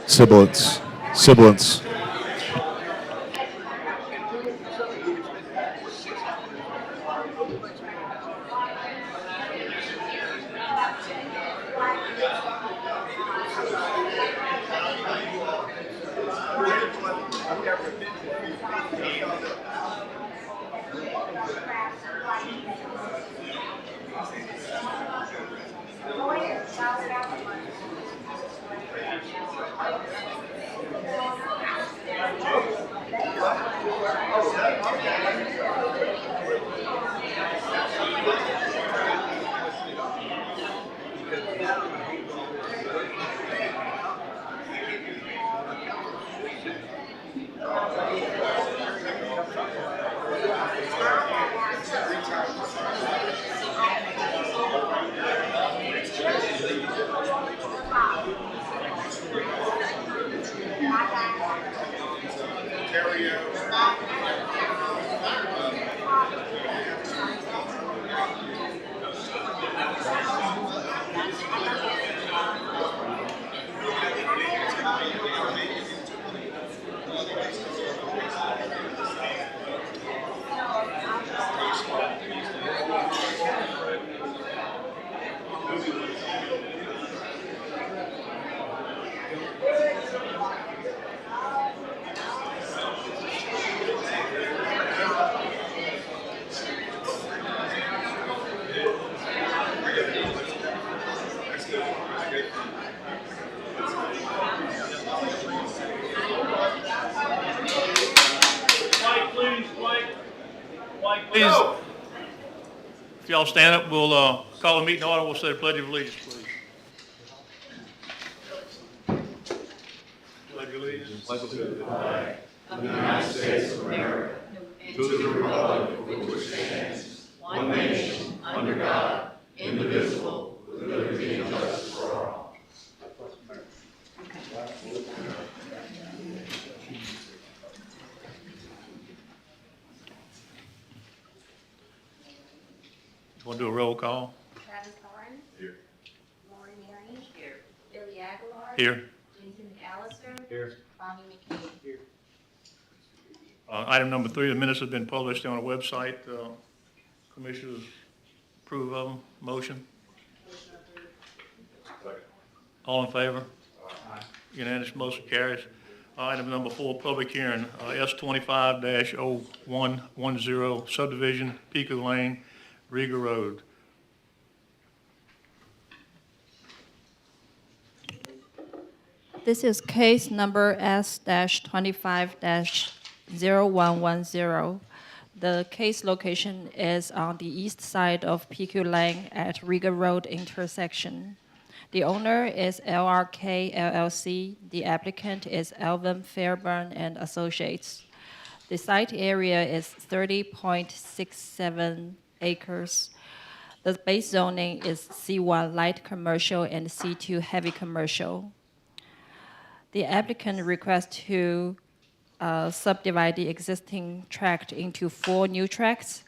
Sibilance. Sibilance. Please, if y'all stand up, we'll call the meeting to order. We'll say the Pledge of Allegiance, please. Pledge of allegiance. Want to do a roll call? Travis Thornton. Here. Lori Marion. Here. Billy Aguilar. Here. Jason McAllister. Here. Bonnie McKee. Here. Item number 3, the minutes have been published on the website. Commissioners approve of them. Motion? All in favor? Unanimous, motion carries. Item number 4, public hearing, S 25-0110 subdivision, Pico Lane, Riga Road. This is case number S-25-0110. The case location is on the east side of PQ Lane at Riga Road intersection. The owner is LRK LLC. The applicant is Alvin Fairburn and Associates. The site area is 30.67 acres. The base zoning is C1 light commercial and C2 heavy commercial. The applicant requests to subdivide the existing tract into 4 new tracts,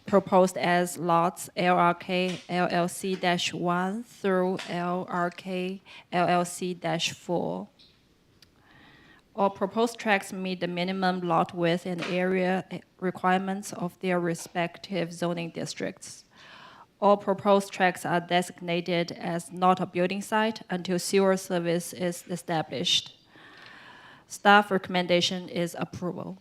proposed as lots LRK LLC-1 through LRK LLC-4. All proposed tracts meet the minimum lot width and area requirements of their respective zoning districts. All proposed tracts are designated as not a building site until sewer service is established. Staff recommendation is approval.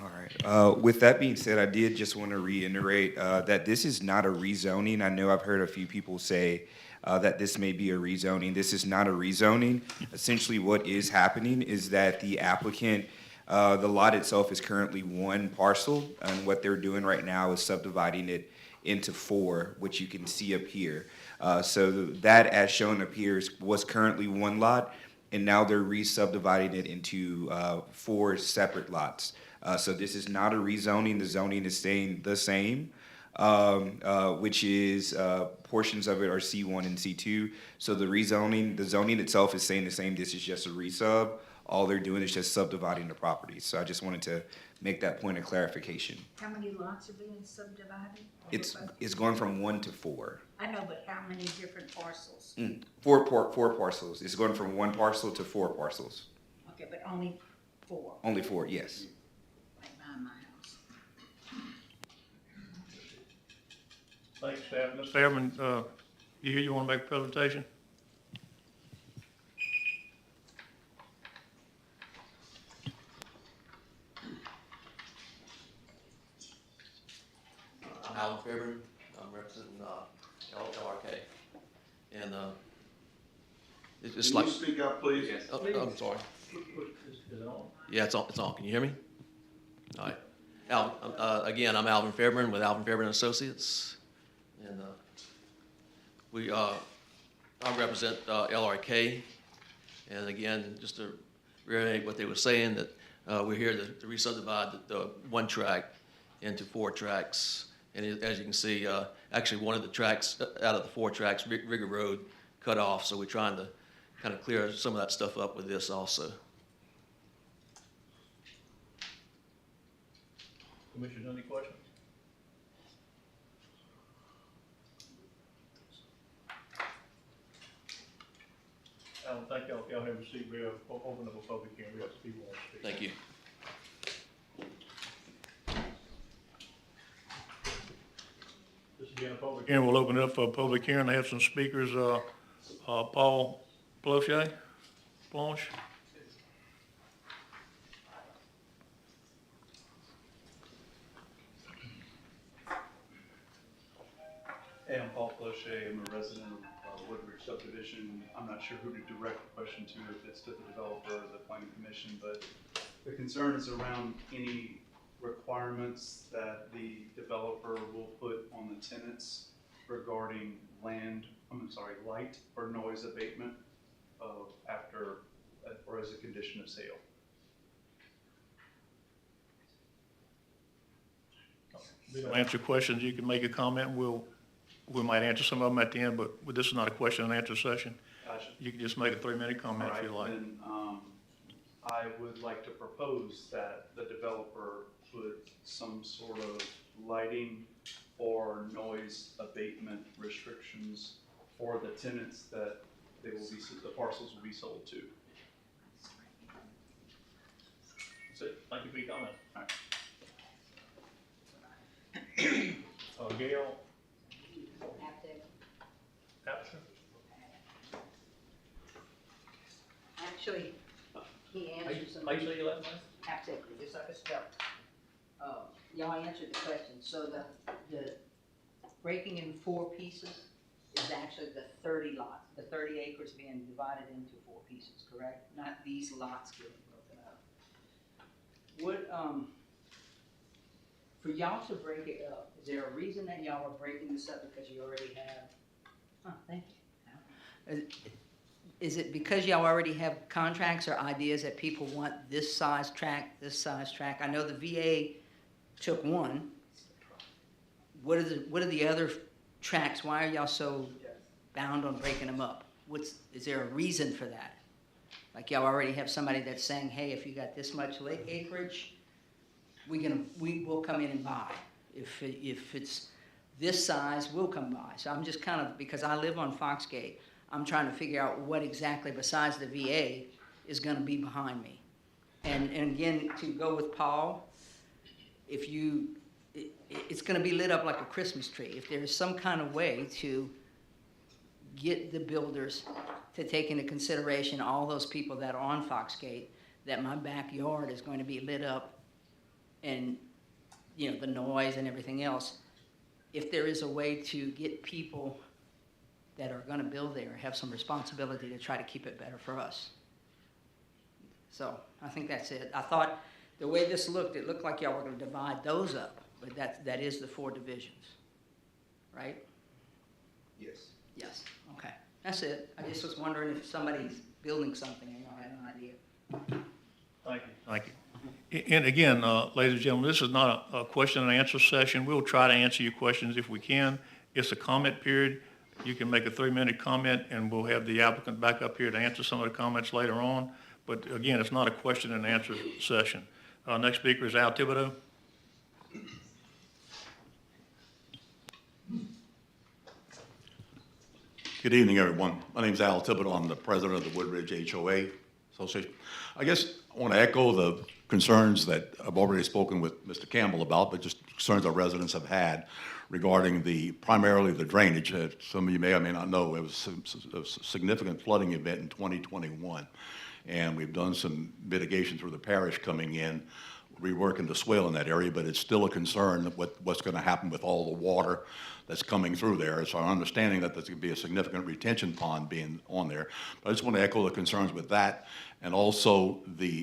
All right. With that being said, I did just want to reiterate that this is not a rezoning. I know I've heard a few people say that this may be a rezoning. This is not a rezoning. Essentially, what is happening is that the applicant, the lot itself is currently 1 parcel, and what they're doing right now is subdividing it into 4, which you can see up here. So that, as shown up here, was currently 1 lot, and now they're re-subdividing it into 4 separate lots. So this is not a rezoning. The zoning is staying the same, which is portions of it are C1 and C2. So the zoning itself is staying the same. This is just a resub. All they're doing is just subdividing the properties. So I just wanted to make that point of clarification. How many lots are being subdivided? It's going from 1 to 4. I know, but how many different parcels? 4 parcels. It's going from 1 parcel to 4 parcels. Okay, but only 4, Only 4, yes. like behind my house. Thanks, staff. Ms. Fairman, you want to make a presentation? I'm Alan Fairburn. I'm representing LRK. And it's just like. Can you speak up, please? Yes. Oh, I'm sorry. Is it on? Yeah, it's on. It's on. Can you hear me? All right. Again, I'm Alvin Fairburn with Alvin Fairburn Associates, and I represent LRK. And again, just to reiterate what they were saying, that we're here to re-subdivide the 1 tract into 4 tracts. And as you can see, actually one of the tracts out of the 4 tracts, Riga Road, cut off. So we're trying to kind of clear some of that stuff up with this also. Commissioners, any questions? Alan, thank y'all have received. We'll open up a public hearing. We have people want to speak. Thank you. This is being a public hearing. We'll open it up for a public hearing. I have some speakers. Paul Blanche. Hey, I'm Paul Cloche. I'm a resident of Woodbridge subdivision. I'm not sure who to direct the question to, if it's to the developer or the planning commission, but the concern is around any requirements that the developer will put on the tenants regarding light or noise abatement after or as a condition of sale. We don't answer questions. You can make a comment. We might answer some of them at the end, but this is not a question and answer session. Gotcha. You can just make a 3-minute comment if you All right, like. then, I would like to propose that the developer put some sort of lighting or noise abatement restrictions for the tenants that they will be, the parcels will be sold to. That's it. Thank you for your comment. All right. Gail Apted. Apter? Actually, he answered some. How you say your last name? Absolutely, just like a spell. Y'all answered the question, so the breaking in 4 pieces is actually the 30 lots, the 30 acres being divided into 4 pieces, correct? Not these lots getting broken up. Would, for y'all to break it up, is there a reason that y'all are breaking this up because you already have? Thank you. Is it because y'all already have contracts or ideas that people want this size tract, this size tract? I know the VA took one. What are the other tracts? Why are y'all so bound on breaking them up? Is there a reason for that? Like y'all already have somebody that's saying, hey, if you got this much acreage, we will come in and buy. If it's this size, we'll come by. So I'm just kind of, because I live on Foxgate, I'm trying to figure out what exactly besides the VA is gonna be behind me. And again, to go with Paul, it's gonna be lit up like a Christmas tree. If there's some kind of way to get the builders to take into consideration all those people that are on Foxgate, that my backyard is going to be lit up and, you know, the noise and everything else, if there is a way to get people that are gonna build there have some responsibility to try to keep it better for us. So, I think that's it. I thought, the way this looked, it looked like y'all were gonna divide those up, but that is the 4 divisions, right? Yes. Yes, okay. That's it. I just was wondering if somebody's building something and y'all had no idea. Thank you. Thank you. And again, ladies and gentlemen, this is not a question and answer session. We'll try to answer your questions if we can. It's a comment period. You can make a 3-minute comment, and we'll have the applicant back up here to answer some of the comments later on. But again, it's not a question and answer session. Next speaker is Al Thibodeau. Good evening, everyone. My name is Al Thibodeau. I'm the president of the Woodridge HOA Association. I guess I want to echo the concerns that I've already spoken with Mr. Campbell about, but just concerns our residents have had regarding primarily the drainage. Some of you may or may not know, it was a significant flooding event in 2021, and we've done some mitigation through the parish coming in, reworking the swale in that area, but it's still a concern what's going to happen with all the water that's coming through there. It's our understanding that there's going to be a significant retention pond being on there. But I just want to echo the concerns with that, and also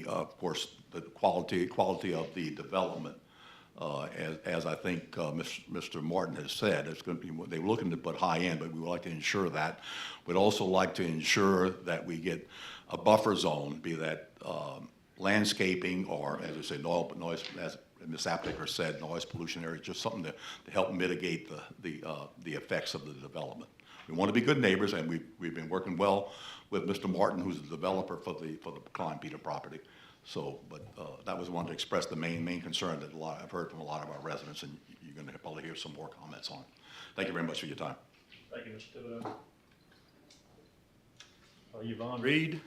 of course, the quality of the development. As I think Mr. Martin has said, it's going to be, they're looking to put high end, but we would like to ensure that. We'd also like to ensure that we get a buffer zone, be that landscaping or, as I say, noise, as Ms. Apteker said, noise pollution area, just something to help mitigate the effects of the development. We want to be good neighbors, and we've been working well with Mr. Martin, who's the developer for the Klein Peter property. So, but that was one to express the main concern that I've heard from a lot of our residents, and you're going to probably hear some more comments on. Thank you very much for your time. Thank you, Mr. Thibodeau. Yvonne Reed.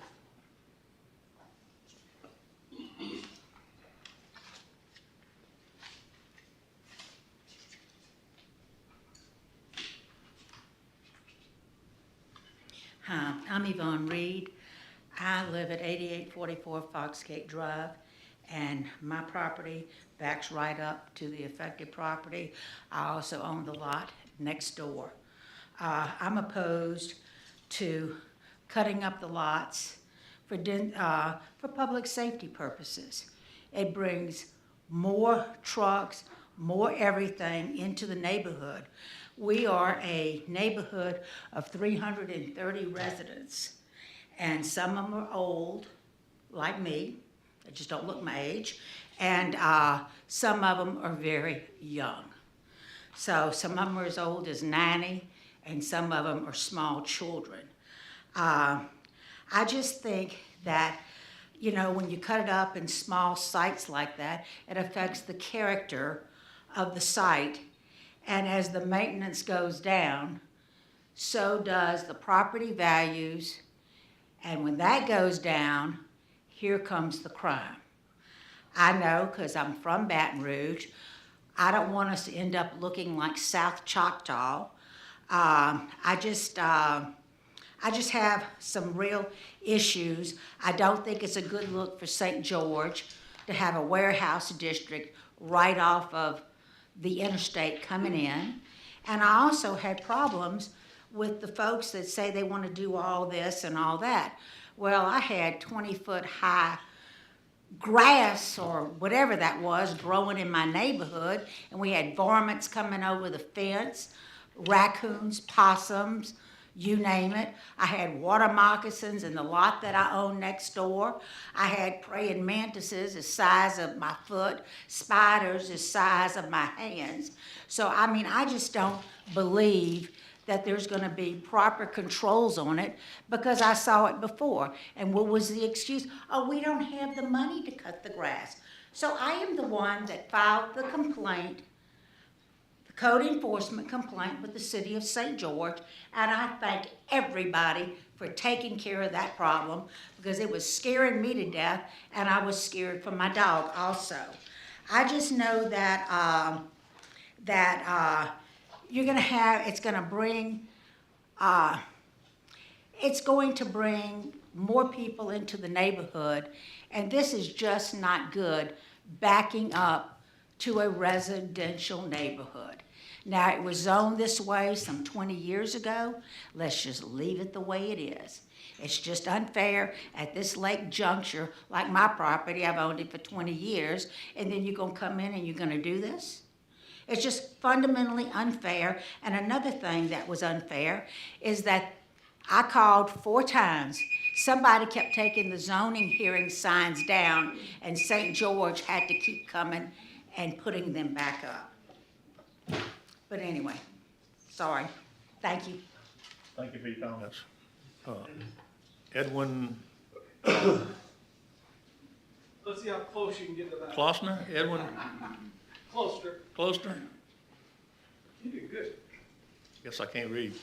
Hi, I'm Yvonne Reed. I live at 8844 Foxgate Drive, and my property backs right up to the affected property. I also own the lot next door. I'm opposed to cutting up the lots for public safety purposes. It brings more trucks, more everything into the neighborhood. We are a neighborhood of 330 residents, and some of them are old, like me. They just don't look my age. And some of them are very young. So some of them are as old as 90, and some of them are small children. I just think that, you know, when you cut it up in small sites like that, it affects the character of the site. And as the maintenance goes down, so does the property values. And when that goes down, here comes the crime. I know, because I'm from Baton Rouge, I don't want us to end up looking like South Choctaw. I just have some real issues. I don't think it's a good look for St. George to have a warehouse district right off of the interstate coming in. And I also had problems with the folks that say they want to do all this and all that. Well, I had 20-foot high grass or whatever that was growing in my neighborhood, and we had varmints coming over the fence, raccoons, possums, you name it. I had water moccasins in the lot that I own next door. I had praying mantises the size of my foot, spiders the size of my hands. So, I mean, I just don't believe that there's going to be proper controls on it, because I saw it before. And what was the excuse? Oh, we don't have the money to cut the grass. So I am the one that filed the complaint, the code enforcement complaint with the city of St. George, and I thank everybody for taking care of that problem, because it was scaring me to death, and I was scared for my dog also. I just know that you're going to have, it's going to bring more people into the neighborhood, and this is just not good, backing up to a residential neighborhood. Now, it was zoned this way some 20 years ago. Let's just leave it the way it is. It's just unfair at this lake juncture, like my property, I've owned it for 20 years, and then you're going to come in and you're going to do this? It's just fundamentally unfair. And another thing that was unfair is that I called 4 times. Somebody kept taking the zoning hearing signs down, and St. George had to keep coming and putting them back up. But anyway, sorry. Thank you. Thank you for your comments. Edwin Let's see how close you can get to that. Klossner? Edwin Closer. Kloster? You did good. Guess I can't read.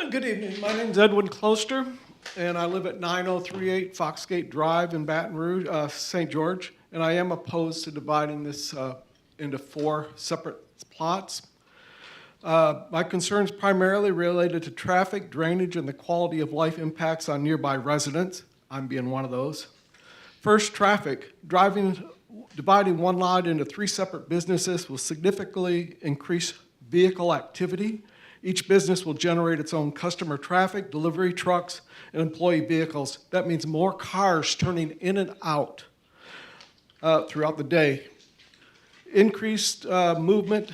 Good evening. My name's Edwin Closter, and I live at 9038 Foxgate Drive in Baton Rouge, St. George. And I am opposed to dividing this into 4 separate plots. My concerns primarily related to traffic, drainage, and the quality of life impacts on nearby residents. I'm being one of those. First, traffic. Dividing one lot into 3 separate businesses will significantly increase vehicle activity. Each business will generate its own customer traffic, delivery trucks, and employee vehicles. That means more cars turning in and out throughout the day. Increased movement,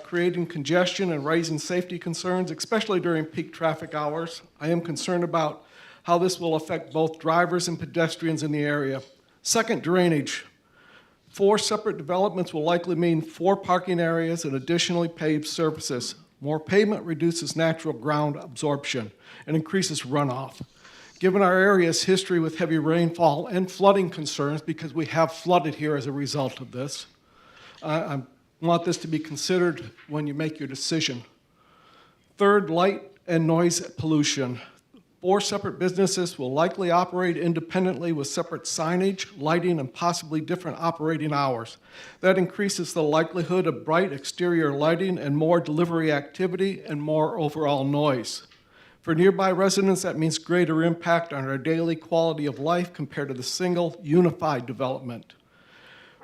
creating congestion and raising safety concerns, especially during peak traffic hours. I am concerned about how this will affect both drivers and pedestrians in the area. Second, drainage. 4 separate developments will likely mean 4 parking areas and additionally paved surfaces. More pavement reduces natural ground absorption and increases runoff. Given our area's history with heavy rainfall and flooding concerns, because we have flooded here as a result of this, I want this to be considered when you make your decision. Third, light and noise pollution. 4 separate businesses will likely operate independently with separate signage, lighting, and possibly different operating hours. That increases the likelihood of bright exterior lighting and more delivery activity and more overall noise. For nearby residents, that means greater impact on our daily quality of life compared to the single unified development.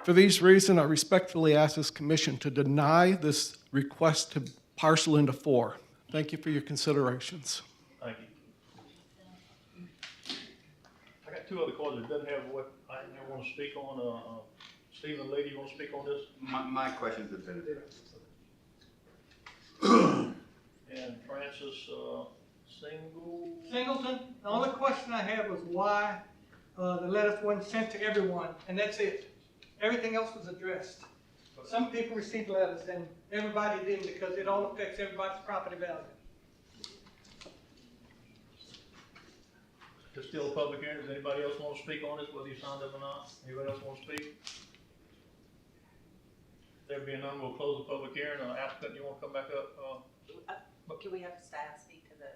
For these reasons, I respectfully ask this commission to deny this request to parcel into 4. Thank you for your considerations. Thank you. I got 2 other cards that doesn't have what I want to speak on. Stephen, lady, you want to speak on this? My questions have been addressed. And Francis Singleton, the only question I have was why the letter wasn't sent to everyone, and that's it. Everything else was addressed. Some people received letters and everybody didn't because it all affects everybody's property value. There's still a public hearing. Does anybody else want to speak on this, whether you signed up or not? Anybody else want to speak? There being none, we'll close the public hearing. Applicant, you want to come back up? Can we have staff speak to the?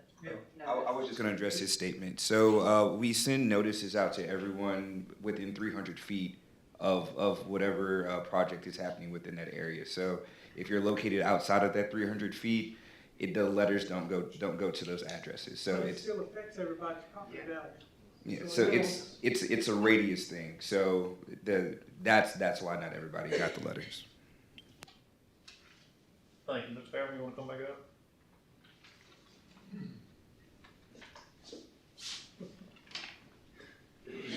Yeah. I was just going to address his statement. So we send notices out to everyone within 300 feet of whatever project is happening within that area. So if you're located outside of that 300 feet, the letters don't go to those addresses. So But it it's still affects everybody's property value. yeah. So it's a radius thing. So that's why not everybody got the letters. Thank you. Mr. Fairman, you want to come back up?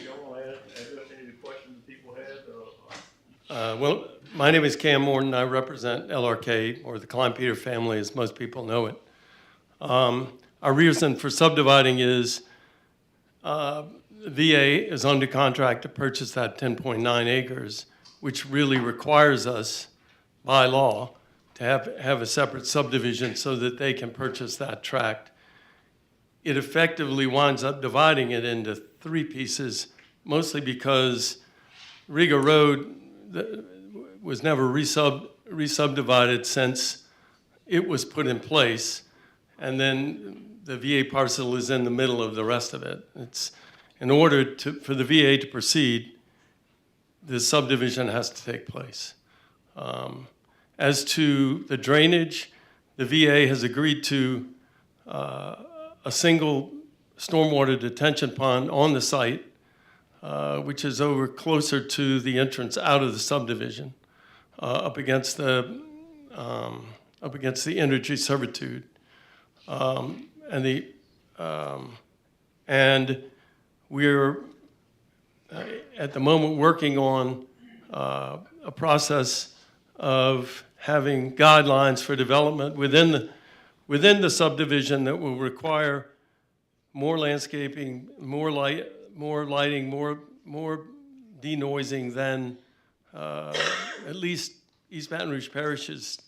Y'all want to address any of the questions that people had? Well, my name is Cam Morton. I represent LRK, or the Klein Peter family, as most people know it. Our reason for subdividing is VA is under contract to purchase that 10.9 acres, which really requires us by law to have a separate subdivision so that they can purchase that tract. It effectively winds up dividing it into 3 pieces, mostly because Riga Road was never re-subdivided since it was put in place. And then the VA parcel is in the middle of the rest of it. It's in order for the VA to proceed, the subdivision has to take place. As to the drainage, the VA has agreed to a single stormwater detention pond on the site, which is over closer to the entrance out of the subdivision, up against the energy servitude, and we're at the moment working on a process of having guidelines for development within the subdivision that will require more landscaping, more lighting, more denoising than at least East Baton Rouge Parish's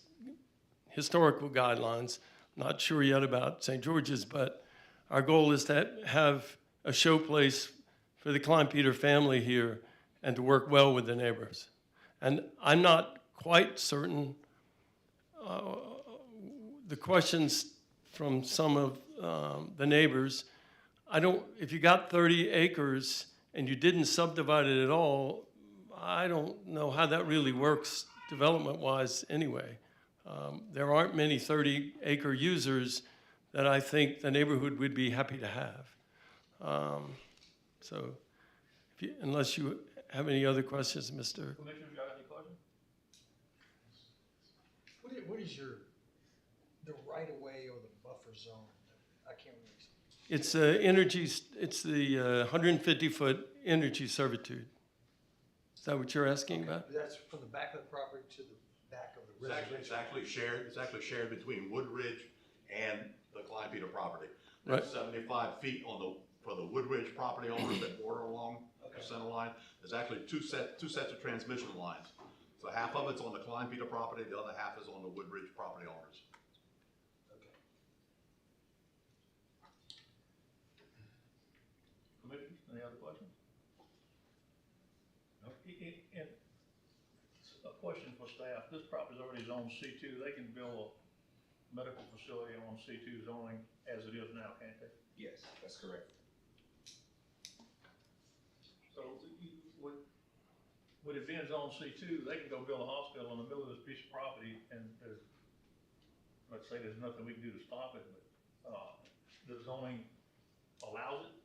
historical guidelines. Not sure yet about St. George's, but our goal is to have a showplace for the Klein Peter family here and to work well with the neighbors. And I'm not quite certain. The questions from some of the neighbors, if you got 30 acres and you didn't subdivide it at all, I don't know how that really works development-wise anyway. There aren't many 30-acre users that I think the neighborhood would be happy to have. So unless you have any other questions, Mr. Commissioners, got any questions? What is the right of way or the buffer zone? I can't really. It's the 150-foot energy servitude. Is that what you're asking about? That's from the back of the property to the back of the residential. It's actually shared between Woodridge and the Klein Peter property. Right. There's 75 feet for the Woodridge property owners that border along the center line. There's actually two sets of transmission lines. So half of it's on the Klein Peter property, the other half is on the Woodridge property owners. Commissioners, any other questions? No. And a question for staff, this property is already zoned C2, they can build a medical facility on C2 zoning as it is now, can't they? Yes, that's correct. So would it be in zone C2, they can go build a hospital in the middle of this piece of property and let's say there's nothing we can do to stop it, but the zoning allows it,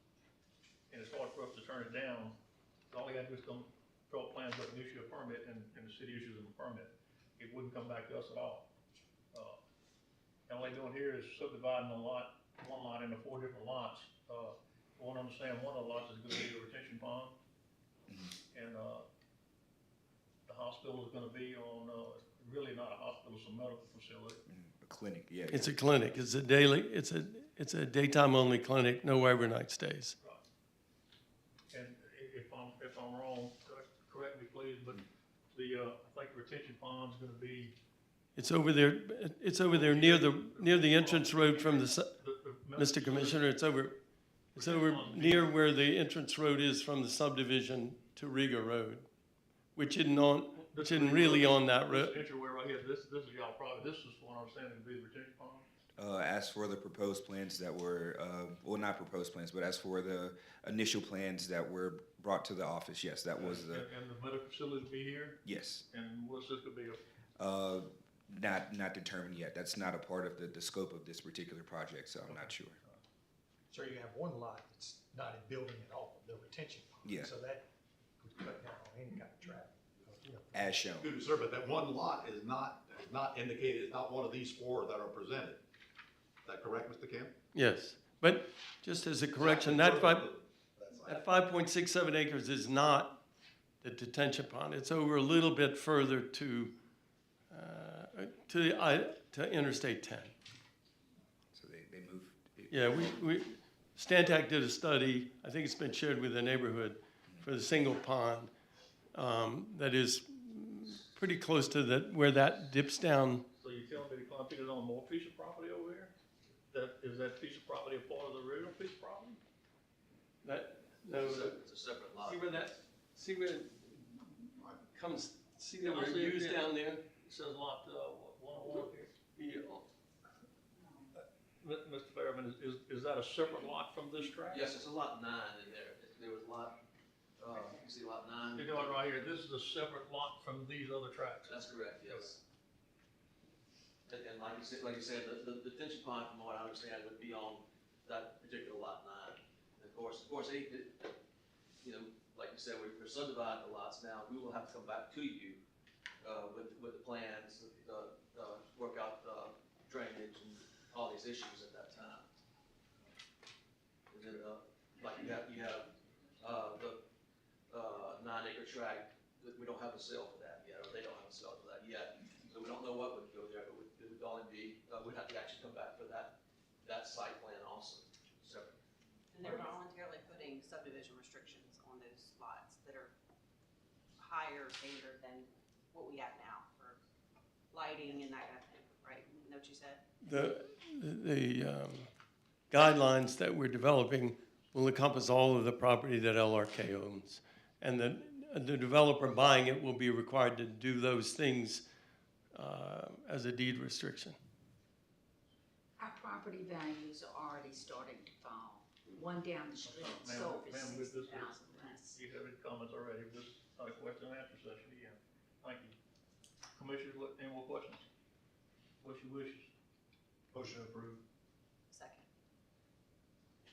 and it's hard for us to turn it down. All we got to do is come draw plans up and issue a permit, and the city issues them a permit. It wouldn't come back to us at all. And all they're doing here is subdividing one lot into 4 different lots. I want to understand one of the lots is going to be a retention pond, and the hospital is going to be on, really not a hospital, it's a medical facility. A clinic, yeah. It's a clinic. It's a daytime only clinic, no overnight stays. And if I'm wrong, correct me please, but I think retention pond's gonna be, It's over there near the entrance road from Mr. Commissioner, it's over near where the entrance road is from the subdivision to Riga Road, which isn't really on that this road. entryway right here, this is y'all property, this is what I'm saying, to be the retention pond? As for the proposed plans that were, well, not proposed plans, but as for the initial plans that were brought to the office, yes, that was the, And the medical facility will be here, yes. and what's this gonna be? Not determined yet. That's not a part of the scope of this particular project, so I'm not sure. So you have one lot that's not in building at all, the retention pond. Yeah. So that would cut down on any kind of traffic. You know. As shown. Excuse me, sir, but that one lot is not indicated, it's not one of these four that are presented. Is that correct, Mr. Camp? Yes, but just as a correction, that 5.67 acres is not the detention pond. It's over a little bit further to Interstate 10. So they moved. Yeah, Stantec did a study, I think it's been shared with the neighborhood, for the single pond that is pretty close to where that dips down. So you telling me the Columbia is on more piece of property over here? Is that piece of property a part of the original piece of property? It's a separate lot. See where it comes, see Yeah, I where it see it, used yeah. down there? It says lot, 101 here. Mr. Fairman, is that a separate lot from this tract? Yes, it's a lot 9 in there. There was lot, you can see lot 9. You know it right here, this is a separate lot from these other tracts. That's correct, yes. And like you said, the detention pond, from what I understand, would be on that particular lot 9. And of course, you know, like you said, we're subdividing the lots now. We will have to come back to you with the plans, work out drainage and all these issues at that time. And then, like you have the 9-acre tract, that we don't have a sale for that yet, or they don't have a sale for that yet. So we don't know what would go there, but it would only be, we'd have to actually come back for that site plan also, separate. And they're voluntarily putting subdivision restrictions on those lots that are higher standard than what we have now for lighting and that kind of thing, right? You know what you said? The guidelines that we're developing will encompass all of the property that LRK owns. And the developer buying it will be required to do those things as a deed restriction. Our property values are already starting to fall. One down the street sold for Ma'am, with this, $60,000 less. you have any comments already, this is not a question and answer session again. Thank you. Commissioners, any more questions? What's your wishes? Motion approved. Second.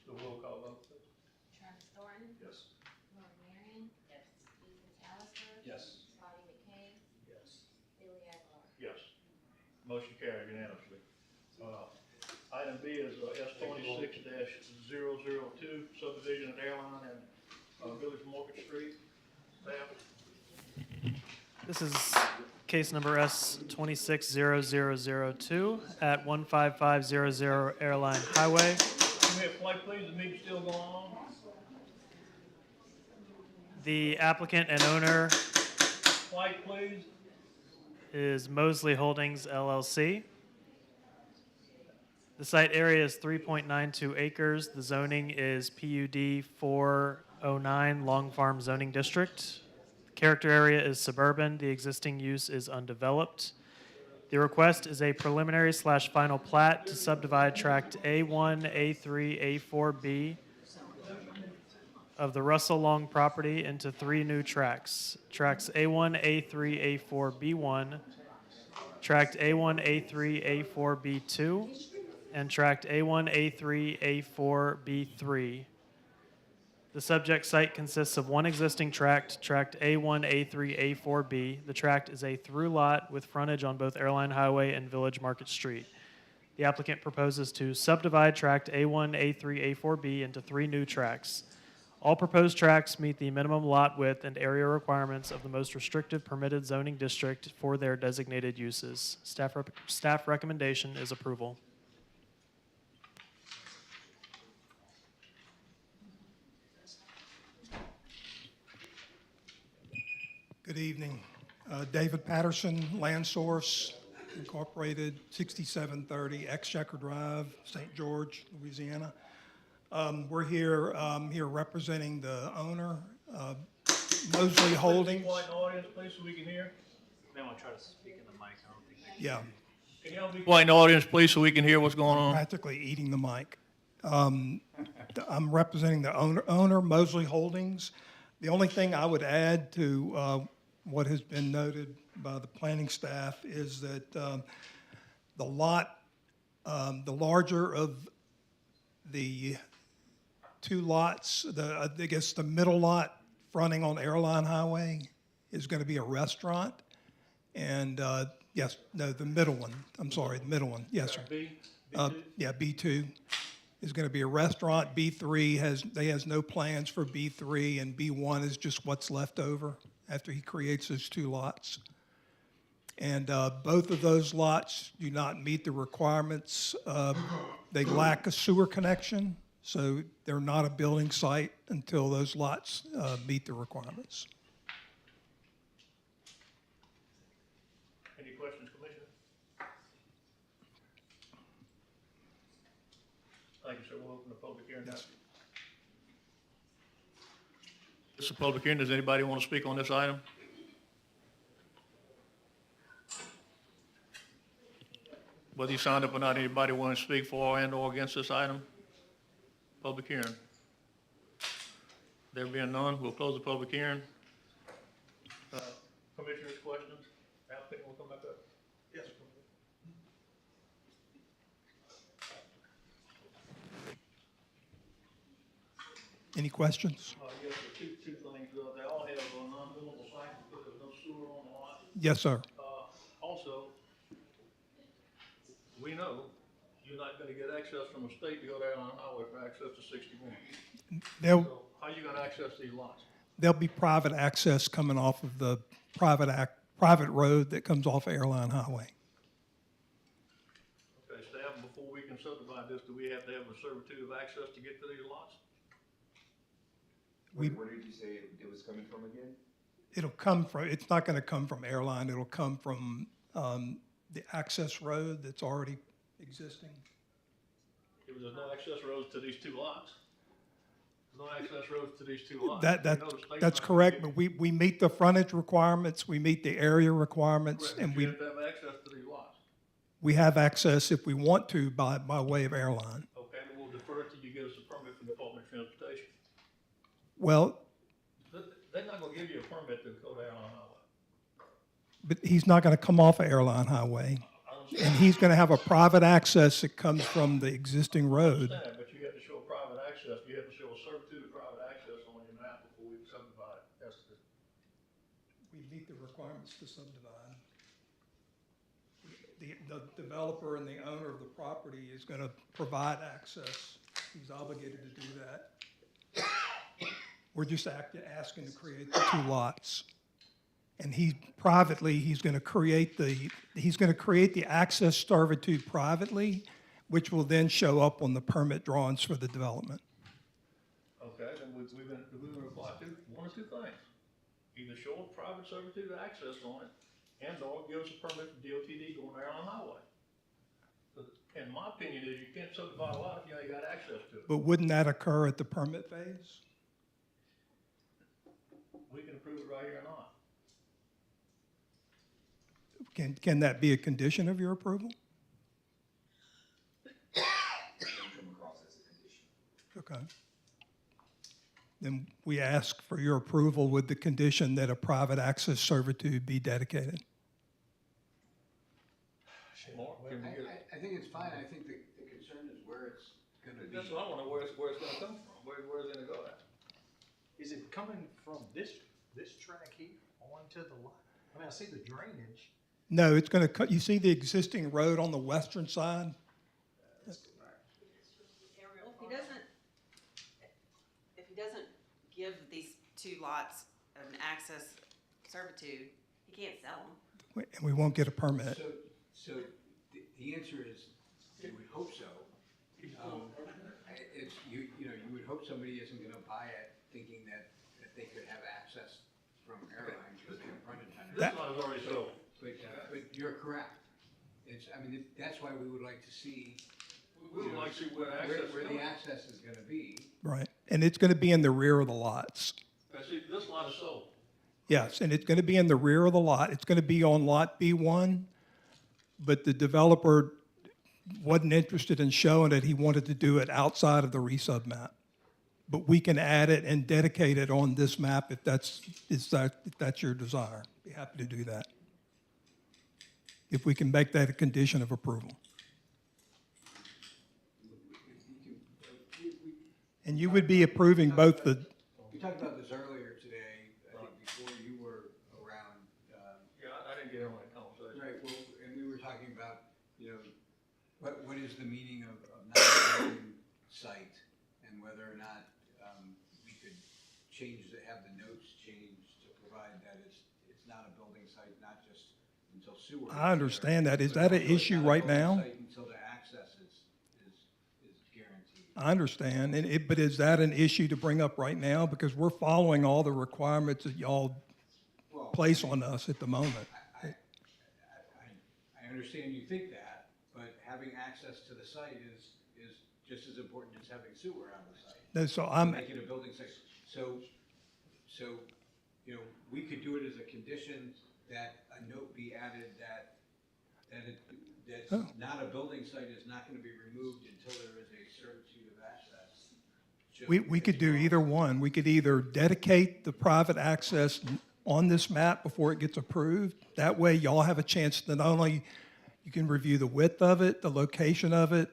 The roll call vote, please. Travis Thornton, Yes. Lauren Marion, Yes. Ethan Allister. Yes. Bobby McKay, Yes. Billy Aguilar. Yes. Motion carried unanimously. Item B is S26-002 subdivision at Airline and Village Market Street. Staff? This is case number S260002 at 15500 Airline Highway. Can we have flight, please? The meeting's still going on. The applicant and owner Flight, please. is Mosley Holdings LLC. The site area is 3.92 acres. The zoning is PUD 409 Long Farm Zoning District. The character area is suburban. The existing use is undeveloped. The request is a preliminary / final plat to subdivide tract A1, A3, A4B of the Russell Long property into 3 new tracts. Tracts A1, A3, A4, B1, tract A1, A3, A4, B2, and tract A1, A3, A4, B3. The subject site consists of one existing tract, tract A1, A3, A4B. The tract is a through lot with frontage on both Airline Highway and Village Market Street. The applicant proposes to subdivide tract A1, A3, A4B into 3 new tracts. All proposed tracts meet the minimum lot width and area requirements of the most restrictive permitted zoning district for their designated uses. Staff recommendation is approval. Good evening. David Patterson, Land Source Incorporated, 6730 Exchequer Drive, St. George, Louisiana. We're here representing the owner, Mosley Holdings. Quiet in the audience, please, so we can hear. May want to try to speak in the mic. I don't think. Yeah, Can y'all be quiet in the audience, please, so we can hear what's going on? practically eating the mic. I'm representing the owner, Mosley Holdings. The only thing I would add to what has been noted by the planning staff is that the lot, the larger of the two lots, I guess the middle lot fronting on Airline Highway is going to be a restaurant. And yes, no, the middle one, I'm sorry, the middle one, yes, sir. B? Yeah, B2 is going to be a restaurant. B3 has no plans for B3, and B1 is just what's left over after he creates those two lots. And both of those lots do not meet the requirements. They lack a sewer connection, so they're not a building site until those lots meet the requirements. Any questions, Commissioner? Thank you, sir. We'll open the public hearing now. This is a public hearing. Does anybody want to speak on this item? Whether you signed up or not, anybody want to speak for and or against this item? Public hearing. There being none, we'll close the public hearing. Commissioners, questions? Applicant will come back up. Yes. Any questions? Yes, sir. Two things. They all have non-buildable sites because there's no sewer on the lot. Yes, sir. Also, we know you're not gonna get access from the state to go down on highway for access to 61. So how are you gonna access these lots? There'll be private access coming off of the private road that comes off Airline Highway. Okay, staff, before we can subdivide this, do we have to have a servitude of access to get to these lots? We- Where did you say it was coming from again? It's not going to come from Airline, it'll come from the access road that's already existing. If there's no access roads to these two lots. No access roads to these two lots. That's We know the state's that's not gonna correct, give- but we meet the frontage requirements, we meet the area requirements, Correct, and but you have to have access to these lots. we have access if we want to by way of Airline. Okay, then we'll defer till you get us a permit from the Department of Transportation. Well, They're not gonna give you a permit to go down on highway. but he's not going to come off of Airline Highway, and he's going to have a private access that comes from the existing road. Understand, but you have to show private access, you have to show a servitude of private access on your map before we subdivide it. That's the, We meet the requirements to subdivide. The developer and the owner of the property is going to provide access. He's obligated to do that. We're just asking to create the two lots. And he's going to create the access servitude privately, which will then show up on the permit drawings for the development. okay, then we're gonna apply one or two things. Either show a private servitude of access on it, and or give us a permit from DOTD going down on the highway. And my opinion is you can't subdivide a lot if you ain't got access to it. But wouldn't that occur at the permit phase? We can approve it right here or not. Can that be a condition of your approval? Don't come across as a condition. Okay. Then we ask for your approval with the condition that a private access servitude be dedicated. Mark, can we get- I think it's fine, I think the concern is where it's gonna be. That's what I wanna know, where it's gonna come from, where's it gonna go at? Is it coming from this track here onto the lot? I mean, I see the drainage. No, it's going to cut, you see the existing road on the western side? Ariel, if he doesn't give these two lots an access servitude, he can't sell them. And we won't get a permit. So the answer is, you would hope so. It's, you would hope somebody isn't gonna buy it thinking that they could have access from Airline because they're frontage on This lot is already sold. But you're correct. It's, I mean, that's why we would like to see. We would like to see where access Where the is. access is gonna be. Right. And it's going to be in the rear of the lots. See, this lot is sold. Yes, and it's going to be in the rear of the lot. It's going to be on Lot B1, but the developer wasn't interested in showing it. He wanted to do it outside of the resub map. But we can add it and dedicate it on this map if that's your desire. Be happy to do that. If we can make that a condition of approval. And you would be approving both the, We talked about this earlier today, I think before you were around. Yeah, I didn't get in on that conversation. Right, well, and we were talking about, you know, what is the meaning of not a building site, and whether or not we could have the notes changed to provide that it's not a building site, not just until sewer. I understand that. Is that an issue right now? Until the access is guaranteed. I understand, but is that an issue to bring up right now? Because we're following all the requirements that y'all place on us at the moment. I understand you think that, but having access to the site is just as important as having sewer on the site. No, so I'm, Make it a building site. So, you know, we could do it as a condition that a note be added that's Oh. not a building site is not gonna be removed until there is a certitude of access. we could do either one. We could either dedicate the private access on this map before it gets approved. That way y'all have a chance to not only, you can review the width of it, the location of it,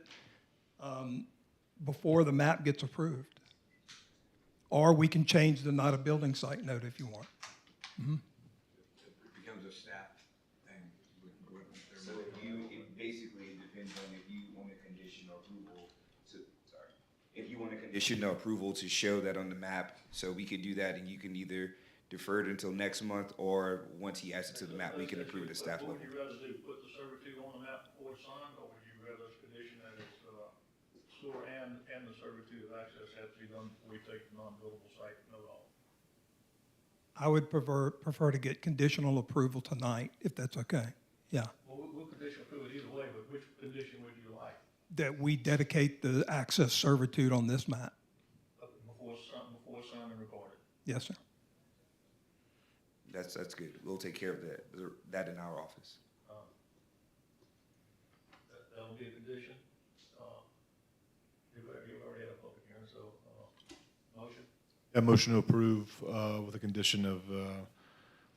before the map gets approved. Or we can change the not a building site note if you want. It becomes a staff thing. So it basically depends on if you want a conditional approval if you want a conditional approval to show that on the map, so we could do that, and you can either defer it until next month, or once he adds it to the map, we can approve it at staff level. What would you rather do, put the servitude on the map before it's signed, or would you rather condition that it's, sewer and the servitude of access has to be done before we take the non-buildable site note off? I would prefer to get conditional approval tonight, if that's okay. Yeah. Well, we'll condition approve it either way, but which condition would you like? That we dedicate the access servitude on this map. Before signed and recorded? Yes, sir. That's good. We'll take care of that in our office. That'll be a condition. You've already had a public hearing, so, motion? A motion to approve with a condition of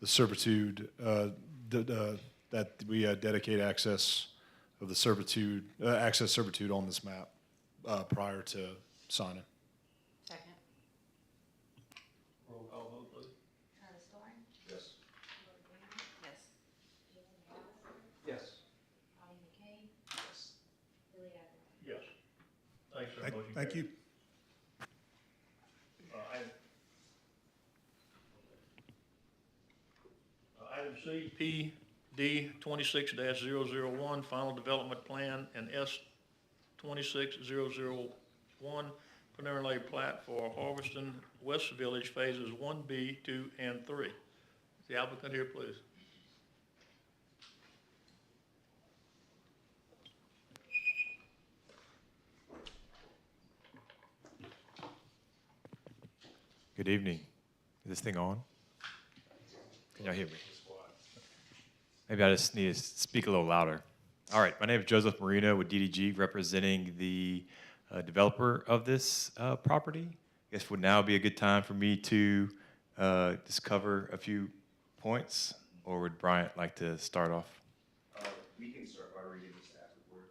the servitude, that we dedicate access of the servitude, access servitude on this map prior to signing. Second. Roll call vote, please. Travis Thorn, Yes. Lori Green, Yes. Jalen Gallagher, Yes. Bonnie McKay, Billy Aguilar. Yes. Thanks, sir. Motion Thank carries. you. Item C, PD 26-001, Final Development Plan, and S 26-001, preliminary plat for Harveston West Village Phases 1B, 2, and 3. Is the applicant here, please? Good evening. Is this thing on? Can y'all hear me? Maybe I just need to speak a little louder. All right, my name is Joseph Marino with DDG, representing the developer of this property. I guess would now be a good time for me to just cover a few points, or would Bryant like to start off? We can start by reading the staff report.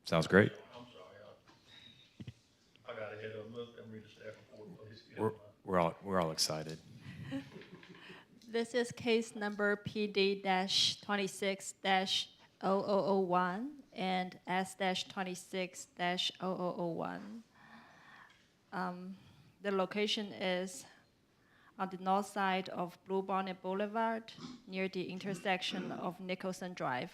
Sounds great. I'm sorry, I got ahead of them. Let them read the staff report, please. if you We're, don't mind. we're all excited. This is case number PD-26-0001 and S-26-0001. The location is on the north side of Blue Bonnet Boulevard, near the intersection of Nicholson Drive.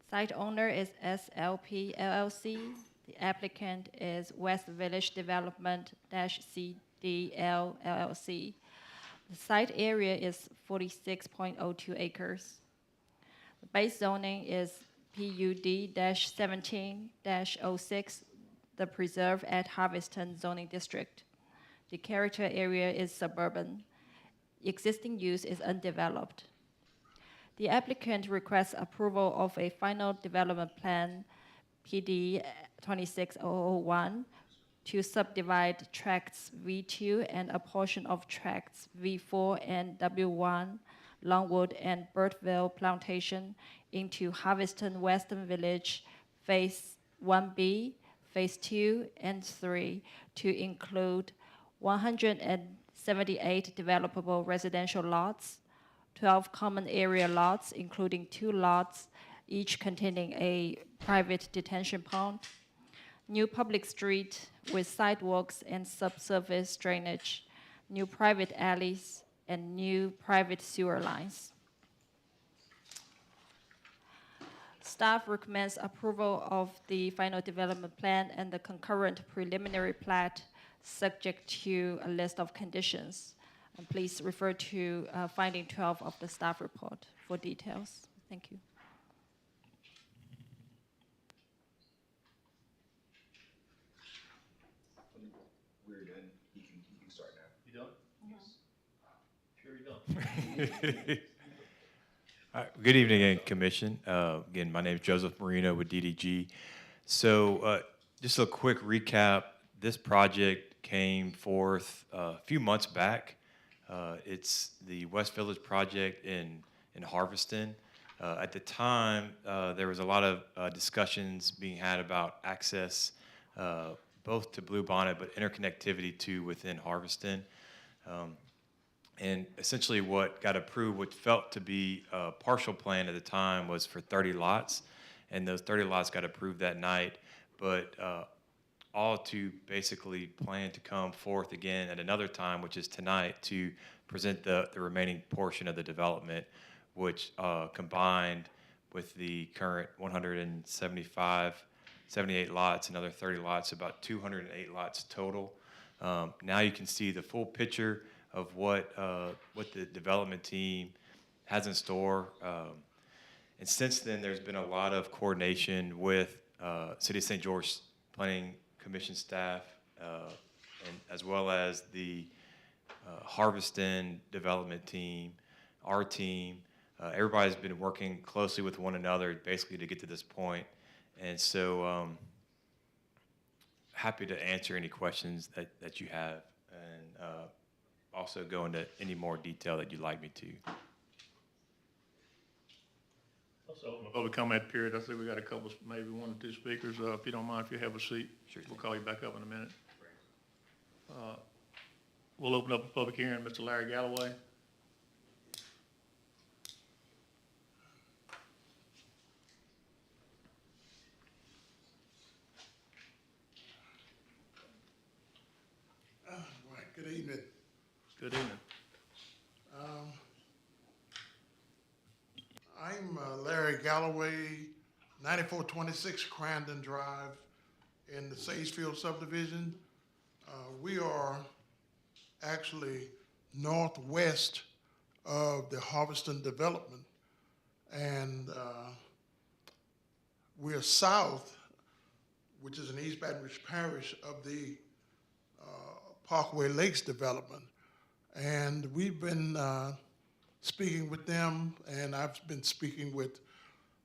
Site owner is SLP LLC. The applicant is West Village Development-CDL LLC. The site area is 46.02 acres. The base zoning is PUD-17-06, the Preserve at Harveston zoning district. The character area is suburban. Existing use is undeveloped. The applicant requests approval of a final development plan, PD 26001, to subdivide tracts V2 and a portion of tracts V4 and W1, Longwood and Birtville Plantation, into Harveston Western Village Phase 1B, Phase 2, and 3 to include 178 developable residential lots, 12 common area lots, including 2 lots, each containing a private detention pond, new public street with sidewalks and subsurface drainage, new private alleys, and new private sewer lines. Staff recommends approval of the final development plan and the concurrent preliminary plat, subject to a list of conditions. And please refer to finding 12 of the staff report for details. Thank you. We're done. You can start now. You done? Sure you done. All right, good evening, again, Commission. Again, my name is Joseph Marino with DDG. So just a quick recap. This project came forth a few months back. It's the West Village project in Harveston. At the time, there was a lot of discussions being had about access, both to Bluebonnet, but interconnectivity to within Harveston. And essentially what got approved, what felt to be a partial plan at the time, was for 30 lots. And those 30 lots got approved that night. But all to basically plan to come forth again at another time, which is tonight, to present the remaining portion of the development, which combined with the current 78 lots, another 30 lots, about 208 lots total. Now you can see the full picture of what the development team has in store. And since then, there's been a lot of coordination with City of St. George Planning Commission staff, and as well as the Harveston development team, our team. Everybody's been working closely with one another basically to get to this point. And so happy to answer any questions that you have, and also go into any more detail that you'd like me to. Let's open the public comment period. I see we got a couple, maybe 1 or 2 speakers. If you don't mind, if you have a seat, Sure. We'll call you back up in a minute. We'll open up a public hearing. Mr. Larry Galloway. Right, good evening. Good evening. I'm Larry Galloway, 9426 Crandon Drive in the Sagefield subdivision. We are actually northwest of the Harveston development, and we're south, which is in East Baton Rouge Parish, of the Parkway Lakes development. And we've been speaking with them, and I've been speaking with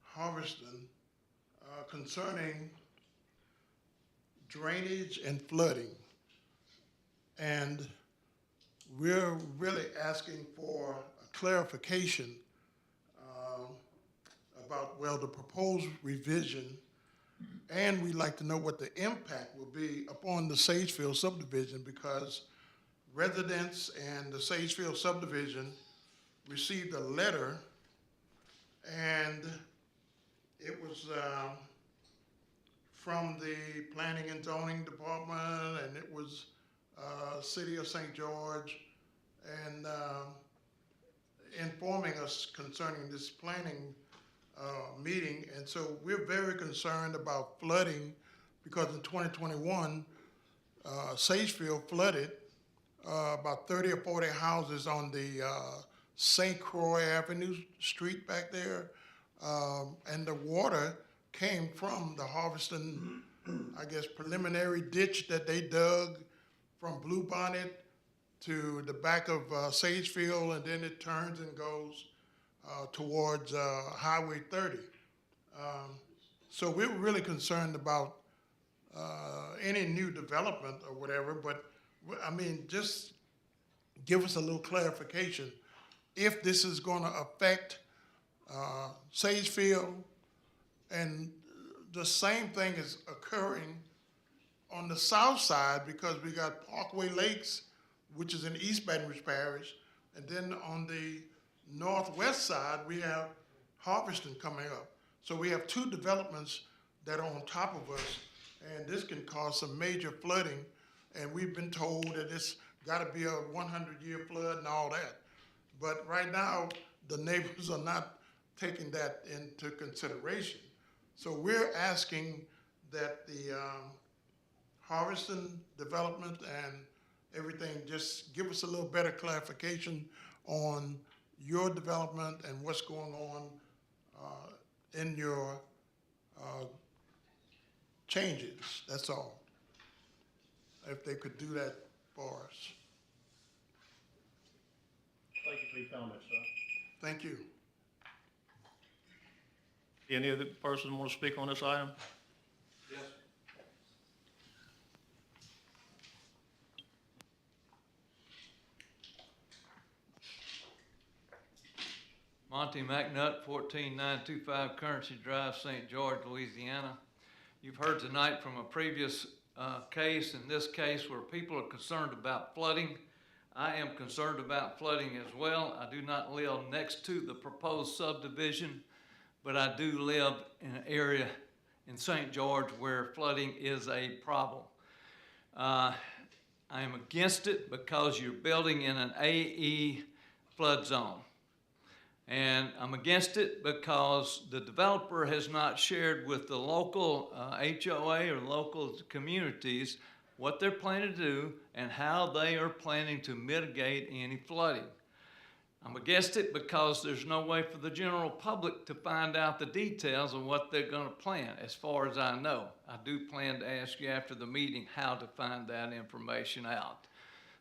Harveston concerning drainage and flooding. And we're really asking for a clarification about, well, the proposed revision, and we'd like to know what the impact will be upon the Sagefield subdivision, because residents and the Sagefield subdivision received a letter, and it was from the Planning and Zoning Department, and it was City of St. George, and informing us concerning this planning meeting. And so we're very concerned about flooding, because in 2021, Sagefield flooded about 30 or 40 houses on the St. Croix Avenue street back there. And the water came from the Harveston, I guess, preliminary ditch that they dug from Blue Bonnet to the back of Sagefield, and then it turns and goes towards Highway 30. So we're really concerned about any new development or whatever, but I mean, just give us a little clarification. If this is going to affect Sagefield, and the same thing is occurring on the south side, because we got Parkway Lakes, which is in East Baton Rouge Parish, and then on the northwest side, we have Harveston coming up. So we have two developments that are on top of us, and this can cause some major flooding. And we've been told that it's got to be a 100-year flood and all that. But right now, the neighbors are not taking that into consideration. So we're asking that the Harveston development and everything, just give us a little better clarification on your development and what's going on in your changes, that's all. If they could do that for us. Thank you for your comments, sir. Thank you. Any other person want to speak on this item? Yes. Monty McNutt, 14925 Currency Drive, St. George, Louisiana. You've heard tonight from a previous case, in this case, where people are concerned about flooding. I am concerned about flooding as well. I do not live next to the proposed subdivision, but I do live in an area in St. George where flooding is a problem. I am against it because you're building in an AE flood zone. And I'm against it because the developer has not shared with the local HOA or local communities what they're planning to do and how they are planning to mitigate any flooding. I'm against it because there's no way for the general public to find out the details of what they're going to plan, as far as I know. I do plan to ask you after the meeting how to find that information out.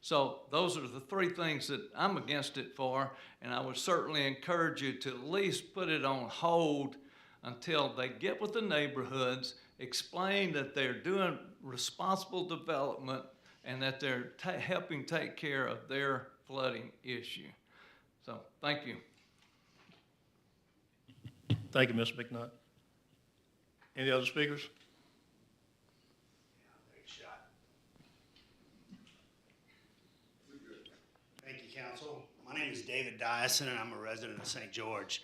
So those are the three things that I'm against it for, and I would certainly encourage you to at least put it on hold until they get with the neighborhoods, explain that they're doing responsible development and that they're helping take care of their flooding issue. So, thank you. Thank you, Mr. McNutt. Any other speakers? Thank you, Council. My name is David Dyson, and I'm a resident of St. George.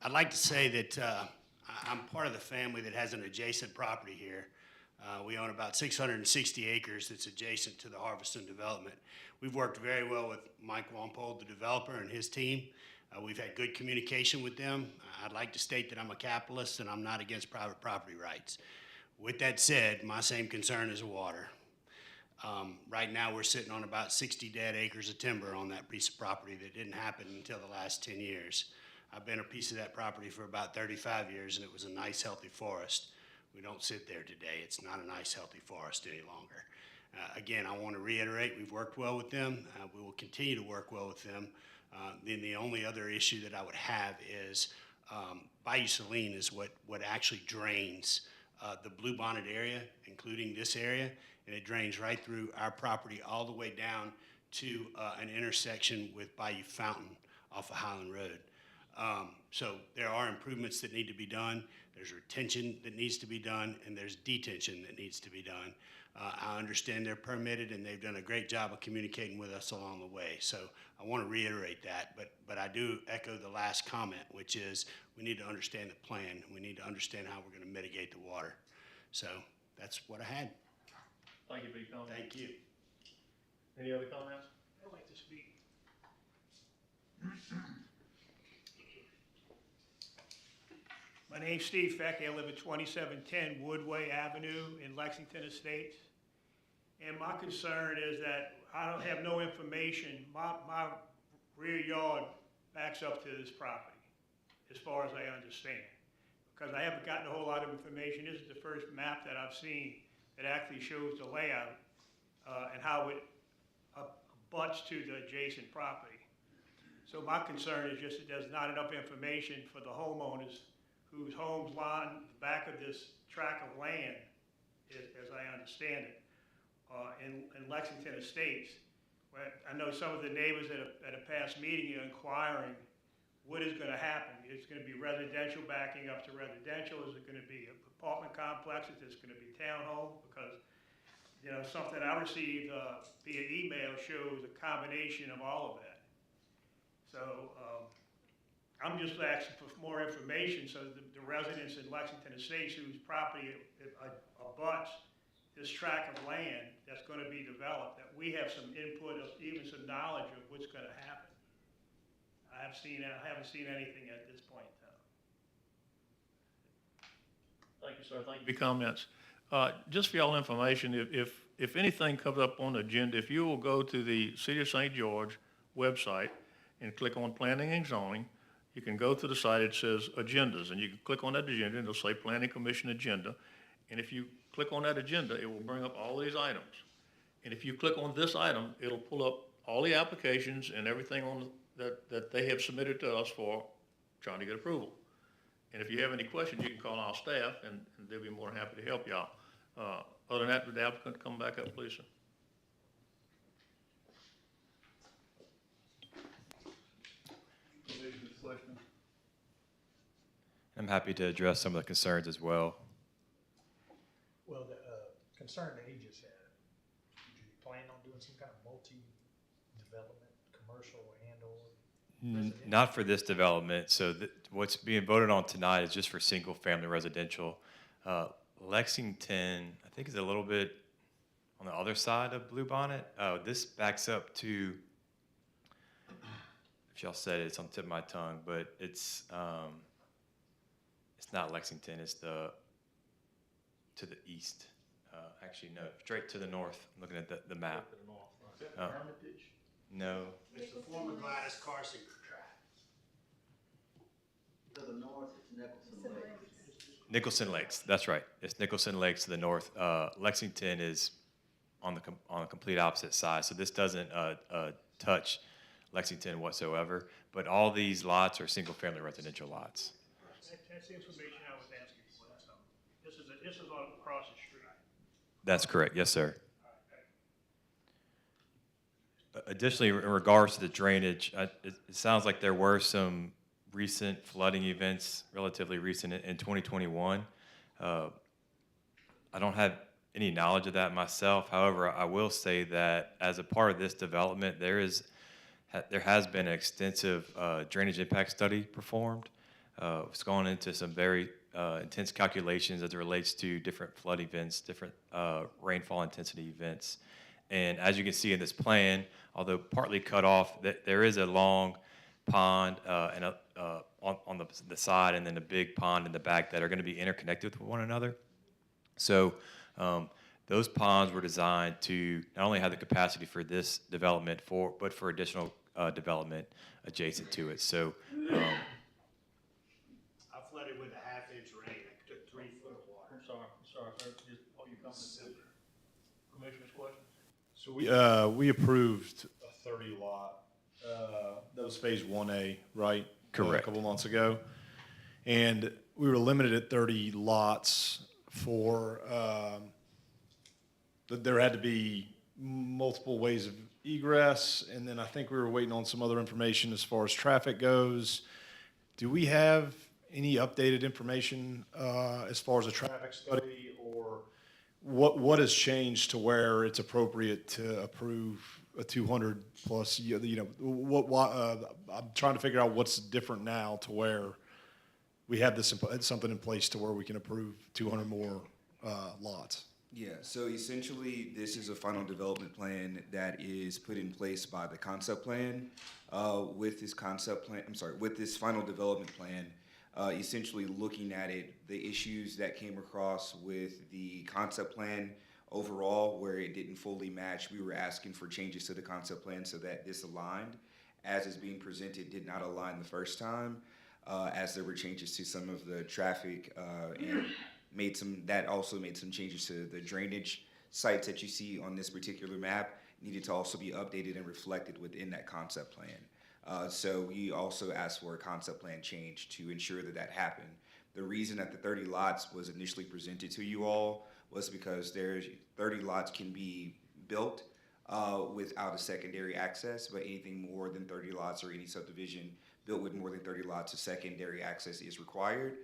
I'd like to say that I'm part of the family that has an adjacent property here. We own about 660 acres that's adjacent to the Harveston development. We've worked very well with Mike Wampold, the developer, and his team. We've had good communication with them. I'd like to state that I'm a capitalist and I'm not against private property rights. With that said, my same concern is water. Right now, we're sitting on about 60 dead acres of timber on that piece of property that didn't happen until the last 10 years. I've been a piece of that property for about 35 years, and it was a nice, healthy forest. We don't sit there today. It's not a nice, healthy forest any longer. Again, I want to reiterate, we've worked well with them. We will continue to work well with them. Then the only other issue that I would have is Bayou Saline is what actually drains the Blue Bonnet area, including this area, and it drains right through our property all the way down to an intersection with Bayou Fountain off of Highland Road. So there are improvements that need to be done. There's retention that needs to be done, and there's detention that needs to be done. I understand they're permitted, and they've done a great job of communicating with us along the way. So I want to reiterate that, but I do echo the last comment, which is we need to understand the plan. We need to understand how we're going to mitigate the water. So that's what I had. Thank you for your comment. Thank you. Any other comments? I'd like to speak. My name's Steve Feck. I live at 2710 Woodway Avenue in Lexington Estates. And my concern is that I don't have no information. My rear yard backs up to this property, as far as I understand. Because I haven't gotten a whole lot of information. This is the first map that I've seen that actually shows the layout and how it abuts to the adjacent property. So my concern is just that there's not enough information for the homeowners whose homes line the back of this tract of land, as I understand it, in Lexington Estates. Where I know some of the neighbors at a past meeting are inquiring what is going to happen. It's going to be residential backing up to residential. Is it going to be apartment complexes? Is it going to be townhome? Because, you know, something I received via email shows a combination of all of that. So I'm just asking for more information so that the residents in Lexington Estates whose property abuts this tract of land that's going to be developed, that we have some input, even some knowledge of what's going to happen. I haven't seen anything at this point in time. Thank you, sir. Thank you for your comments. Just for y'all information, if anything comes up on the agenda, if you will go to the City of St. George website and click on Planning and Zoning, you can go to the site, it says Agendas, and you can click on that agenda, and it'll say Planning Commission Agenda. And if you click on that agenda, it will bring up all these items. And if you click on this item, it'll pull up all the applications and everything on that they have submitted to us for trying to get approval. And if you have any questions, you can call our staff, and they'll be more than happy to help you out. Other than that, would the applicant come back up, please, sir? I'm happy to address some of the concerns as well. Well, the concern that he just had, do you plan on doing some kind of multi-development, commercial and/or? Not for this development. So what's being voted on tonight is just for single-family residential. Lexington, I think, is a little bit on the other side of Bluebonnet. This backs up to, if y'all said it, it's on the tip of my tongue, but it's not Lexington. It's to the east. Actually, no, straight to the north. I'm looking at the map. Is that Hermitage? No. It's the former Gladys Carson tract. To the north, it's Nicholson Lakes. Nicholson Lakes, that's right. It's Nicholson Lakes to the north. Lexington is on the complete opposite side, so this doesn't touch Lexington whatsoever. But all these lots are single-family residential lots. That's the information I was asking for. So this is on across the street. That's correct, yes, sir. Additionally, in regards to the drainage, it sounds like there were some recent flooding events, relatively recent in 2021. I don't have any knowledge of that myself. However, I will say that as a part of this development, there has been an extensive drainage impact study performed. It's gone into some very intense calculations as it relates to different flood events, different rainfall intensity events. And as you can see in this plan, although partly cut off, there is a long pond and on the side, and then a big pond in the back that are going to be interconnected with one another. So those ponds were designed to not only have the capacity for this development, but for additional development adjacent to it. So I flooded with a half-inch rain. I took 3 foot of water. I'm sorry, sir. You come to Commissioner's question? So we approved a 30 lot. That was phase 1A, right? Correct. A couple months ago. And we were limited at 30 lots for, there had to be multiple ways of egress. And then I think we were waiting on some other information as far as traffic goes. Do we have any updated information as far as a traffic study, or what has changed to where it's appropriate to approve a 200 plus, I'm trying to figure out what's different now to where we have something in place to where we can approve 200 more lots. Yeah, so essentially, this is a final development plan that is put in place by the concept plan. With this final development plan, essentially looking at it, the issues that came across with the concept plan overall, where it didn't fully match, we were asking for changes to the concept plan so that this aligned. As is being presented, did not align the first time, as there were changes to some of the traffic, and that also made some changes to the drainage sites that you see on this particular map, needed to also be updated and reflected within that concept plan. So we also asked for a concept plan change to ensure that that happened. The reason that the 30 lots was initially presented to you all was because 30 lots can be built without a secondary access, but anything more than 30 lots or any subdivision built with more than 30 lots, a secondary access is required.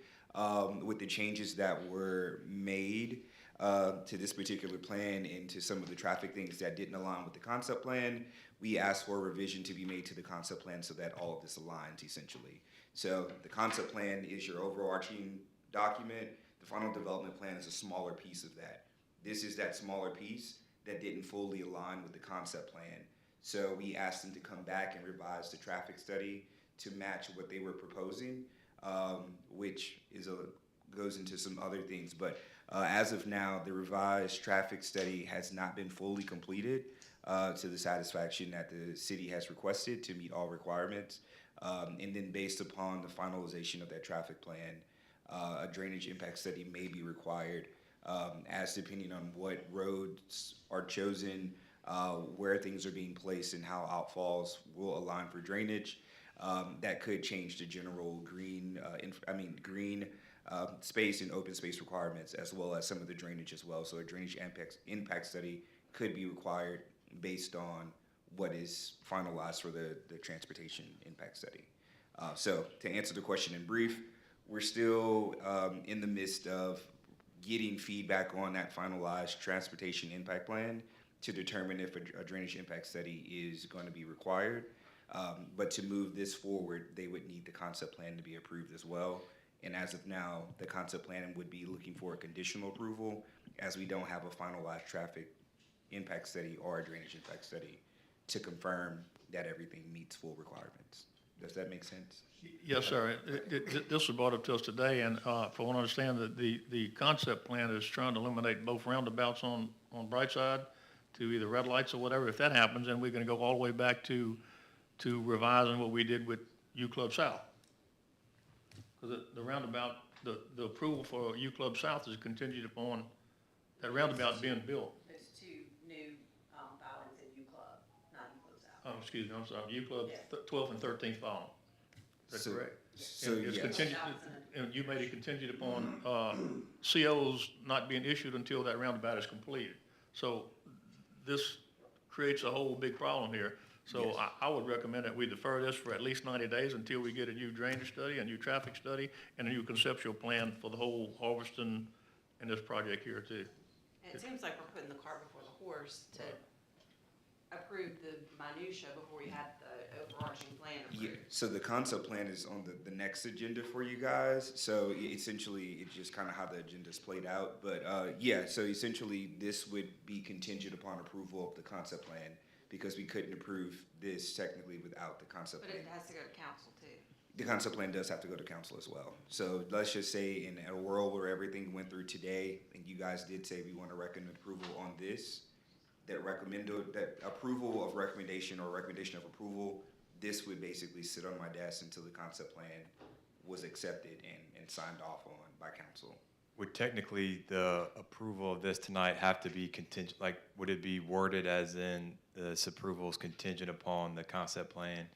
With the changes that were made to this particular plan and to some of the traffic things that didn't align with the concept plan, we asked for a revision to be made to the concept plan so that all of this aligns essentially. So the concept plan is your overarching document. The final development plan is a smaller piece of that. This is that smaller piece that didn't fully align with the concept plan. So we asked them to come back and revise the traffic study to match what they were proposing, which goes into some other things. But as of now, the revised traffic study has not been fully completed to the satisfaction that the city has requested to meet all requirements. And then based upon the finalization of that traffic plan, a drainage impact study may be required, as depending on what roads are chosen, where things are being placed, and how outfalls will align for drainage. That could change the general green space and open space requirements, as well as some of the drainage as well. So a drainage impact study could be required based on what is finalized for the transportation impact study. So to answer the question in brief, we're still in the midst of getting feedback on that finalized transportation impact plan to determine if a drainage impact study is going to be required. But to move this forward, they would need the concept plan to be approved as well. And as of now, the concept plan would be looking for a conditional approval, as we don't have a finalized traffic impact study or a drainage impact study to confirm that everything meets full requirements. Does that make sense? Yes, sir. This was brought up to us today, and from what I understand, the concept plan is trying to eliminate both roundabouts on Brightside to either red lights or whatever. If that happens, then we're gonna go all the way back to revising what we did with U Club South. Because the roundabout, the approval for U Club South is contingent upon that roundabout being built. There's two new filings in U Club, not U Club South. Oh, excuse me, I'm sorry, U Club 12th and 13th filing. Is that correct? So And it's yes. contingent, and you made it contingent upon COs not being issued until that roundabout is completed. So this creates a whole big problem here. So Yes. I would recommend that we defer this for at least 90 days until we get a new drainage study, a new traffic study, and a new conceptual plan for the whole Harveston and this project here too. And it seems like we're putting the cart before the horse to approve the minutia before we had the overarching plan Yeah, approved. so the concept plan is on the next agenda for you guys. So essentially, it's just kind of how the agenda's played out. But yeah, so essentially, this would be contingent upon approval of the concept plan, because we couldn't approve this technically without the concept But plan. it has to go to council too. The concept plan does have to go to council as well. So let's just say in a world where everything went through today, and you guys did say we want to recommend approval on this, that approval of recommendation or recommendation of approval, this would basically sit on my desk until the concept plan was accepted and signed off on by council. Would technically the approval of this tonight have to be contingent, like, would it be worded as in this approval is contingent upon the concept plan,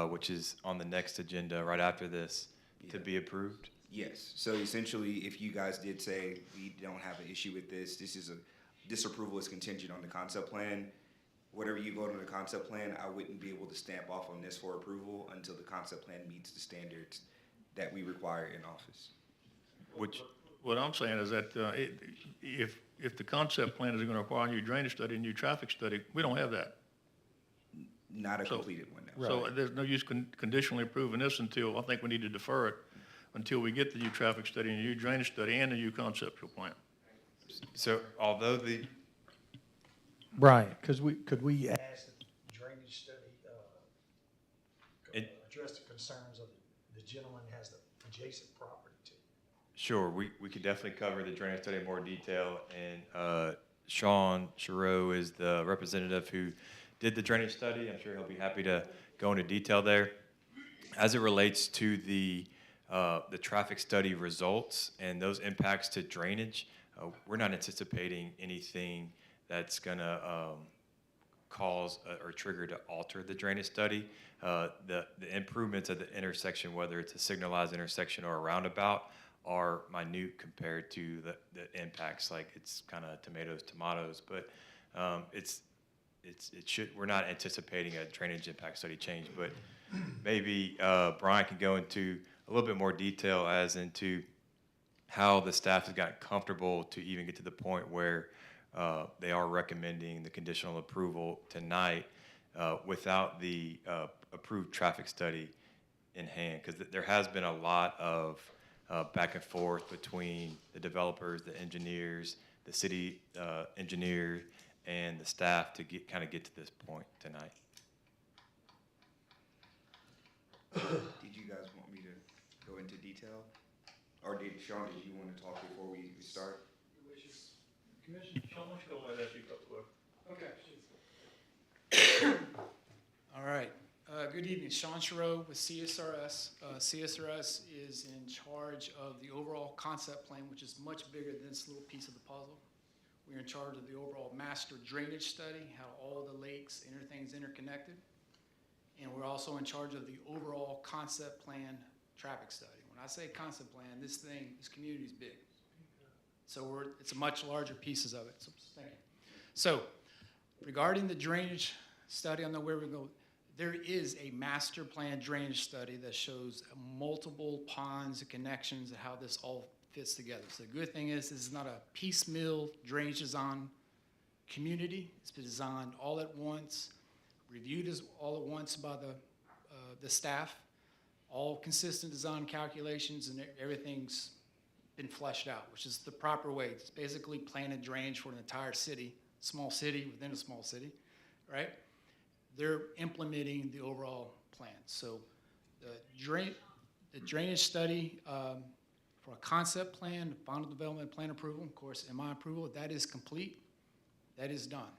which is on the next agenda right after this, to be approved? Yes, so essentially, if you guys did say we don't have an issue with this, this approval is contingent on the concept plan. Whatever you vote on the concept plan, I wouldn't be able to stamp off on this for approval until the concept plan meets the standards that we require in office. What I'm saying is that if the concept plan is gonna require a new drainage study, a new traffic study, we don't have that. Not a completed one, no. So there's no use conditionally approving this until, I think we need to defer it until we get the new traffic study, and the new drainage study, and the new conceptual plan. So although the, Brian, could we ask the drainage study, address the concerns of the gentleman who has the adjacent property to? sure, we could definitely cover the drainage study in more detail and Sean Giroux is the representative who did the drainage study. I'm sure he'll be happy to go into detail there. As it relates to the traffic study results and those impacts to drainage, we're not anticipating anything that's going to cause or trigger to alter the drainage study. The improvements at the intersection, whether it's a signalized intersection or a roundabout, are minute compared to the impacts. Like it's kind of tomatoes, but we're not anticipating a drainage impact study change. But maybe Brian can go into a little bit more detail as into how the staff has gotten comfortable to even get to the point where they are recommending the conditional approval tonight without the approved traffic study in hand, because there has been a lot of back and forth between the developers, the engineers, the city engineer, and the staff to get to this point tonight. Did you guys want me to go into detail? Or Sean, did you want to talk before we start? Commissioner, Sean, why don't you go ahead and ask you a couple of. Okay. All right. Good evening. Sean Giroux with CSRS. CSRS is in charge of the overall concept plan, which is much bigger than this little piece of the puzzle. We're in charge of the overall master drainage study, how all the lakes and everything's interconnected. And we're also in charge of the overall concept plan traffic study. When I say concept plan, this community is big. So it's a much larger pieces of it. So, thank you. So, regarding the drainage study, I don't know where we go. There is a master plan drainage study that shows multiple ponds and connections and how this all fits together. So the good thing is, this is not a piecemeal drainage design community. It's been designed all at once, reviewed all at once by the staff, all consistent design calculations, and everything's been fleshed out, which is the proper way. It's basically plan and drainage for an entire city, small city within a small city, right? They're implementing the overall plan. So the drainage study for a concept plan, final development plan approval, of course, MI approval, that is complete. That is done.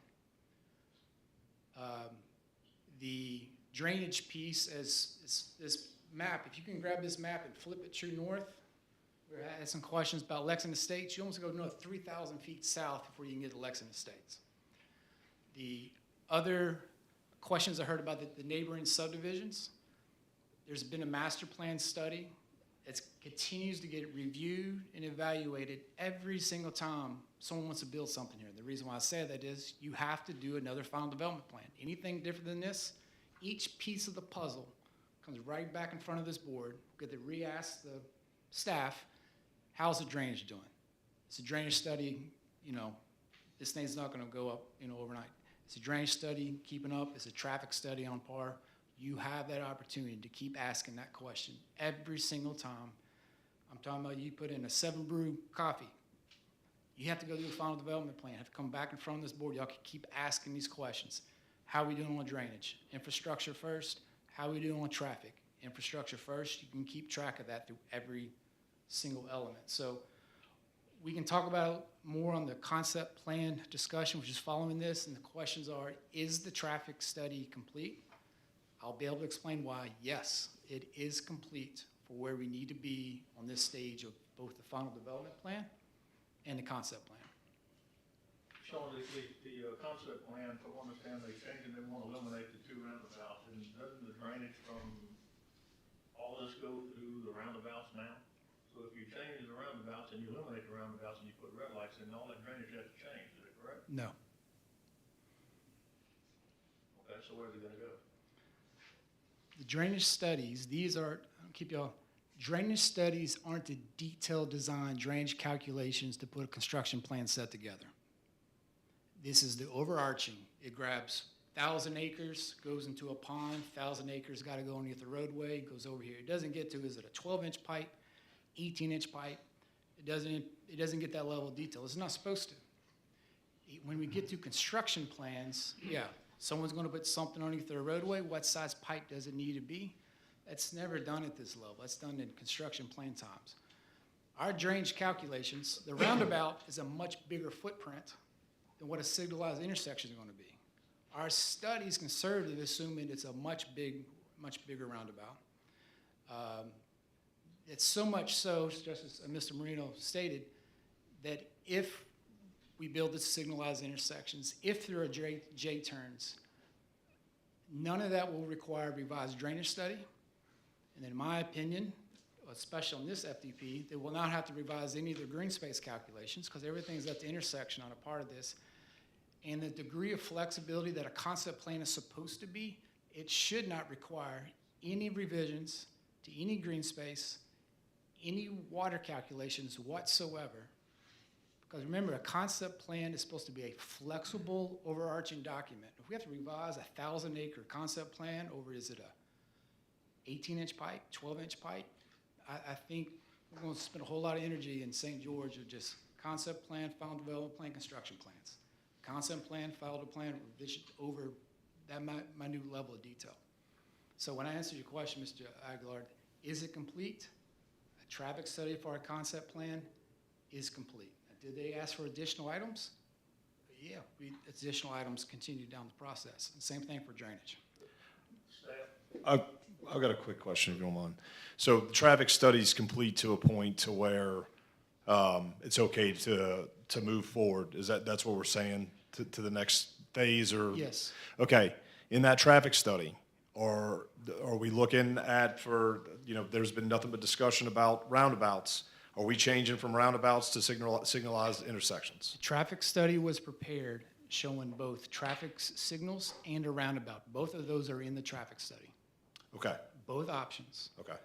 The drainage piece is this map. If you can grab this map and flip it true north, we had some questions about Lexington Estates. You almost go north 3,000 feet south before you can get to Lexington Estates. The other questions I heard about the neighboring subdivisions, there's been a master plan study. It continues to get reviewed and evaluated every single time someone wants to build something here. The reason why I say that is you have to do another final development plan. Anything different than this, each piece of the puzzle comes right back in front of this board. We get to re-ask the staff, how's the drainage doing? It's a drainage study, this thing's not gonna go up, overnight. It's a drainage study keeping up, it's a traffic study on par. You have that opportunity to keep asking that question every single time. I'm talking about you put in a 7-brew coffee. You have to go do a final development plan, have to come back in front of this board. Y'all can keep asking these questions. How are we doing on drainage? Infrastructure first. How are we doing on traffic? Infrastructure first. You can keep track of that through every single element. So we can talk about more on the concept plan discussion, which is following this, and the questions are, is the traffic study complete? I'll be able to explain why, yes, it is complete for where we need to be on this stage of both the final development plan and the concept plan. Sean, the concept plan, if I understand, they changed and they want to eliminate the 2 roundabouts, and doesn't the drainage from all this go through the roundabouts now? So if you change the roundabouts and you eliminate the roundabouts and you put red lights in, all that drainage has to change, is that correct? No. Okay, so where's it gonna go? The drainage studies, drainage studies aren't the detailed design drainage calculations to put a construction plan set together. This is the overarching. It grabs 1,000 acres, goes into a pond, 1,000 acres got to go underneath the roadway, goes over here. It doesn't get to, is it a 12-inch pipe, 18-inch pipe? It doesn't get that level of detail. It's not supposed to. When we get to construction plans, yeah, someone's going to put something underneath their roadway. What size pipe does it need to be? That's never done at this level. That's done in construction plan times. Our drainage calculations, the roundabout is a much bigger footprint than what a signalized intersection is gonna be. Our study's conservative, assuming it's a much bigger roundabout. It's so much so, just as Mr. Marino stated, that if we build the signalized intersections, if there are J-turns, none of that will require a revised drainage study. And in my opinion, especially on this FDP, they will not have to revise any of their green space calculations because everything's at the intersection on a part of this. And the degree of flexibility that a concept plan is supposed to be, it should not require any revisions to any green space, any water calculations whatsoever. Because remember, a concept plan is supposed to be a flexible, overarching document. If we have to revise a 1,000-acre concept plan over, is it a 18-inch pipe, 12-inch pipe? I think we're going to spend a whole lot of energy in St. George of just concept plan, final development plan, construction plans. Concept plan, final plan, revision over that minute level of detail. So when I answered your question, Mr. Aguilar, is it complete? A traffic study for our concept plan is complete. Did they ask for additional items? Yeah, additional items continue down the process. And same thing for drainage. I've got a quick question, if you don't mind. So the traffic study's complete to a point to where it's okay to move forward. That's what we're saying to the next phase, or? Yes. Okay. In that traffic study, are we looking at there's been nothing but discussion about roundabouts. Are we changing from roundabouts to signalized intersections? The traffic study was prepared showing both traffic signals and a roundabout. Both of those are in the traffic study. Okay. Both options. Okay.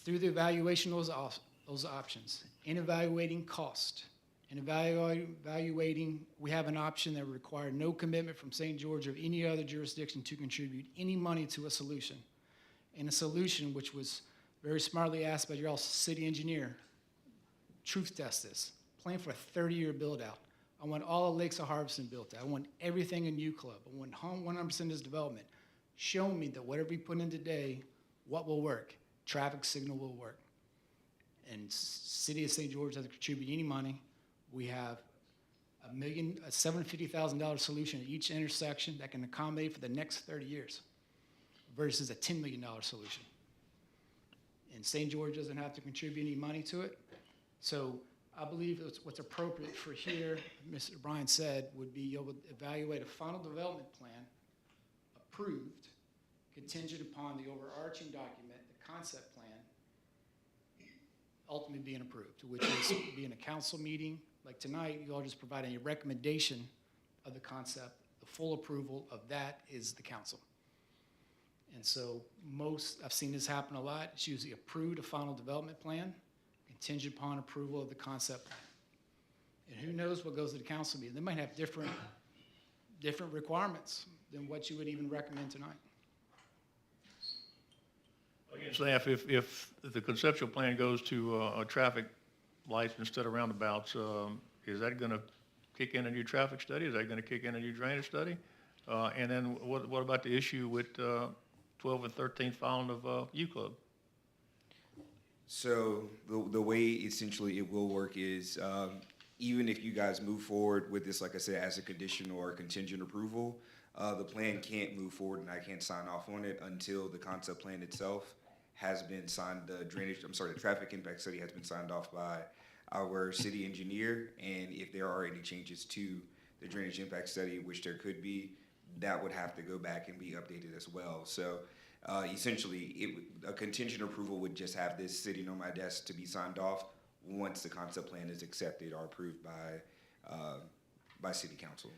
Through the evaluation of those options, in evaluating cost, in evaluating, we have an option that required no commitment from St. George or any other jurisdiction to contribute any money to a solution. And a solution which was very smartly asked by your city engineer, truth test this, plan for a 30-year build out. I want all the lakes of Harveston built out. I want everything in U Club. I want 100% of this development. Show me that whatever we put in today, what will work? Traffic signal will work. And City of St. George doesn't contribute any money. We have a $750,000 solution at each intersection that can accommodate for the next 30 years versus a $10 million solution. And St. George doesn't have to contribute any money to it. So I believe what's appropriate for here, Mr. Bryan said, would be you'll evaluate a final development plan approved, contingent upon the overarching document, the concept plan, ultimately being approved, which is being a council meeting. Like tonight, you all just providing a recommendation of the concept. The full approval of that is the council. And so I've seen this happen a lot. It's usually approved a final development plan, contingent upon approval of the concept plan. And who knows what goes to the council meeting. They might have different requirements than what you would even recommend tonight. Again, staff, if the conceptual plan goes to a traffic lights instead of roundabouts, is that going to kick in a new traffic study? Is that going to kick in a new drainage study? And then what about the issue with 12 and 13th filing of U Club? So the way essentially it will work is even if you guys move forward with this, like I said, as a conditional or contingent approval, the plan can't move forward and I can't sign off on it until the concept plan itself has been signed. The traffic impact study has been signed off by our city engineer. And if there are any changes to the drainage impact study, which there could be, that would have to go back and be updated as well. So essentially, a contingent approval would just have this sitting on my desk to be signed off once the concept plan is accepted or approved by city council.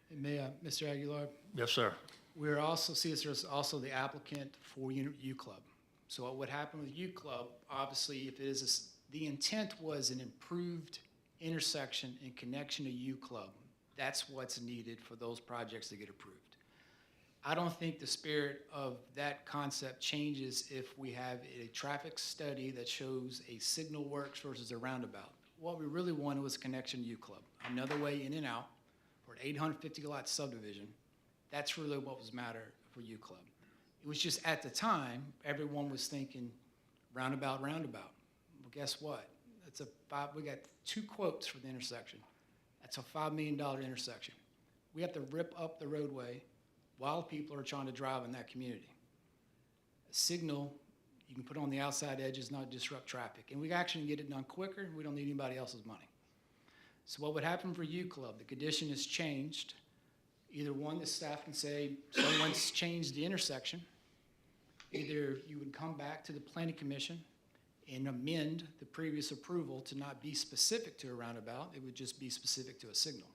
And may I, Mr. Aguilar? Yes, sir. We're also, CSR also the applicant for U Club. So what would happen with U Club, obviously, if it is, the intent was an improved intersection in connection to U Club. That's what's needed for those projects to get approved. I don't think the spirit of that concept changes if we have a traffic study that shows a signal works versus a roundabout. What we really wanted was a connection to U Club, another way in and out for an 850 lot subdivision. That's really what was matter for U Club. It was just at the time, everyone was thinking roundabout, roundabout. Well, guess what? We got 2 quotes for the intersection. That's a $5 million intersection. We have to rip up the roadway while people are trying to drive in that community. A signal you can put on the outside edges, not disrupt traffic. And we actually get it done quicker. We don't need anybody else's money. So what would happen for U Club? The condition is changed. Either one, the staff can say, someone's changed the intersection. Either you would come back to the planning commission and amend the previous approval to not be specific to a roundabout. It would just be specific to a signal.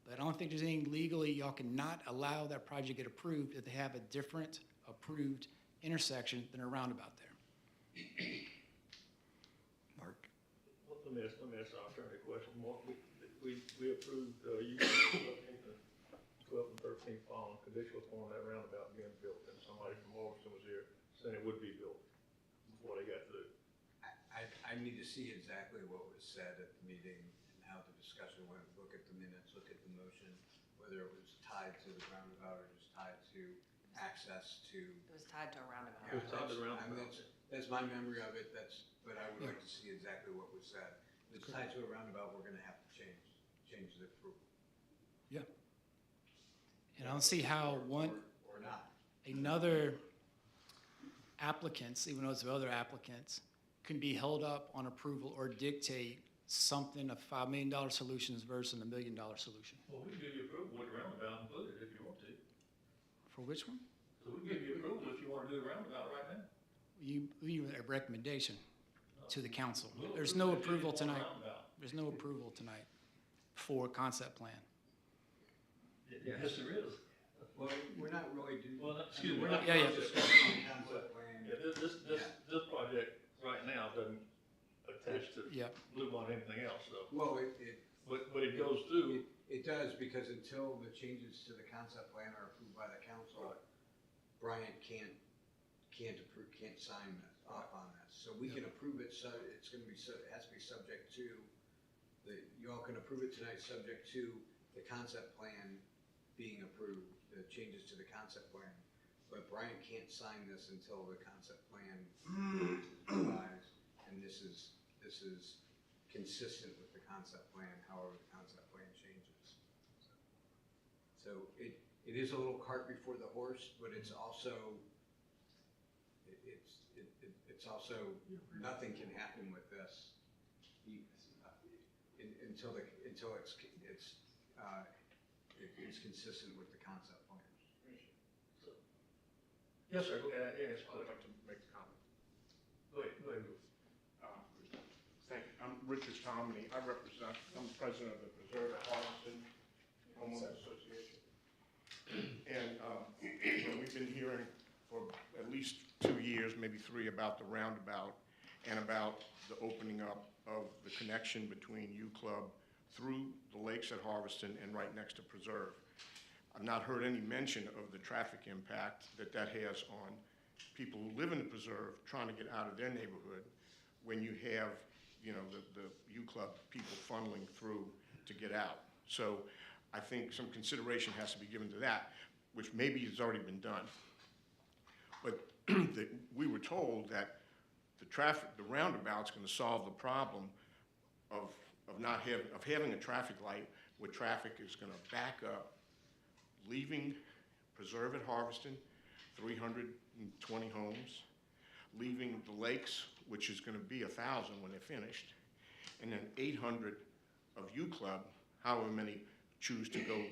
But I don't think there's anything legally, y'all cannot allow that project to get approved if they have a different approved intersection than a roundabout there. Mark? Let me ask an alternative question. Mark, we approved, you 12 and 13 following conditional upon that roundabout being built, and somebody from Morrison was here saying it would be built before they got through. I need to see exactly what was said at the meeting and how the discussion went, look at the minutes, look at the motion, whether it was tied to the roundabout or just tied to access to. It was tied to a roundabout. It was tied to the I mean, roundabout. that's my memory of it, but I would like to see exactly what was said. If it's tied to a roundabout, we're gonna have to change the approval. Yeah. And I don't see how one, Or not. another applicants, even though it's other applicants, can be held up on approval or dictate something, a $5 million solution versus a $1 million solution. Well, we can give you approval with the roundabout included if you want to. For which one? So we can give you approval if you want to do the roundabout right now. You a recommendation to the council. There's no approval tonight. There's no approval tonight for a concept plan. Yes, there is. Well, we're not really doing. Well, excuse me. We're not Yeah, yeah. discussing the concept plan. Yeah, this project right now doesn't attach to Yeah. Blue Bond or anything else, so. Well, But it goes through. It does, because until the changes to the concept plan are approved by the council, Bryant can't approve, can't sign off on this. So we can approve it, so it's gonna be, it has to be subject to, you all can approve it tonight, subject to the concept plan being approved, the changes to the concept plan. But Bryant can't sign this until the concept plan arrives, and this is consistent with the concept plan, however the concept plan changes. So it is a little cart before the horse, but it's also, it's also, nothing can happen with this until it's consistent with the concept plan. Yes, sir. Yes, I'd like to make a comment. Go ahead. Thank you. I'm Richard Tomney. I'm the president of the Preserve at Harleston Homeowners Association. And we've been hearing for at least 2 years, maybe 3, about the roundabout and about the opening up of the connection between U Club through the lakes at Harveston and right next to Preserve. I've not heard any mention of the traffic impact that has on people who live in the Preserve trying to get out of their neighborhood when you have, the U Club people funneling through to get out. So I think some consideration has to be given to that, which maybe has already been done. But we were told that the roundabout's gonna solve the problem of having a traffic light where traffic is gonna back up, leaving Preserve at Harveston, 320 homes, leaving the lakes, which is gonna be 1,000 when they're finished, and then 800 of U Club, however many choose to go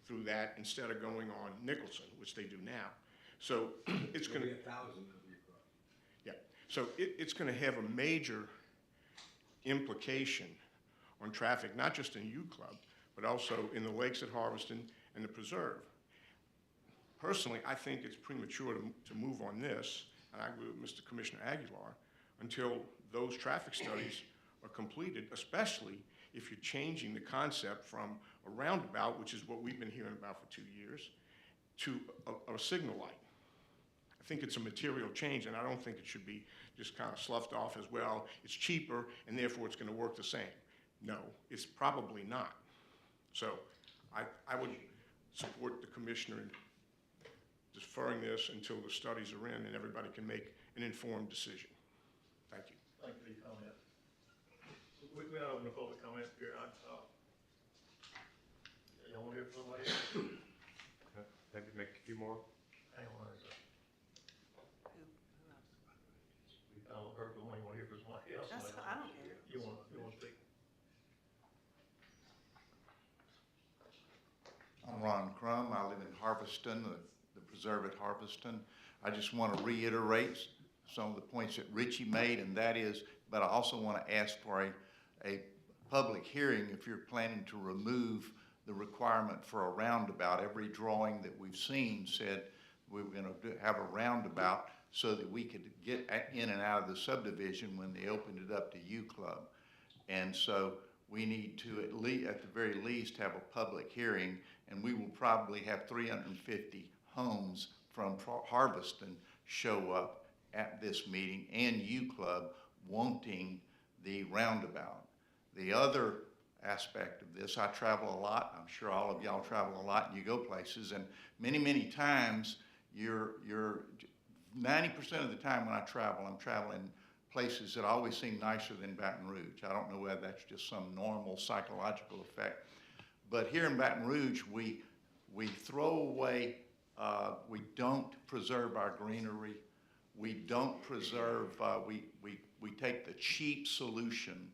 through that instead of going on Nicholson, which they do now. So it's gonna be 1,000 of U Club. Yeah, so it's gonna have a major implication on traffic, not just in U Club, but also in the lakes at Harveston and the Preserve. Personally, I think it's premature to move on this, and I agree with Mr. Commissioner Aguilar, until those traffic studies are completed, especially if you're changing the concept from a roundabout, which is what we've been hearing about for 2 years, to a signal light. I think it's a material change, and I don't think it should be just kind of sloughed off as, well, it's cheaper, and therefore it's going to work the same. No, it's probably not. So I would support the commissioner in deferring this until the studies are in and everybody can make an informed decision. Thank you. Thank you for your comment. We now open the public comment period. Ron Crum. I live in Harveston, the preserve at Harveston. I just want to reiterate some of the points that Richie made, and that is, but I also want to ask for a public hearing if you're planning to remove the requirement for a roundabout. Every drawing that we've seen said we were going to have a roundabout so that we could get in and out of the subdivision when they opened it up to U Club. And so we need to at the very least have a public hearing, and we will probably have 350 homes from Harveston show up at this meeting and U Club wanting the roundabout. The other aspect of this, I travel a lot. I'm sure all of y'all travel a lot and you go places, and many times you're 90% of the time when I travel, I'm traveling places that always seem nicer than Baton Rouge. I don't know whether that's just some normal psychological effect, but here in Baton Rouge, we throw away, we don't preserve our greenery. We don't preserve, we take the cheap solution.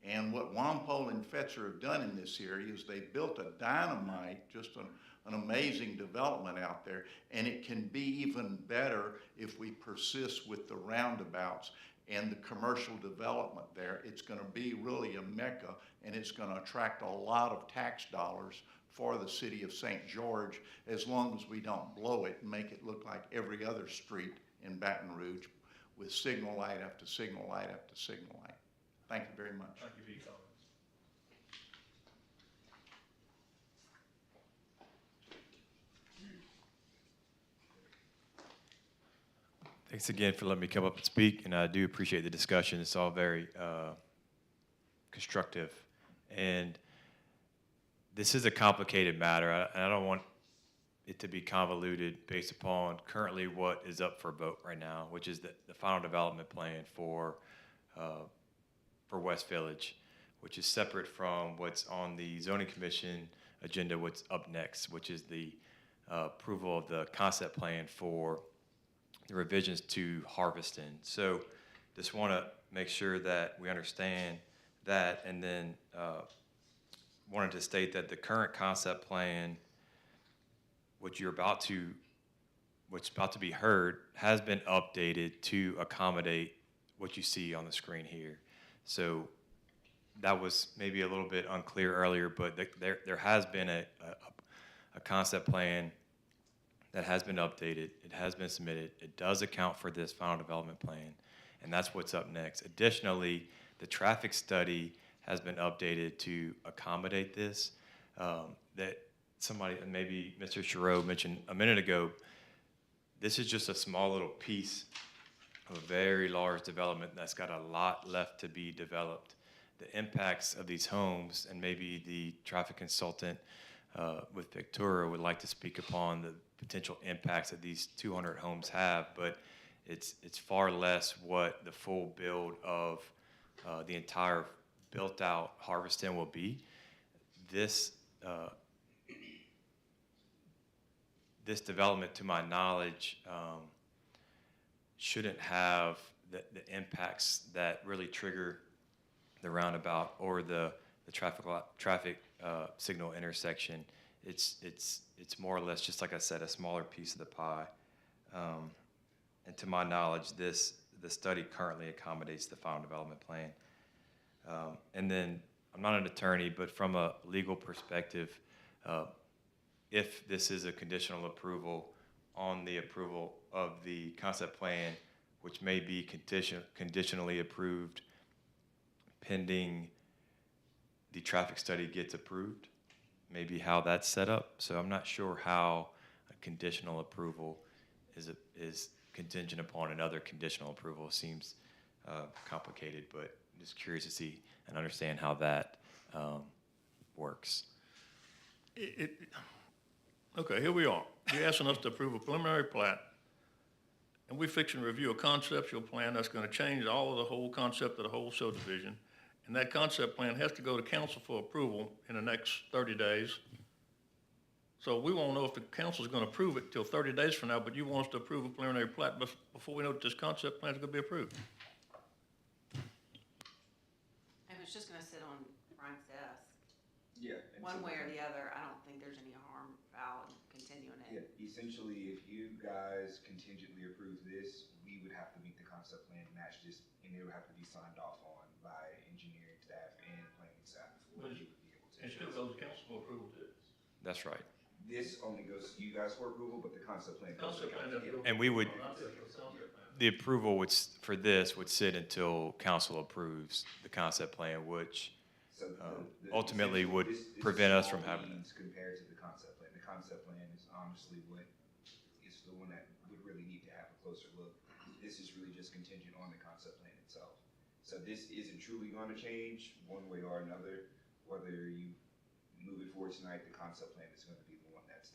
And what Walpole and Fetzer have done in this area is they built a dynamite, just an amazing development out there, and it can be even better if we persist with the roundabouts and the commercial development there. It's going to be really a mecca, and it's going to attract a lot of tax dollars for the city of St. George, as long as we don't blow it and make it look like every other street in Baton Rouge with signal light after signal light after signal light. Thank you very much. Thank you for your comments. Thanks again for letting me come up and speak, and I do appreciate the discussion. It's all very constructive, and this is a complicated matter. I don't want it to be convoluted based upon currently what is up for a vote right now, which is the final development plan for West Village, which is separate from what's on the Zoning Commission agenda, what's up next, which is the approval of the concept plan for the revisions to Harveston. So just want to make sure that we understand that, and then wanted to state that the current concept plan, what's about to be heard, has been updated to accommodate what you see on the screen here. So that was maybe a little bit unclear earlier, but there has been a concept plan that has been updated. It has been submitted. It does account for this final development plan, and that's what's up next. Additionally, the traffic study has been updated to accommodate this. That somebody, maybe Mr. Giroux mentioned a minute ago, this is just a small little piece of a very large development that's got a lot left to be developed. The impacts of these homes, and maybe the traffic consultant with Victoria would like to speak upon the potential impacts that these 200 homes have, but it's far less what the full build of the entire built-out Harveston will be. This this development, to my knowledge, shouldn't have the impacts that really trigger the roundabout or the traffic signal intersection. It's more or less, just like I said, a smaller piece of the pie. And to my knowledge, the study currently accommodates the final development plan. And then, I'm not an attorney, but from a legal perspective, if this is a conditional approval on the approval of the concept plan, which may be conditionally approved pending the traffic study gets approved, maybe how that's set up. So I'm not sure how a conditional approval is contingent upon another conditional approval. It seems complicated, but I'm just curious to see and understand how that works. Okay, here we are. You're asking us to approve a preliminary plat, and we're fixing to review a conceptual plan that's going to change all of the whole concept of the whole subdivision. And that concept plan has to go to council for approval in the next 30 days. So we won't know if the council's going to approve it till 30 days from now, but you want us to approve a preliminary plat before we know that this concept plan is going to be approved. If it's just gonna sit on Frank's desk, Yeah. one way or the other, I don't think there's any harm essentially, if you guys contingently approve this, we would have to meet the concept plan, match this, and it would have to be signed off on by engineering staff and planning staff before you would be able to. It still goes to council for approval too. That's right. This only goes to you guys for approval, but the concept plan goes to Concept plan council. doesn't go- And we would, Not this, but concept plan. the approval would, for this would sit until council approves the concept plan, which So ultimately would this is prevent us small from having. means compared to the concept plan. The concept plan is honestly what is the one that would really need to have a closer look. This is really just contingent on the concept plan itself. So this isn't truly going to change one way or another. Whether you move it forward tonight, the concept plan is going to be the one that's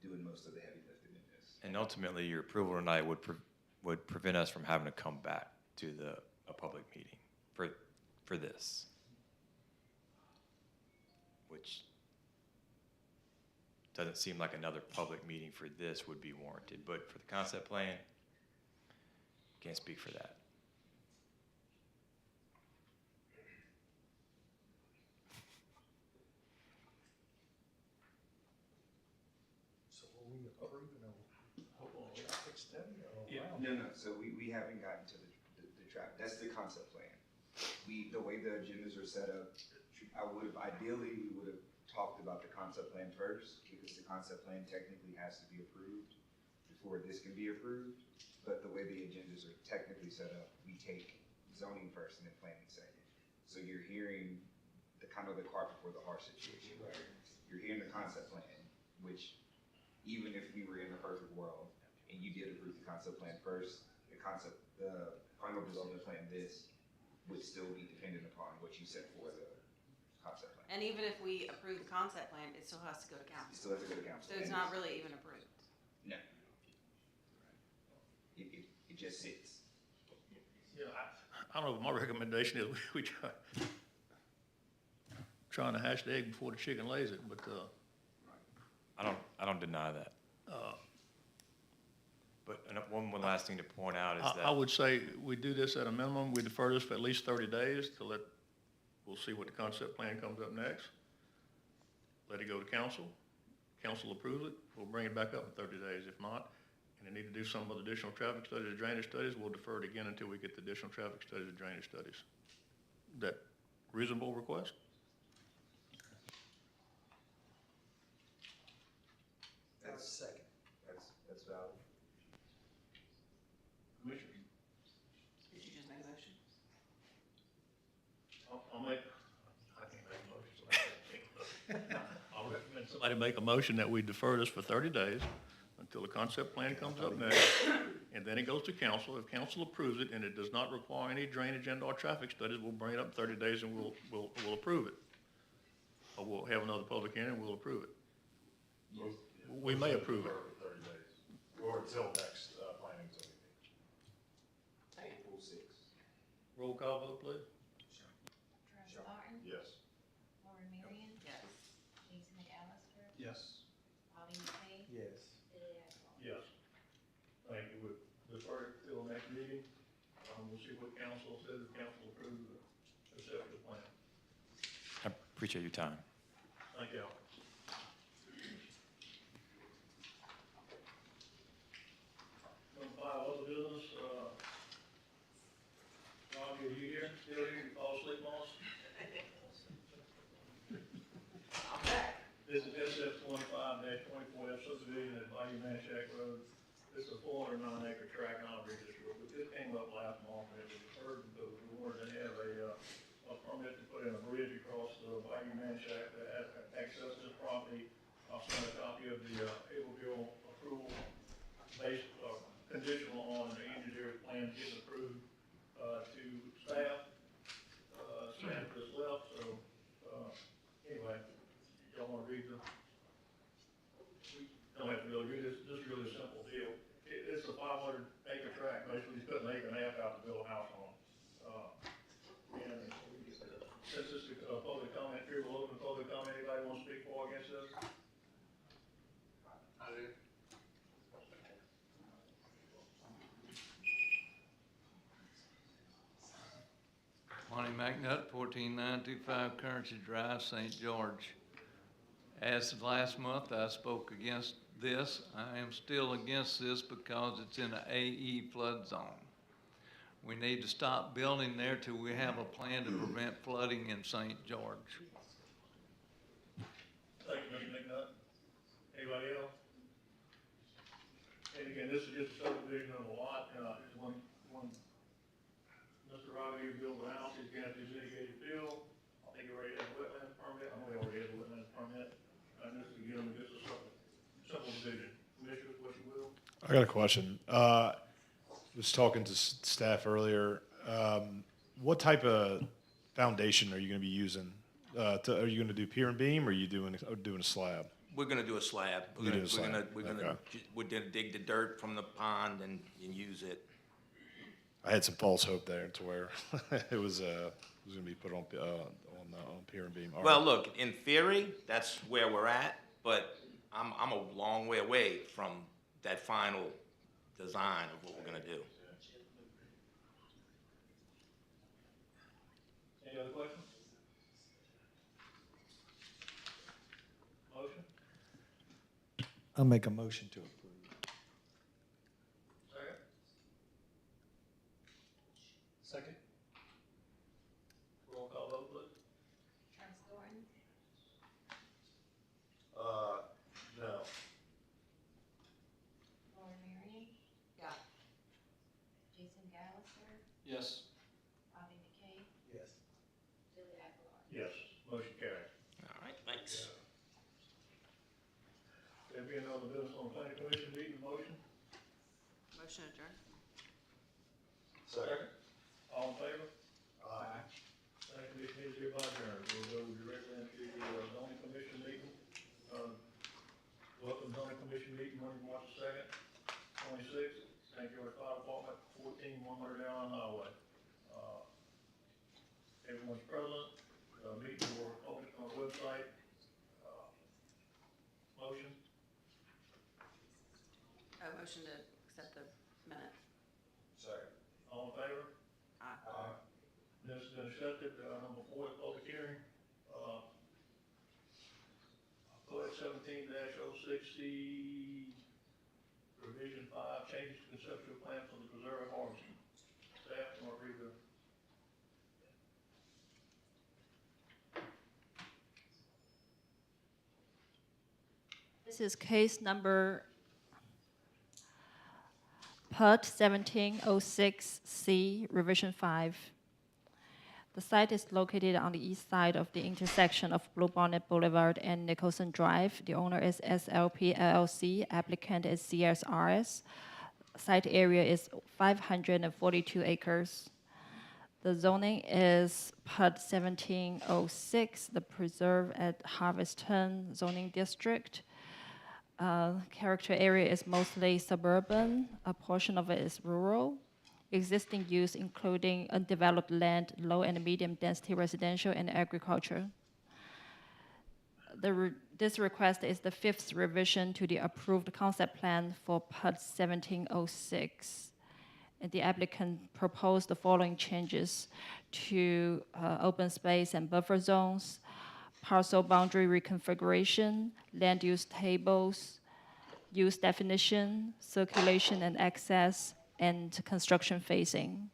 doing most of the heavy lifting in this. And ultimately, your approval tonight would prevent us from having to come back to a public meeting for this. Which doesn't seem like another public meeting for this would be warranted, but for the concept plan, can't speak for that. So are we approving a traffic study or? No. So we haven't gotten to the trap. That's the concept plan. The way the agendas are set up, we would have talked about the concept plan first, because the concept plan technically has to be approved before this can be approved. But the way the agendas are technically set up, we take zoning first and then planning second. So you're hearing the cart before the horse situation, right? You're hearing the concept plan, which even if we were in the perfect world and you did approve the concept plan first, the final development plan, this would still be dependent upon what you set for the concept plan. And even if we approve the concept plan, it still has to go to It council. still has to go to council. So it's And not really even approved. No. It just sits. Yeah, I don't know, my recommendation is we trying to hatch the egg before the chicken lays it, but, I don't deny that. But one last thing to point out is that. I would say we do this at a minimum, we defer this for at least 30 days to we'll see what the concept plan comes up next. Let it go to council. Council approves it, we'll bring it back up in 30 days. If not, and they need to do some other additional traffic studies or drainage studies, we'll defer it again until we get the additional traffic studies or drainage studies. That reasonable request? That's second. That's valid. Commissioner? Did you just make a motion? I can't make a motion. So I can't make a motion. I'll recommend somebody make a motion that we defer this for 30 days until the concept plan comes up next, and then it goes to council. If council approves it and it does not require any drainage and/or traffic studies, we'll bring it up 30 days and we'll approve it. Or we'll have another public hearing and we'll approve it. We may approve it. For 30 days, or until next planning and zoning meeting. April 6th. Roll call vote, please. Travis Martin, Yes. Lauren Marion, Yes. Jason McAllister, Yes. Bobby McKay, Yes. Billy Aguilar. Yes. Thank you. We'll defer it till the next meeting. We'll see what council says, if council approves the conceptual plan. I appreciate your time. Thank you. Number 5, other business, Rob, are you here? Still here? You fall asleep on us? I'm back. This is SF 25-24F subdivision at Bayou Manchac Road. This is a 409-acre tract, and I'll read this real quick. This came up last month, and it was deferred because we wanted to have a permit to put in a bridge across the Bayou Manchac that access this property. I'll send a copy of the Ableville approval based, conditional on the engineer's plan getting approved, to staff. Staff just left, so, anyway, y'all wanna read we don't have to really read this, this is really a simple deal. It's a 500-acre tract, basically, he's putting an acre and a half out to build a house on. And since this is a public comment period, we'll open public comment. Anybody want to speak for or against this? I do. Monty McNutt, 14925 Currency Drive, St. George. As of last month, I spoke against this. I am still against this because it's in an AE flood zone. We need to stop building there till we have a plan to prevent flooding in St. George. Thank you, Mr. McNutt. Anybody else? And again, this is just a subdivision of a lot, it's one, Mr. Robbie, you build a house, he's gonna have to mitigated fill. I think he already has a wetlands permit, I know he already has a wetlands permit. And this is, again, just a simple division. Commissioners, what you will? I got a question. Was talking to staff earlier. What type of foundation are you going to be using? Are you going to do pier and beam, or are you doing a slab? We're gonna do a slab. You do a slab, okay. We're gonna dig the dirt from the pond and use it. I had some false hope there to where it was going to be put on pier and beam. All Well, right. look, in theory, that's where we're at, but I'm a long way away from that final design of what we're gonna do. Any other questions? Motion? I'll make a motion to approve. Second? Second? Roll call vote, please. Travis Thornton, No. Lauren Marion, Yeah. Jason Gallister, Yes. Bobby McKay, Yes. Billy Aguilar. Yes, motion carried. All right, thanks. There being no other business on the planning commission meeting, motion? Motion adjourned. Second. All in favor? Aye. Planning commission is hereby adjourned. We'll go directly into the zoning commission meeting. Welcome zoning commission meeting Monday, March 2nd, 26th. St. George Fire Department, 14100 Allen Highway. Everyone's present. Meeting will open on the website. Motion? Motion to accept the minutes. Second. All in favor? Aye. This has been accepted. Number 4, the public hearing. Code 17-060, revision 5, changes to conceptual plan for the preserve and harvesting. Staff, want to read the This is case number PUD 1706C, revision 5. The site is located on the east side of the intersection of Bluebonnet Boulevard and Nicholson Drive. The owner is SLP LLC, applicant is CSRS. Site area is 542 acres. The zoning is PUD 1706, the Preserve at Harveston zoning district. Character area is mostly suburban. A portion of it is rural. Existing use including undeveloped land, low and medium density residential and agriculture. This request is the 5th revision to the approved concept plan for PUD 1706. And the applicant proposed the following changes to open space and buffer zones, parcel boundary reconfiguration, land use tables, use definition, circulation and access, and construction phasing.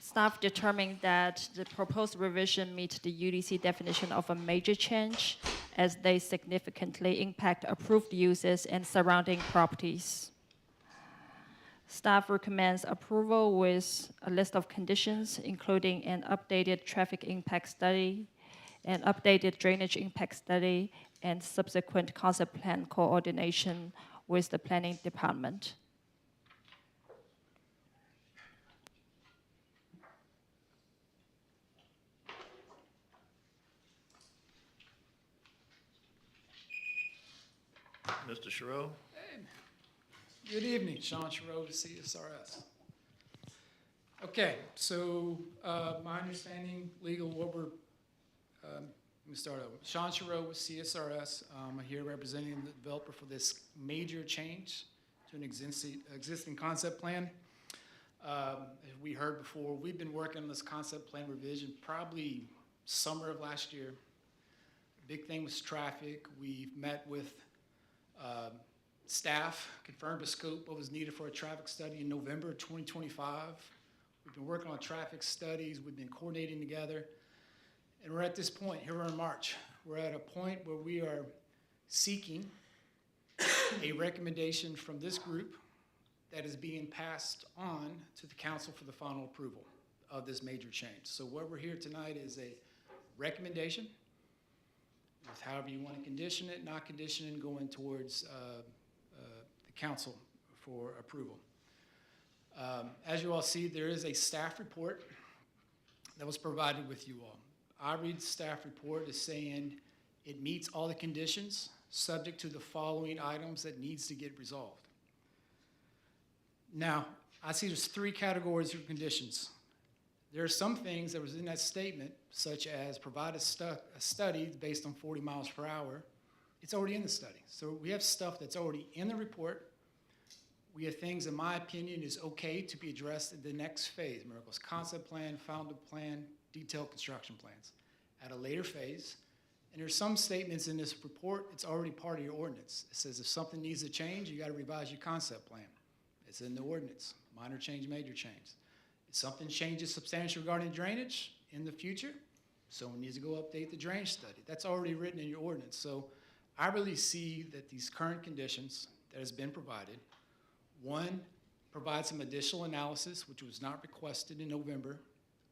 Staff determined that the proposed revision meets the UDC definition of a major change as they significantly impact approved uses and surrounding properties. Staff recommends approval with a list of conditions, including an updated traffic impact study, an updated drainage impact study, and subsequent concept plan coordination with the planning department. Mr. Sherrill? Good evening, Sean Sherrill with CSRS. Okay, so my understanding, legal, what we're, let me start over. Sean Sherrill with CSRS. I'm here representing the developer for this major change to an existing concept plan. As we heard before, we've been working on this concept plan revision probably summer of last year. Big thing was traffic. We've met with staff, confirmed the scope what was needed for a traffic study in November 2025. We've been working on traffic studies. We've been coordinating together. And we're at this point, here we're in March. We're at a point where we are seeking a recommendation from this group that is being passed on to the council for the final approval of this major change. So what we're here tonight is a recommendation with however you want to condition it, not condition it, going towards the council for approval. As you all see, there is a staff report that was provided with you all. I read the staff report as saying it meets all the conditions subject to the following items that needs to get resolved. Now, I see there's 3 categories of conditions. There are some things that was in that statement, such as provide a study based on 40 miles per hour. It's already in the study. So we have stuff that's already in the report. We have things, in my opinion, is okay to be addressed in the next phase. Miracle's concept plan, founded plan, detailed construction plans at a later phase. And there's some statements in this report, it's already part of your ordinance. It says if something needs to change, you got to revise your concept plan. It's in the ordinance, minor change, major change. If something changes substantially regarding drainage in the future, someone needs to go update the drainage study. That's already written in your ordinance. So I really see that these current conditions that has been provided, 1, provide some additional analysis, which was not requested in November.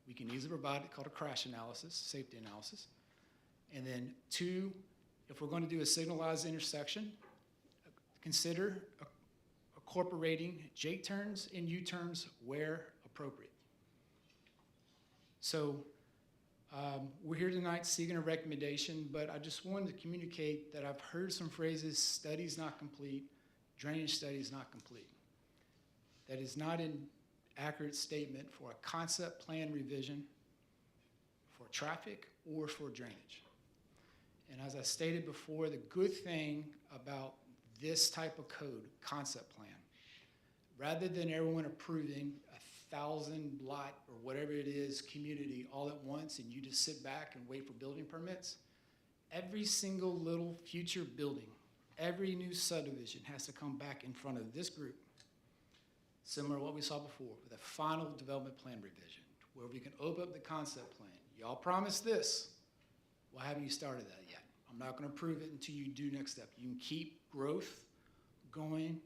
We can easily provide it called a crash analysis, safety analysis. And then 2, if we're going to do a signalized intersection, consider incorporating J turns and U turns where appropriate. So we're here tonight seeking a recommendation, but I just wanted to communicate that I've heard some phrases, studies not complete, drainage studies not complete. That is not an accurate statement for a concept plan revision for traffic or for drainage. And as I stated before, the good thing about this type of code, concept plan, rather than everyone approving 1,000 lot or whatever it is community all at once and you just sit back and wait for building permits, every single little future building, every new subdivision has to come back in front of this group, similar to what we saw before, with a final development plan revision, where we can open up the concept plan. Y'all promised this. Why haven't you started that yet? I'm not going to approve it until you do next step. You can keep growth going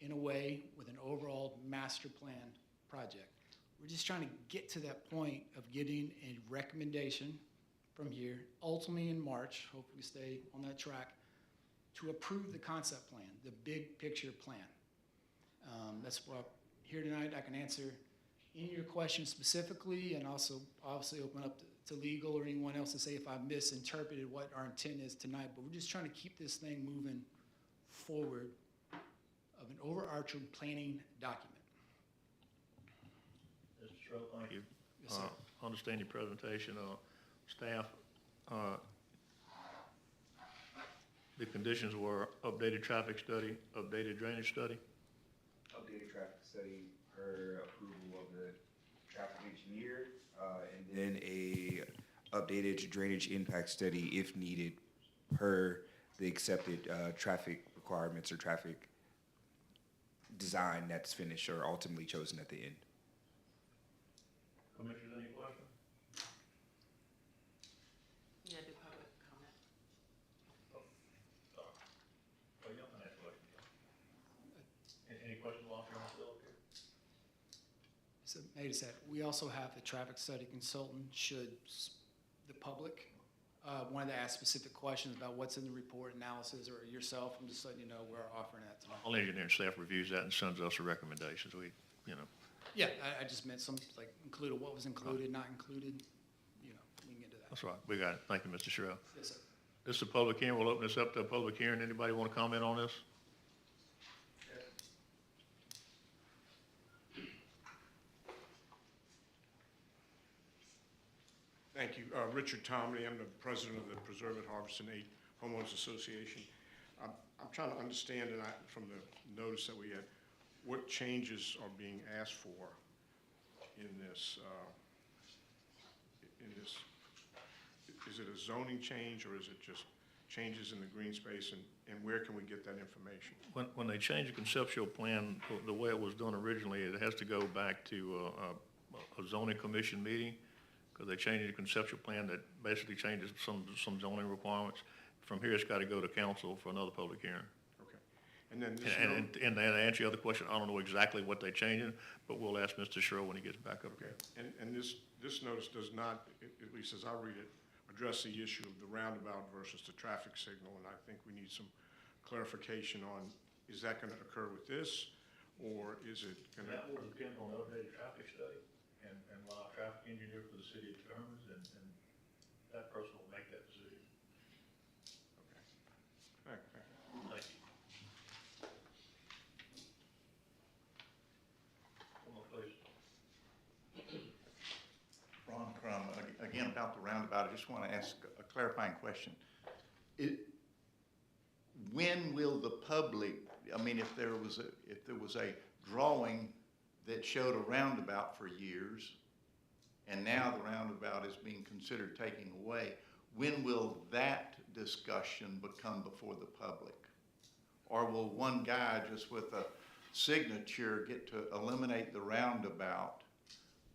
in a way with an overall master plan project. We're just trying to get to that point of getting a recommendation from here, ultimately in March, hopefully stay on that track, to approve the concept plan, the big picture plan. That's what here tonight I can answer any of your questions specifically, and also obviously open up to legal or anyone else to say if I misinterpreted what our intent is tonight. But we're just trying to keep this thing moving forward of an overarching planning document. Mr. Stroh, thank you. Yes, sir. Understand your presentation. Staff, the conditions were updated traffic study, updated drainage study. Updated traffic study per approval of the traffic engineer, and then a updated drainage impact study if needed per the accepted traffic requirements or traffic design that's finished or ultimately chosen at the end. Commissioners, any questions? Yeah, do public comment. Y'all can ask questions. Any questions while you're still up here? So, Nate said, we also have the traffic study consultant should the public wanted to ask specific questions about what's in the report analysis or yourself. I'm just letting you know we're offering that tonight. All engineering staff reviews that and sends us the recommendations. We, Yeah, I just meant some, like, included, what was included, not included, we can get to that. That's right. We got it. Thank you, Mr. Sherrill. Yes, sir. This is a public hearing. We'll open this up to a public hearing. Anybody want to comment on this? Thank you. Richard Tomley, I'm the president of the Preserve at Harveston 8 Homeowners Association. I'm trying to understand, and from the notice that we had, what changes are being asked for in this is it a zoning change, or is it just changes in the green space, and where can we get that information? When they change the conceptual plan, the way it was done originally, it has to go back to a zoning commission meeting, because they changed the conceptual plan that basically changes some zoning requirements. From here, it's got to go to council for another public hearing. Okay. And then this And to answer your other question, I don't know exactly what they're changing, but we'll ask Mr. Sherrill when he gets back up Okay, here. and this notice does not, at least as I read it, address the issue of the roundabout versus the traffic signal, and I think we need some clarification on, is that gonna occur with this, or is it gonna? That will depend on the updated traffic study and what our traffic engineer for the city determines, and that person will make that decision. Okay. Thank you. Come on, please. Ron Crum, again, about the roundabout, I just want to ask a clarifying question. When will the public, I mean, if there was a drawing that showed a roundabout for years, and now the roundabout is being considered taking away, when will that discussion become before the public? Or will one guy just with a signature get to eliminate the roundabout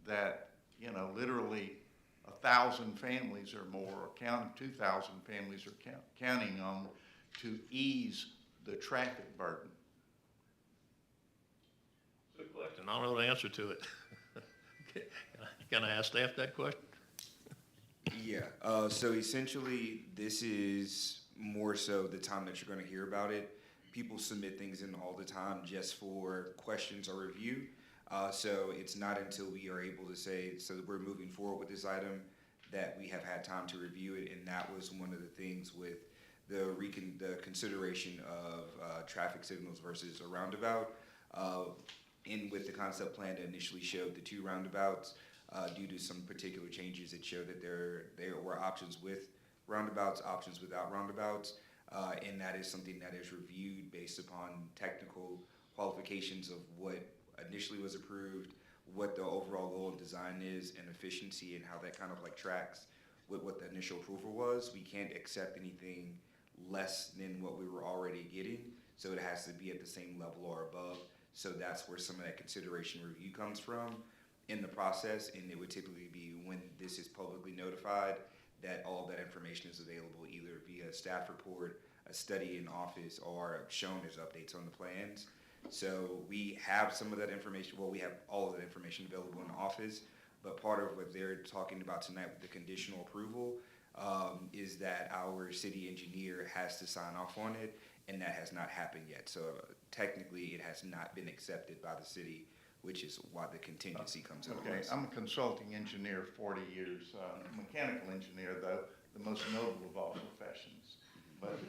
that, you know, literally 1,000 families or more, or 2,000 families are counting on to ease the traffic burden? Good question. I don't know the answer to it. Can I ask staff that question? Yeah, so essentially, this is more so the time that you're gonna hear about it. People submit things in all the time just for questions or review. So it's not until we are able to say, so that we're moving forward with this item, that we have had time to review it, and that was one of the things with the consideration of traffic signals versus a roundabout. With the concept plan that initially showed the 2 roundabouts, due to some particular changes, it showed that there were options with roundabouts, options without roundabouts, and that is something that is reviewed based upon technical qualifications of what initially was approved, what the overall goal of design is, and efficiency, and how that kind of like tracks with what the initial approval was. We can't accept anything less than what we were already getting, so it has to be at the same level or above. So that's where some of that consideration review comes from in the process, and it would typically be when this is publicly notified that all that information is available either via staff report, a study in office, or shown as updates on the plans. So we have some of that information, well, we have all of that information available in the office, but part of what they're talking about tonight with the conditional approval is that our city engineer has to sign off on it, and that has not happened yet. So technically, it has not been accepted by the city, which is why the contingency comes into Okay, place. I'm a consulting engineer, 40 years, mechanical engineer, though, the most noble of all professions. But,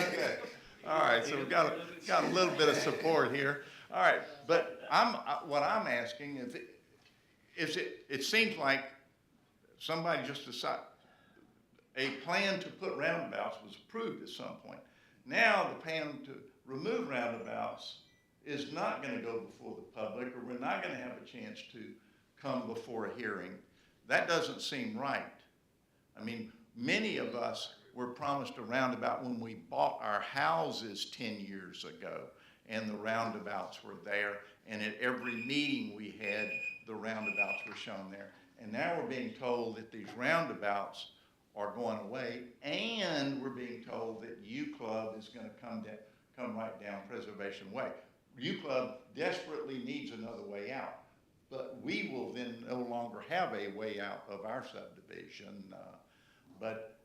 okay. All right, so we've got a little bit of support here. All right, but what I'm asking is it seems like somebody just decided, a plan to put roundabouts was approved at some point. Now the plan to remove roundabouts is not gonna go before the public, or we're not gonna have a chance to come before a hearing. That doesn't seem right. I mean, many of us were promised a roundabout when we bought our houses 10 years ago, and the roundabouts were there, and at every meeting we had, the roundabouts were shown there. And now we're being told that these roundabouts are going away, and we're being told that U Club is gonna come right down Preservation Way. U Club desperately needs another way out, but we will then no longer have a way out of our subdivision. But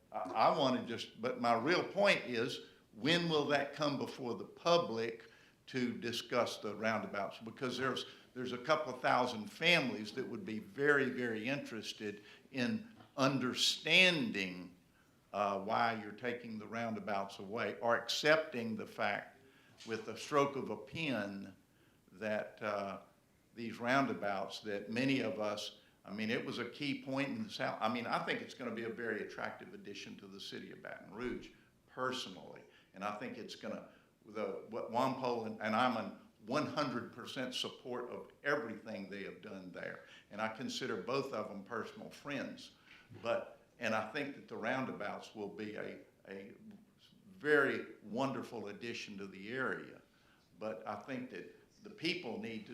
my real point is, when will that come before the public to discuss the roundabouts? Because there's a couple of thousand families that would be very, very interested in understanding why you're taking the roundabouts away, or accepting the fact with a stroke of a pen that these roundabouts, that many of us, I mean, it was a key point in the South. I mean, I think it's going to be a very attractive addition to the city of Baton Rouge, personally. And I think it's going to, what Walpole, and I'm a 100% support of everything they have done there. And I consider both of them personal friends. And I think that the roundabouts will be a very wonderful addition to the area. But I think that the people need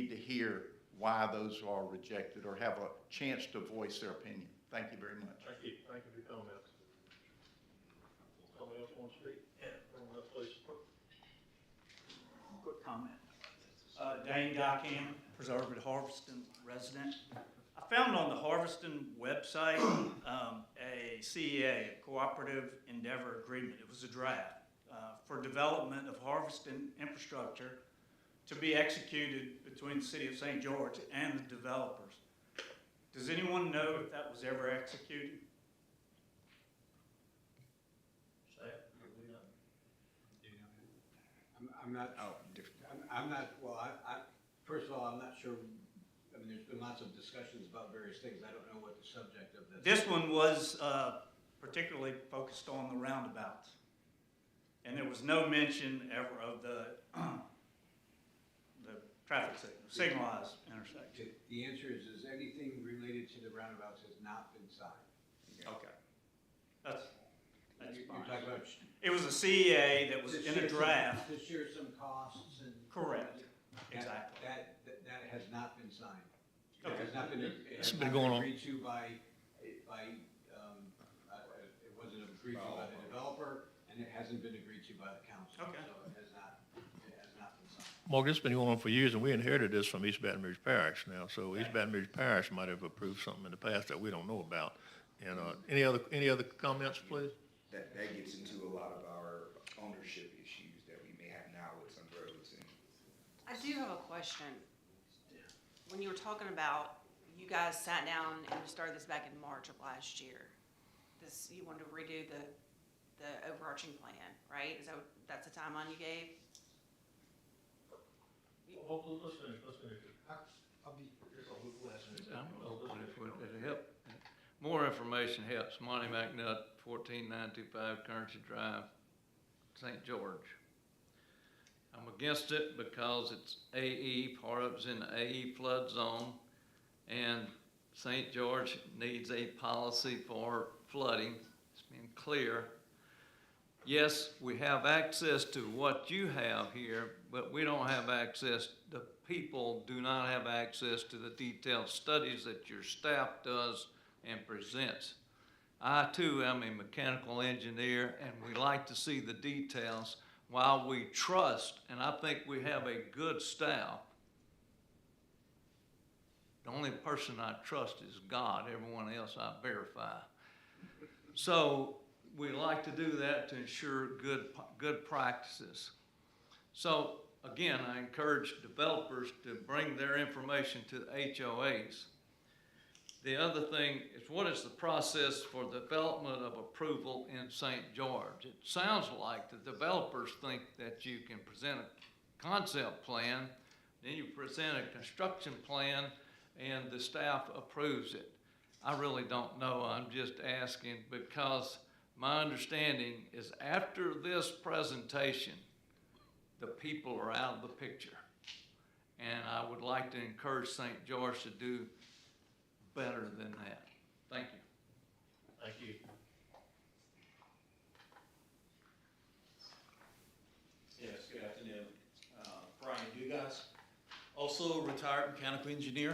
to hear why those are rejected or have a chance to voice their opinion. Thank you very much. Thank you. Thank you for your comments. Somebody else want to speak? Yeah. Anyone else, please? Quick comment. Dane Dockham, Preserve at Harveston resident. I found on the Harveston website a CEA, Cooperative Endeavor Agreement. It was a draft for development of Harveston infrastructure to be executed between the City of St. George and the developers. Does anyone know if that was ever executed? I'm not, I'm not, well, first of all, I'm not sure, I mean, there's been lots of discussions about various things. I don't know what the subject of this. This one was particularly focused on the roundabouts. And there was no mention ever of the traffic signalized intersection. The answer is anything related to the roundabouts has not been signed. Okay. That's You're fine. talking about. It was a CEA that was in a draft. To share some costs and. Correct. Exactly. That has not been signed. Okay. It has not been, It's been going on. agreed to by, it wasn't agreed to by the developer, and it hasn't been agreed to by the council. Okay. So it has not been signed. Mark, it's been going on for years, and we inherited this from East Baton Rouge Parish now. So East Baton Rouge Parish might have approved something in the past that we don't know about. And any other comments, please? That gets into a lot of our ownership issues that we may have now with some roads and. I do have a question. When you were talking about, you guys sat down and you started this back in March of last year. You wanted to redo the overarching plan, right? That's the timeline you gave? Let's finish it. It'll help. More information helps. Monty McNutt, 14925 Currency Drive, St. George. I'm against it because it's AE, part of it's in the AE flood zone, and St. George needs a policy for flooding. It's been clear. Yes, we have access to what you have here, but we don't have access, the people do not have access to the detailed studies that your staff does and presents. I too am a mechanical engineer, and we like to see the details while we trust, and I think we have a good staff. The only person I trust is God. Everyone else I verify. So we like to do that to ensure good practices. So again, I encourage developers to bring their information to the HOAs. The other thing is, what is the process for development of approval in St. George? It sounds like the developers think that you can present a concept plan, then you present a construction plan, and the staff approves it. I really don't know. I'm just asking because my understanding is after this presentation, the people are out of the picture. And I would like to encourage St. George to do better than that. Thank you. Thank you. Yes, good afternoon. Brian Dugas, also retired mechanical engineer.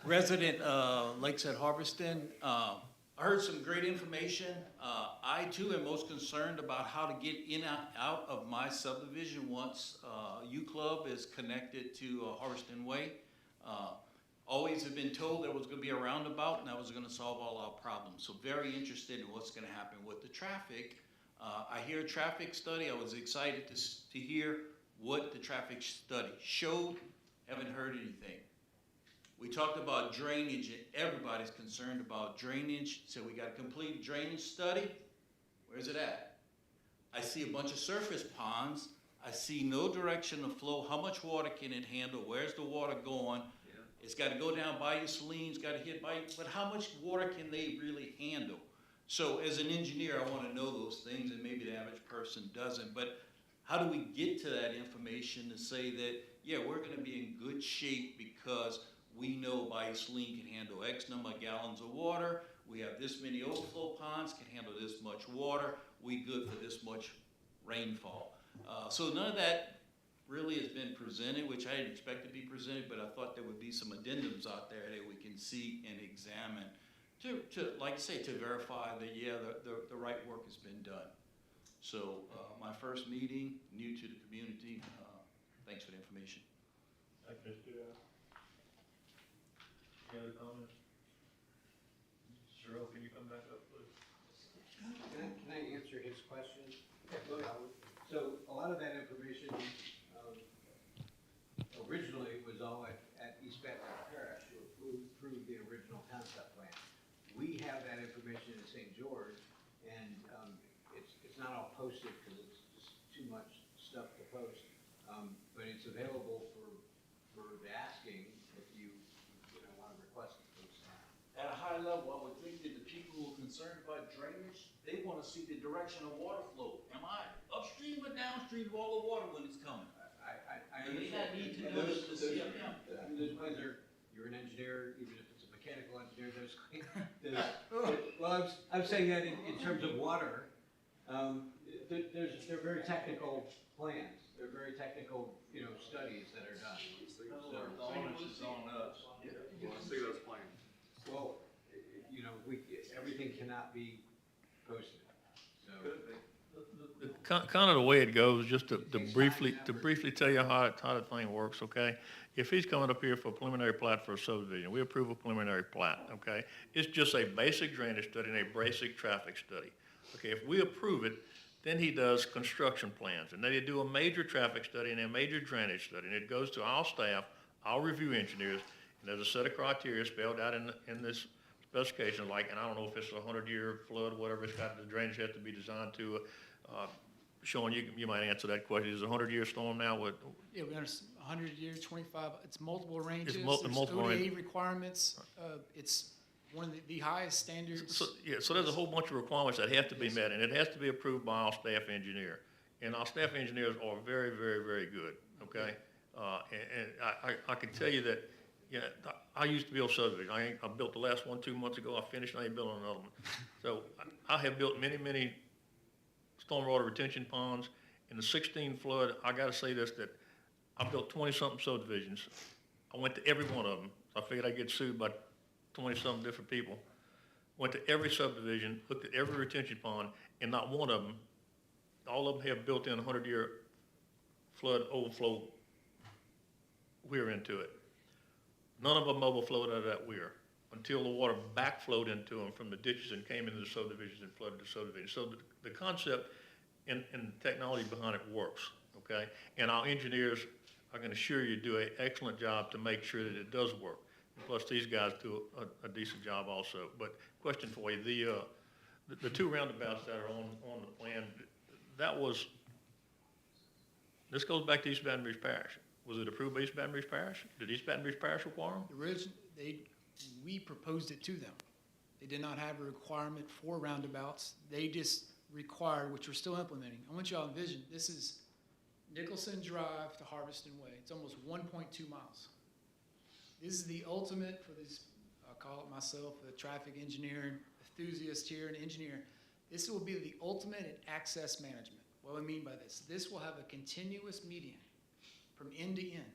Resident Lakeside Harveston. I heard some great information. I too am most concerned about how to get in and out of my subdivision once U Club is connected to Harveston Way. Always have been told there was going to be a roundabout and that was going to solve all our problems. So very interested in what's going to happen with the traffic. I hear a traffic study. I was excited to hear what the traffic study showed. Haven't heard anything. We talked about drainage, and everybody's concerned about drainage. So we got a complete drainage study. Where's it at? I see a bunch of surface ponds. I see no direction of flow. How much water can it handle? Where's the water going? It's got to go down Bayou Saline, got to hit Bayou, but how much water can they really handle? So as an engineer, I want to know those things, and maybe the average person doesn't. But how do we get to that information to say that, yeah, we're gonna be in good shape because we know Ice-Link can handle X number of gallons of water, we have this many overflow ponds, can handle this much water, we good for this much rainfall. So none of that really has been presented, which I didn't expect to be presented, but I thought there would be some addendums out there that we can see and examine to like I say, to verify that, yeah, the right work has been done. So, my first meeting, new to the community, thanks for the information. Thank you, Mr. Any other comments? Cheryl, can you come back up, please? Can I answer his question? So a lot of that information, originally was all at East Baton Parish, who approved the original concept plan. We have that information in St. George, and it's not all posted because it's just too much stuff to post. But it's available for the asking if you want to request it. At a high level, I would think that the people who are concerned about drainage, they wanna see the direction of water flow. Am I upstream or downstream of all the water when it's coming? I And they understand. need to And know those- the those- CFM. Those plans are, you're an engineer, even if it's a mechanical engineer, well, I'm saying that in terms of water, they're very technical plans. They're very technical, studies that are done. The onus is on us. You want to see those plans? Well, everything cannot be posted, so. Kind of the way it goes, just to briefly tell you how the thing works, okay? If he's coming up here for a preliminary plat for a subdivision, we approve a preliminary plat, okay? It's just a basic drainage study and a basic traffic study. Okay, if we approve it, then he does construction plans, and then they do a major traffic study and a major drainage study, and it goes to our staff, our review engineers, and there's a set of criteria spelled out in this specification, like, and I don't know if it's a 100-year flood, whatever, it's got, the drainage has to be designed to, Sean, you might answer that question. Is it a 100-year storm now? What? Yeah, we understand 100 years, 25, it's multiple ranges. multiple ODA range. requirements. It's one of the highest standards. So there's a whole bunch of requirements that have to be met, and it has to be approved by our staff engineer. And our staff engineers are very, very, very good, okay? And I can tell you that, I used to build subdivisions. I built the last one 2 months ago. I finished, and I ain't building another one. So I have built many, many stormwater retention ponds. In the 16 flood, I gotta say this, that I built 20-something subdivisions. I went to every one of them. I figured I'd get sued by 20-something different people. Went to every subdivision, looked at every retention pond, and not one of them, all of them have built-in 100-year flood overflow weir into it. None of them overflowed out of that weir until the water backflowed into them from the ditches and came into the subdivisions and flooded the subdivisions. So the concept and the technology behind it works, okay? And our engineers, I can assure you, do an excellent job to make sure that it does work. And plus, these guys do a decent job also. But question for you, the two roundabouts that are on the plan, this goes back to East Baton Rouge Parish. Was it approved by East Baton Rouge Parish? Did East Baton Rouge Parish require them? We proposed it to them. They did not have a requirement for roundabouts. They just required, which we're still implementing. I want you all to envision, this is Nicholson Drive to Harveston Way. It's almost 1.2 miles. This is the ultimate for this, I call it myself, a traffic engineer, enthusiast here, an engineer. This will be the ultimate in access management. What do I mean by this? This will have a continuous median from end to end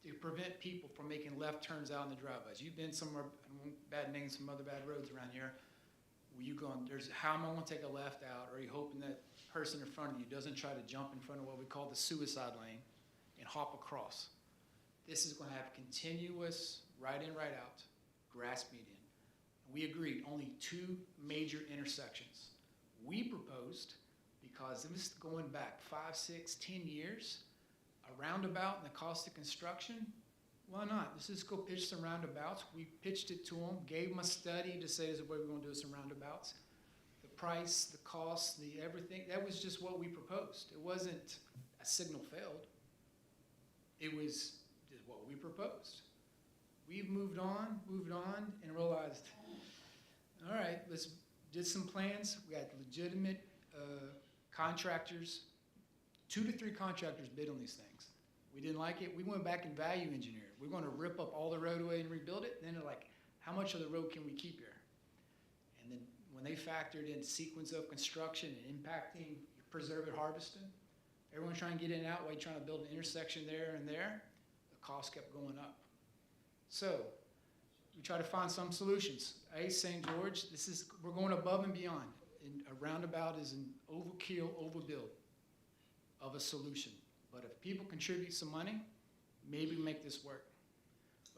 to prevent people from making left turns out in the driveways. You've been somewhere, I won't bad name some other bad roads around here. Where you going, how am I gonna take a left out? Or are you hoping that person in front of you doesn't try to jump in front of what we call the suicide lane and hop across? This is gonna have continuous right in, right out, grass median. We agreed only 2 major intersections. We proposed, because this is going back 5, 6, 10 years, a roundabout and the cost of construction, why not? Let's just go pitch some roundabouts. We pitched it to them, gave them a study to say, this is the way we're gonna do some roundabouts. The price, the cost, the everything, that was just what we proposed. It wasn't a signal failed. It was just what we proposed. We've moved on, and realized, all right, did some plans. We had legitimate contractors 2 to 3 contractors bid on these things. We didn't like it, we went back and value engineered. We're gonna rip up all the roadway and rebuild it, and then they're like, how much of the road can we keep here? And then when they factored in sequence of construction and impacting Preserve at Harveston, everyone trying to get in and out while you're trying to build an intersection there and there, the cost kept going up. So, we try to find some solutions. St. George, we're going above and beyond. And a roundabout is an overkill, overbuild of a solution. But if people contribute some money, maybe make this work.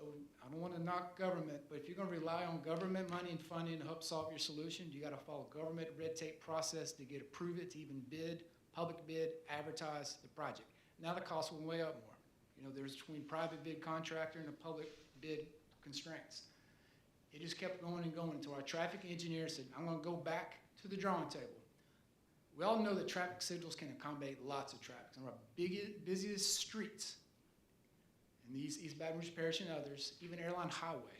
I don't want to knock government, but if you're going to rely on government money and funding to help solve your solution, you got to follow government red tape process to get approved it, to even bid, public bid, advertise the project. Now the cost will way up more. You know, there's between private bid contractor and the public bid constraints. It just kept going and going until our traffic engineer said, I'm going to go back to the drawing table. We all know that traffic signals can accommodate lots of traffic. Some of our busiest streets in these East Baton Rouge Parish and others, even Airline Highway,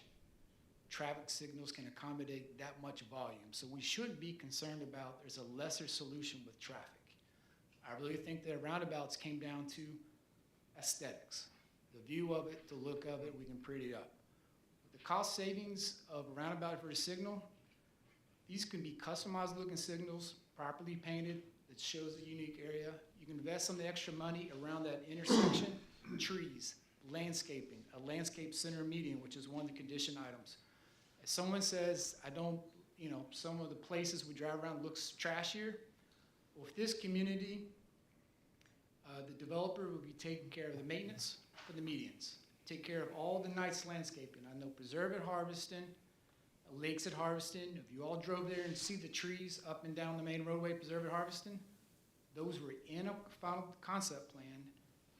traffic signals can accommodate that much volume. So we shouldn't be concerned about there's a lesser solution with traffic. I really think that roundabouts came down to aesthetics. The view of it, the look of it, we can pretty it up. The cost savings of a roundabout for a signal, these can be customized looking signals, properly painted, that shows a unique area. You can invest some of the extra money around that intersection, trees, landscaping, a landscape center median, which is one of the condition items. If someone says, I don't, you know, some of the places we drive around looks trashier, well, if this community, the developer will be taking care of the maintenance for the medians, take care of all the nice landscaping. I know Preserve at Harveston, Lakes at Harveston, if you all drove there and see the trees up and down the main roadway, Preserve at Harveston, those were in a final concept plan,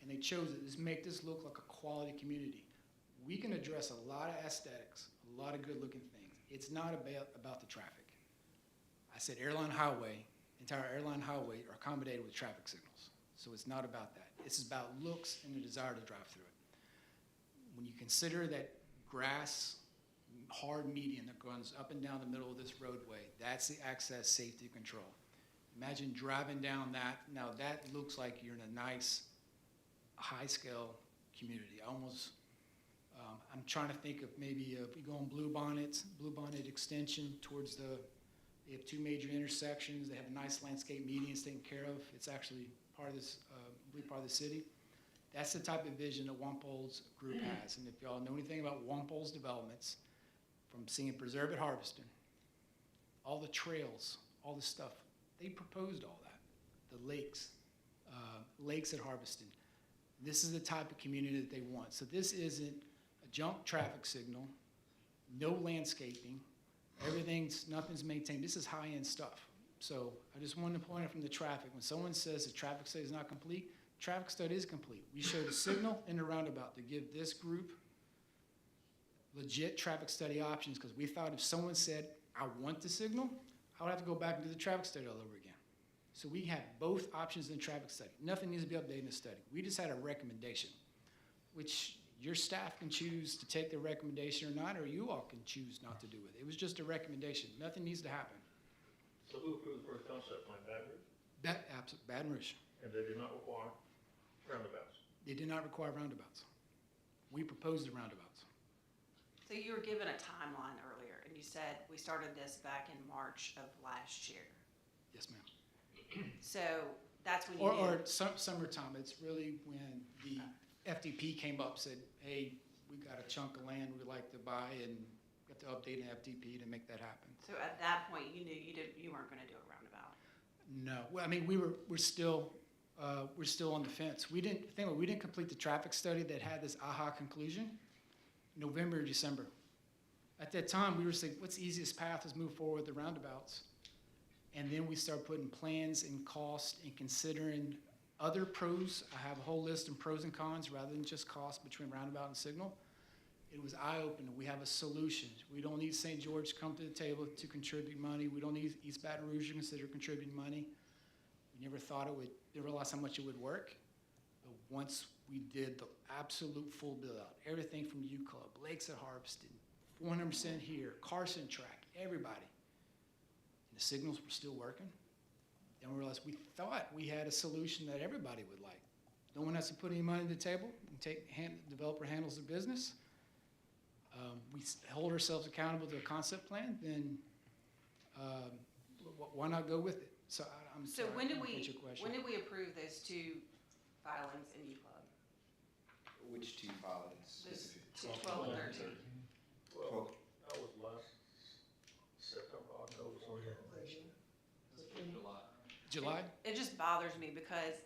and they chose it to make this look like a quality community. We can address a lot of aesthetics, a lot of good looking things. It's not about the traffic. I said Airline Highway, entire Airline Highway are accommodated with traffic signals. So it's not about that. It's about looks and the desire to drive through it. When you consider that grass, hard median that goes up and down the middle of this roadway, that's the access safety control. Imagine driving down that. Now that looks like you're in a nice, high-scale community. I'm trying to think of maybe if we go on Blue Bonnet extension towards they have 2 major intersections. They have a nice landscape medians taken care of. It's actually part of this, I believe, part of the city. That's the type of vision that Wampol's group has. And if y'all know anything about Wampol's developments, from seeing Preserve at Harveston, all the trails, all the stuff, they proposed all that. The lakes, Lakes at Harveston. This is the type of community that they want. So this isn't a junk traffic signal, no landscaping, nothing's maintained. This is high-end stuff. So I just wanted to point out from the traffic, when someone says the traffic study is not complete, traffic study is complete. We showed a signal and a roundabout to give this group legit traffic study options, because we thought if someone said, I want the signal, I would have to go back and do the traffic study all over again. So we have both options in traffic study. Nothing needs to be updated in the study. We just had a recommendation, which your staff can choose to take the recommendation or not, or you all can choose not to do it. It was just a recommendation. Nothing needs to happen. So who approved the first concept plan, Baton Rouge? Baton Rouge. And they did not require roundabouts? They did not require roundabouts. We proposed the roundabouts. So you were given a timeline earlier, and you said we started this back in March of last year. Yes, ma'am. So that's when you Or knew. summertime. It's really when the FDP came up, said, hey, we got a chunk of land we'd like to buy, and got to update an FDP to make that happen. So at that point, you knew you weren't going to do a roundabout. No, well, I mean, we're still on the fence. We didn't complete the traffic study that had this aha conclusion, November or December. At that time, we were saying, what's the easiest path? Let's move forward with the roundabouts. And then we start putting plans and cost and considering other pros. I have a whole list of pros and cons rather than just cost between roundabout and signal. It was eye-opening. We have a solution. We don't need St. George to come to the table to contribute money. We don't need East Baton Rouge to consider contributing money. We never thought it would, didn't realize how much it would work. But once we did the absolute full build-out, everything from U Club, Lakes at Harveston, 100% here, Carson Track, everybody. And the signals were still working. Then we realized we thought we had a solution that everybody would like. No one has to put any money on the table, and developer handles the business. We hold ourselves accountable to a concept plan, then why not go with it? So I'm So sorry, when did I didn't we, get your question. when did we approve those two filings in UClub? Which two filings? Those two, 12 and 13? Well, That was last September, October, July? It just bothers me because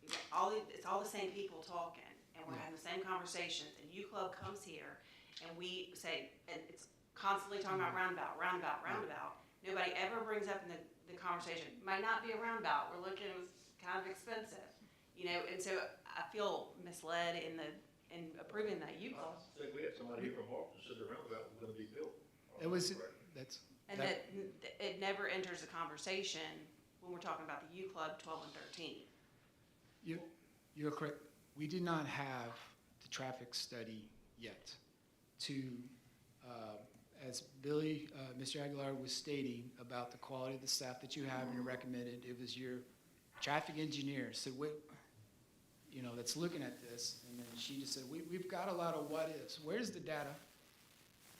it's all the same people talking, and we're having the same conversations, and UClub comes here, and we say, and it's constantly talking about roundabout, roundabout, roundabout. Nobody ever brings up in the conversation, might not be a roundabout, we're looking, it was kind of expensive, you know, and so I feel misled in approving that UClub. I think we had somebody here from Hartford said the roundabout was gonna be built. It was, that's. And that it never enters the conversation when we're talking about the UClub 12 and 13. You're correct. We did not have the traffic study yet to, as Billy, Mr. Aguilar was stating about the quality of the staff that you have and you recommended, it was your traffic engineer said, wait, you know, that's looking at this, and then she just said, we've got a lot of what ifs. Where's the data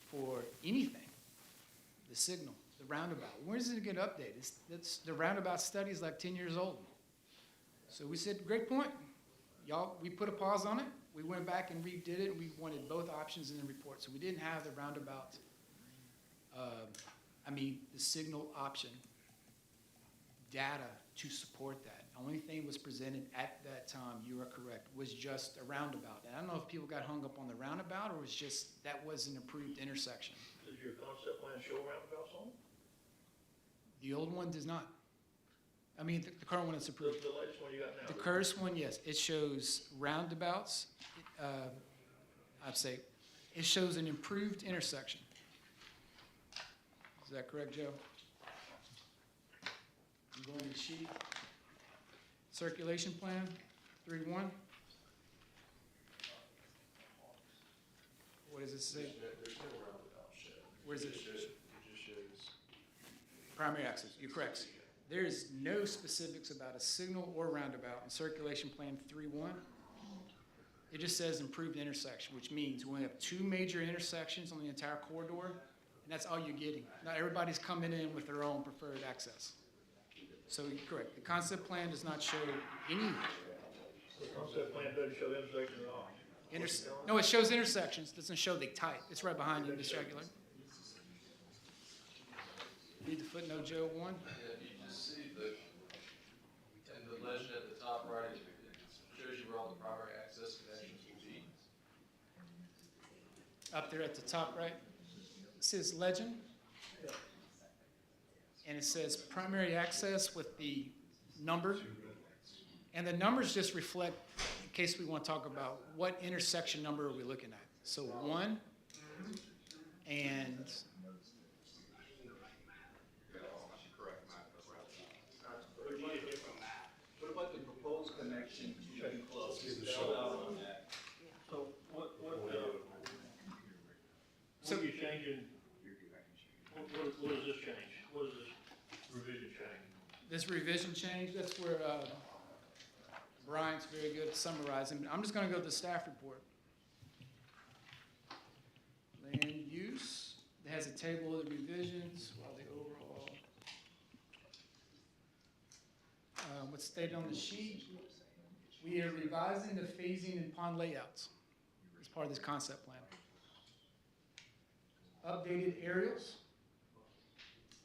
for anything? The signal, the roundabout, where does it get updated? The roundabout study is like 10 years old. So we said, great point. Y'all, we put a pause on it. We went back and redid it, and we wanted both options in the report. So we didn't have the roundabout, the signal option data to support that. The only thing was presented at that time, you are correct, was just a roundabout. And I don't know if people got hung up on the roundabout or it was just that was an approved intersection. Does your concept plan show roundabouts on it? The old one does not. I mean, the current one that's approved. The latest one you got now? The current one, yes, it shows roundabouts. I'd say it shows an improved intersection. Is that correct, Joe? I'm going to the sheet. Circulation plan, 3-1. What does it say? There's no roundabout show. Where is it? It just shows. Primary access, you're correct. There is no specifics about a signal or roundabout in Circulation Plan 3-1. It just says improved intersection, which means we only have 2 major intersections on the entire corridor, and that's all you're getting. Not everybody's coming in with their own preferred access. So you're correct. The concept plan does not show any. The concept plan doesn't show intersection at all. No, it shows intersections, doesn't show the type. It's right behind you, Mr. Aguilar. Read the footnote, Joe, 1. See and the legend at the top right, it shows you where all the primary access connections will be. Up there at the top right, it says legend. And it says primary access with the number. And the numbers just reflect, in case we want to talk about what intersection number are we looking at. So 1 and What about the proposed connection to the club? So what are you changing? What does this change? What does this revision change? this revision change, that's where Brian's very good at summarizing. I'm just going to go to the staff report. Land use, it has a table of the revisions, while the overall, what's stated on the sheet, we are revising the phasing and pond layouts as part of this concept plan. Updated aerials,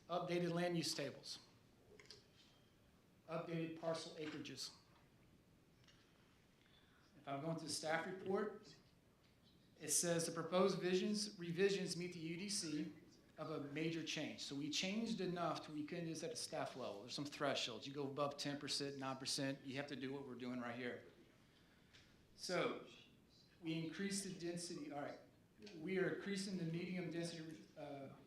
updated land use tables, updated parcel acreages. If I'm going to the staff report, it says the proposed revisions meet the UDC of a major change. So we changed enough to we couldn't do this at the staff level. There's some thresholds. You go above 10%, 9%, you have to do what we're doing right here. So we increased the density, all right. We are increasing the medium density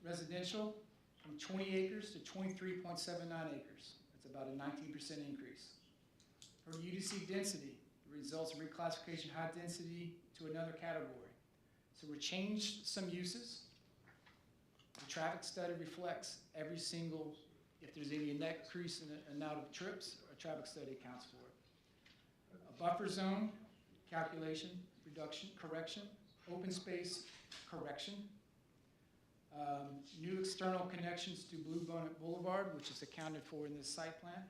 residential from 20 acres to 23.79 acres. That's about a 19% increase. For UDC density, it results in reclassification high density to another category. So we changed some uses. The traffic study reflects every single if there's any net increase in and out of trips, a traffic study accounts for it. A buffer zone, calculation, reduction, correction, open space, correction. New external connections to Blue Bonnet Boulevard, which is accounted for in this site plan.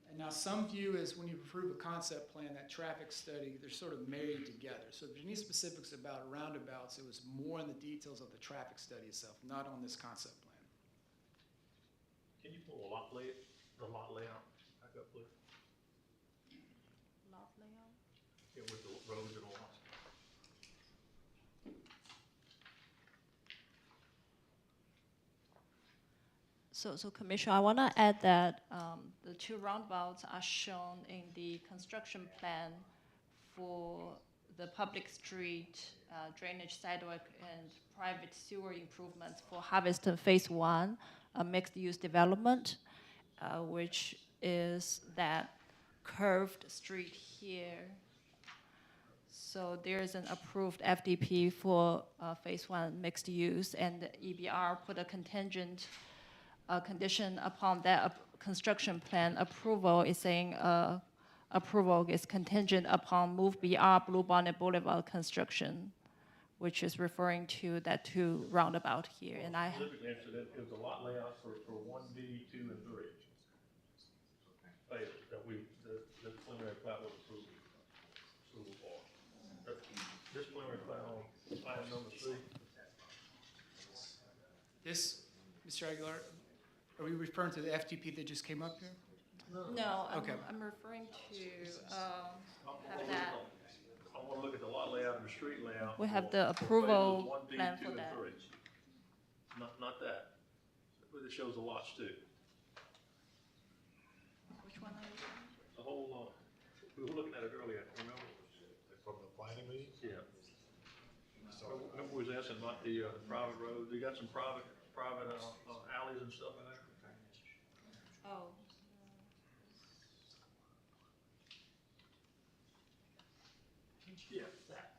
And now some view is when you approve a concept plan, that traffic study, they're sort of married together. So if there's any specifics about roundabouts, it was more in the details of the traffic study itself, not on this concept plan. Can you pull the lot layout back up, please? Lot layout? Yeah, with the roads and lots. So Commissioner, I want to add that the two roundabouts are shown in the construction plan for the public street, drainage sidewalk, and private sewer improvements for Harveston Phase 1, a mixed-use development, which is that curved street here. So there's an approved FDP for Phase 1 mixed use, and the EBR put a contingent condition upon that construction plan approval. Is saying approval is contingent upon Move BR Blue Bonnet Boulevard construction, which is referring to that two roundabout here. And I Specifically, it was a lot layout for 1B, 2, and 3. Phases that the preliminary plat was approved for. This preliminary plat on item number C. This, Mr. Aguilar, are we referring to the FDP that just came up here? No, Okay. I'm referring to have that. I want to look at the lot layout and the street layout. We have for the approval phases 1B, plan 2, for and that. 3. Not that. But it shows the lots too. Which one are you saying? The whole, we were looking at it earlier, remember? From the planning meeting? Yeah. Remember we was asking about the private roads, you got some private alleys and stuff in there? Oh. Yeah, that.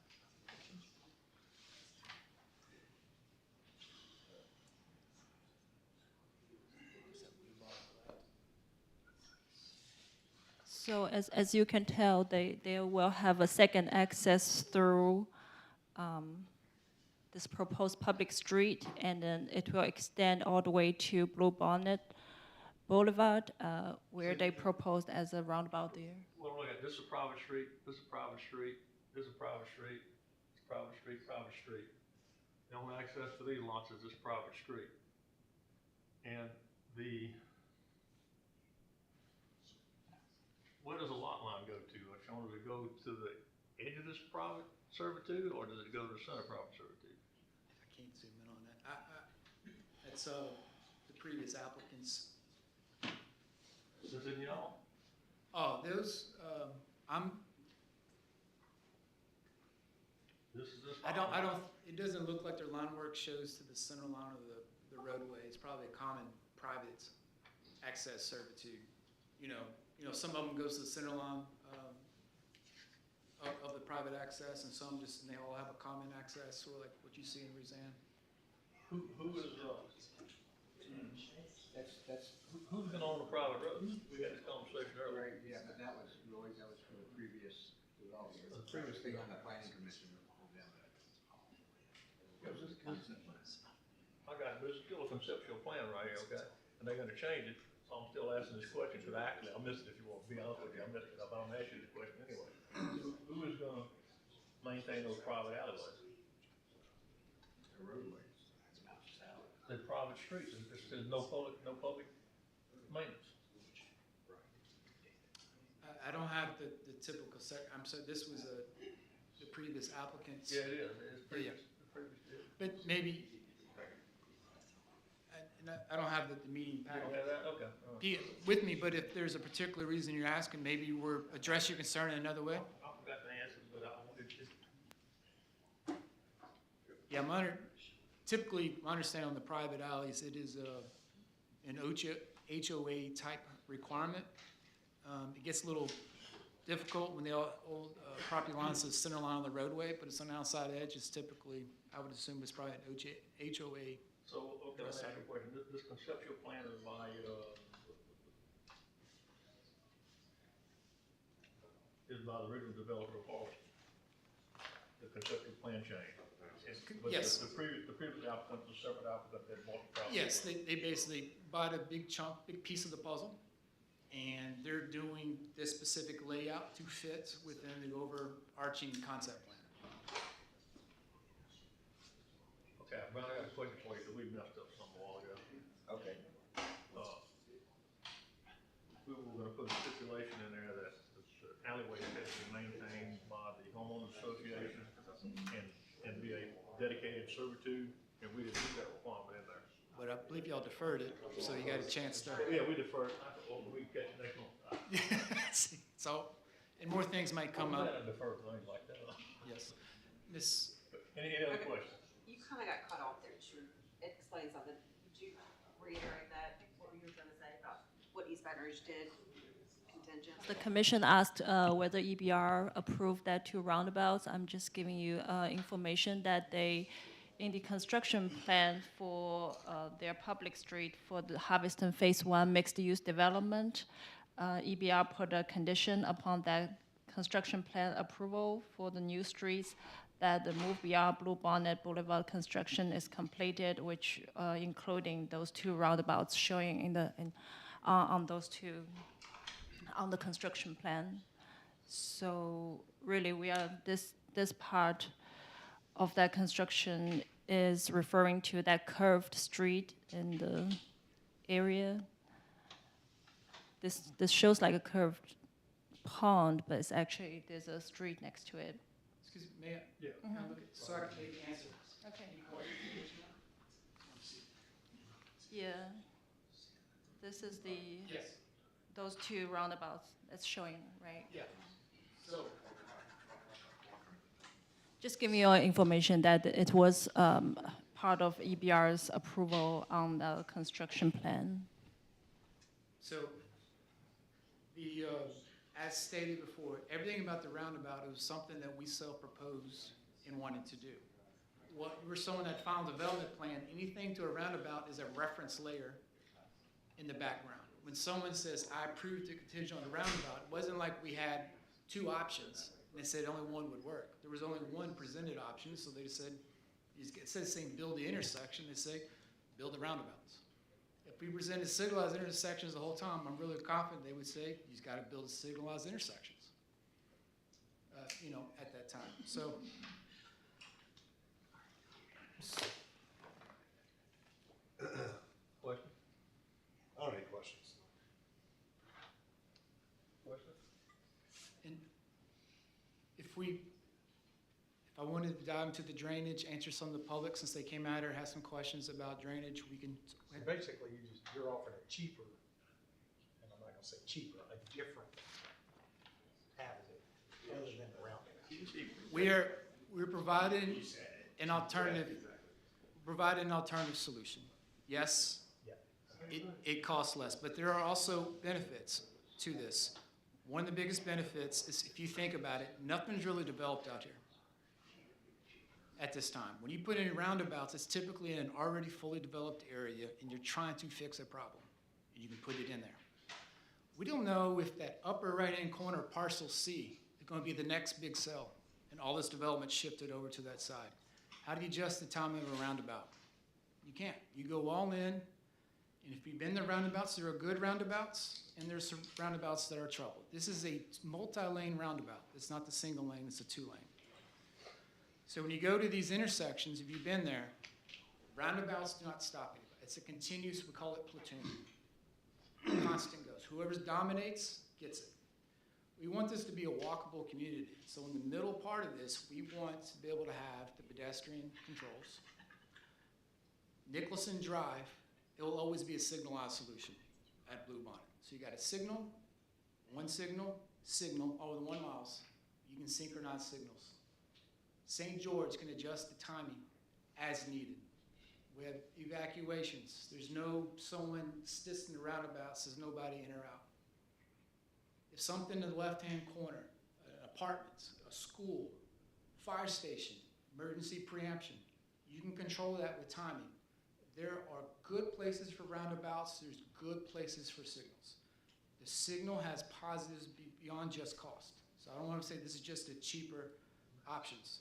So as you can tell, they will have a second access through this proposed public street, and then it will extend all the way to Blue Bonnet Boulevard, where they proposed as a roundabout there. Well, look at, this is a private street, this is a private street, this is a private street, this is private street, private street. The only access to these lots is this private street. And where does the lot line go to? Does it go to the edge of this private servitude, or does it go to the center private servitude? I can't zoom in on that. That's the previous applicants. Is this in y'all? Oh, those, This is this. I don't, it doesn't look like their line work shows to the center line of the roadway. It's probably a common private access servitude. You know, some of them goes to the center line of the private access, and some just, and they all have a common access, sort of like what you see in Roseanne. Who is, That's, who's gonna own the private road? We had this conversation earlier. right, yeah, but that was for the previous development. The previous Thing on the planning commission. I got, there's still a conceptual plan right here, okay? And they're gonna change it, so I'm still asking this question, because actually, I missed it if you want to be honest with you, I missed it, but I'm gonna ask you this question anyway. Who is gonna maintain those private alleyways? The roadways. The private streets, there's no public maintenance. I don't have the typical I'm sorry, this was the previous applicants. Yeah, it is, it's previous, Yeah. the previous, yeah. But maybe, and I don't have the meeting You don't packet have that, okay. all right. with me, but if there's a particular reason you're asking, maybe we're address your concern in another way. I forgot the answer, but I wanted to. Yeah, typically, my understanding on the private alleys, it is an HOA type requirement. It gets a little difficult when the old property line says center line on the roadway, but it's on the outside edge. It's typically, I would assume it's probably an HOA So, okay, let's ask you a question. This conceptual plan is by, the original developer of Harvest. The conceptual plan change. But Yes. The previous applicant was a separate applicant that bought the property. Yes, they basically bought a big chunk, big piece of the puzzle, and they're doing this specific layout to fit within the overarching concept plan. Okay, Brian, I got a question for you, because we messed up some a while ago. Okay. We were gonna put a stipulation in there that the alleyway has to be maintained by the homeowners association and be a dedicated servitude, and we didn't put that requirement in there. But I believe y'all deferred it, so you got a chance to. Yeah, we deferred, we can catch it next one. So, and more things might come We up. might defer things like that. Yes. Miss, Any other Okay. questions? You kind of got cut off there, to explain something. Would you reiterate that, what you were trying to say about what East Baton Rouge did contingent? The commission asked whether EBR approved that two roundabouts. I'm just giving you information that they, in the construction plan for their public street for the Harveston Phase 1 mixed-use development, EBR put a condition upon that construction plan approval for the new streets that the Move Beyond Blue Bonnet Boulevard construction is completed, which including those two roundabouts showing on those two on the construction plan. So really, this part of that construction is referring to that curved street in the area. This shows like a curved pond, but it's actually, there's a street next to it. excuse me, may I? Yeah. Can I look at, so I can maybe answer. Okay. Any questions? Yeah. This is the, Yes. those two roundabouts that's showing, right? Yeah. So, Just giving you information that it was part of EBR's approval on the construction plan. so the, as stated before, everything about the roundabout was something that we self-proposed and wanted to do. What, we're showing that final development plan, anything to a roundabout is a reference layer in the background. When someone says, I approved the contingent on the roundabout, it wasn't like we had two options, and they said only one would work. There was only one presented option, so they just said, instead of saying build the intersection, they say, build the roundabouts. If we presented signalized intersections the whole time, I'm really confident they would say, you just gotta build signalized intersections, at that time. So, Question? I don't have any questions. Question? and if I wanted to dive into the drainage, answer some of the public, since they came out here and had some questions about drainage, we can. So basically, you're offering a cheaper, and I'm not gonna say cheaper, a different avenue, other than the roundabout. We're providing an alternative solution. Yes, it costs less, but there are also benefits to this. One of the biggest benefits is, if you think about it, nothing's really developed out here at this time. When you put in roundabouts, it's typically in an already fully developed area, and you're trying to fix a problem, and you can put it in there. We don't know if that upper right-hand corner, parcel C, is gonna be the next big cell, and all this development shifted over to that side. How do you adjust the timing of a roundabout? You can't. You go all in, and if you've been to roundabouts, there are good roundabouts, and there's some roundabouts that are trouble. This is a multi-lane roundabout. It's not the single lane, it's a two-lane. So when you go to these intersections, if you've been there, roundabouts do not stop anybody. It's a continuous, we call it platoon. Constant goes. Whoever dominates gets it. We want this to be a walkable community. So in the middle part of this, we want to be able to have the pedestrian controls. Nicholson Drive, it will always be a signalized solution at Blue Bonnet. So you got a signal, signal, over the 1 miles. You can synchronize signals. St. George can adjust the timing as needed. We have evacuations. There's no someone sits in the roundabout, says nobody in or out. If something in the left-hand corner, an apartment, a school, fire station, emergency preemption, you can control that with timing. There are good places for roundabouts, there's good places for signals. The signal has positives beyond just cost. So I don't want to say this is just a cheaper options.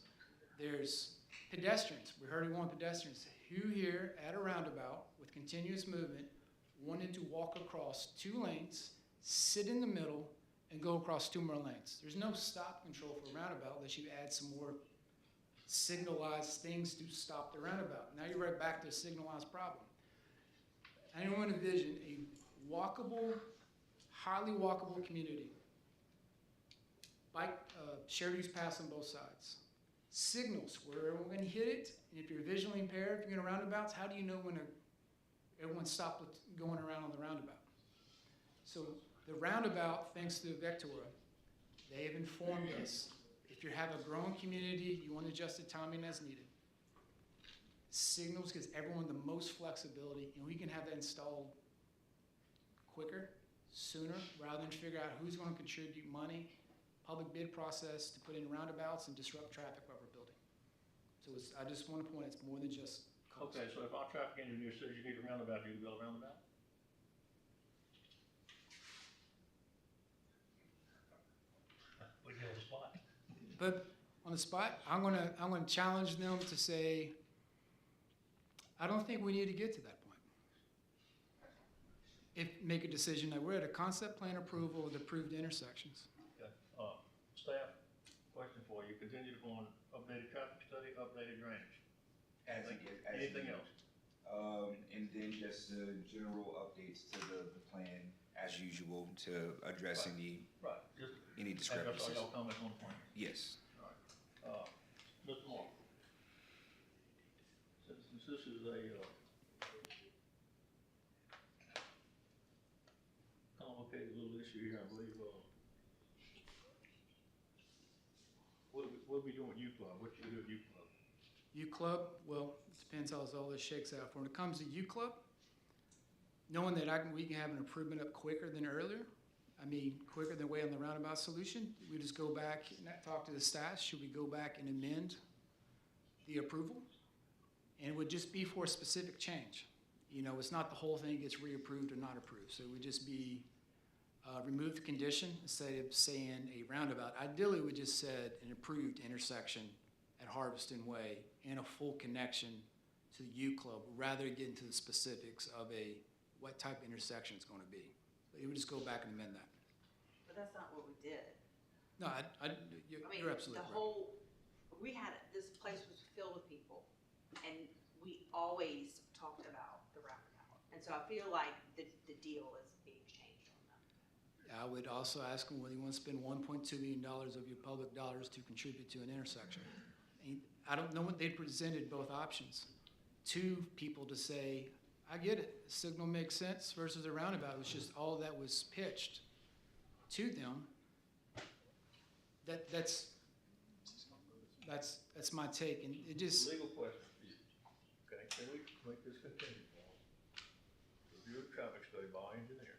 There's pedestrians. We heard we want pedestrians. Who here at a roundabout with continuous movement wanted to walk across 2 lanes, sit in the middle, and go across 2 more lanes? There's no stop control for a roundabout unless you add some more signalized things to stop the roundabout. Now you're right back to a signalized problem. I don't want to envision a walkable, highly walkable community. Bike, shared use paths on both sides. Signals where everyone's going to hit it, and if you're visually impaired, if you're going to roundabouts, how do you know when everyone stopped going around on the roundabout? So the roundabout, thanks to Vectora, they have informed us. If you have a growing community, you want to adjust the timing as needed. Signals gives everyone the most flexibility, and we can have that installed quicker, sooner, rather than figure out who's going to contribute money, public bid process to put in roundabouts and disrupt traffic while we're building. So I just want to point, it's more than just cost. Okay, so if our traffic engineer says you need a roundabout, you can build a roundabout? We get on the spot. But on the spot, I'm gonna challenge them to say, I don't think we need to get to that point. Make a decision that we're at a concept plan approval with approved intersections. Okay, staff, question for you, contingent upon updated traffic study, updated drainage. Anything else? And then just the general updates to the plan as usual to address any discrepancies. That's all y'all comments on the plan? Yes. All right. Mr. Moore. Since this is a, complicated little issue here, I believe, what are we doing with U Club? What you do with U Club? U Club, well, it depends how all this shakes out. When it comes to U Club, knowing that we can have an improvement up quicker than earlier, I mean, quicker than way on the roundabout solution, we just go back and talk to the staff. Should we go back and amend the approval? And it would just be for a specific change. You know, it's not the whole thing gets reapproved or not approved. So it would just be remove the condition instead of saying a roundabout. Ideally, we just said an approved intersection at Harveston Way and a full connection to the U Club, rather than get into the specifics of what type of intersection it's going to be. But it would just go back and amend that. But that's not what we did. No, I mean, you're absolutely right. This place was filled with people, and we always talked about the roundabout. And so I feel like the deal is being changed on them. I would also ask them whether you want to spend $1.2 million of your public dollars to contribute to an intersection. And I don't know what they presented both options to people to say, I get it, the signal makes sense versus a roundabout. It was just all that was pitched to them. That's my take, and it just. Legal question for you. Okay, can we make this contingent on review of traffic study by our engineer?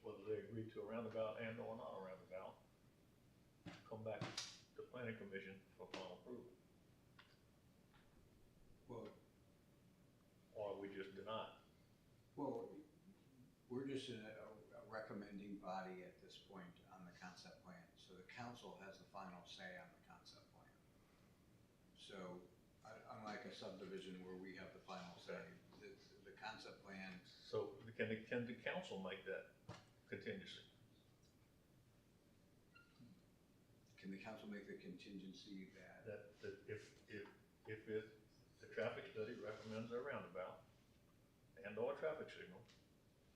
Whether they agree to a roundabout and or not a roundabout, come back to planning commission for final approval. Well, or we just deny it. Well, we're just a recommending body at this point on the concept plan. So the council has the final say on the concept plan. So unlike a subdivision where we have the final say, the concept plan. So can the council make that contingency? Can the council make the contingency that If the traffic study recommends a roundabout and or a traffic signal,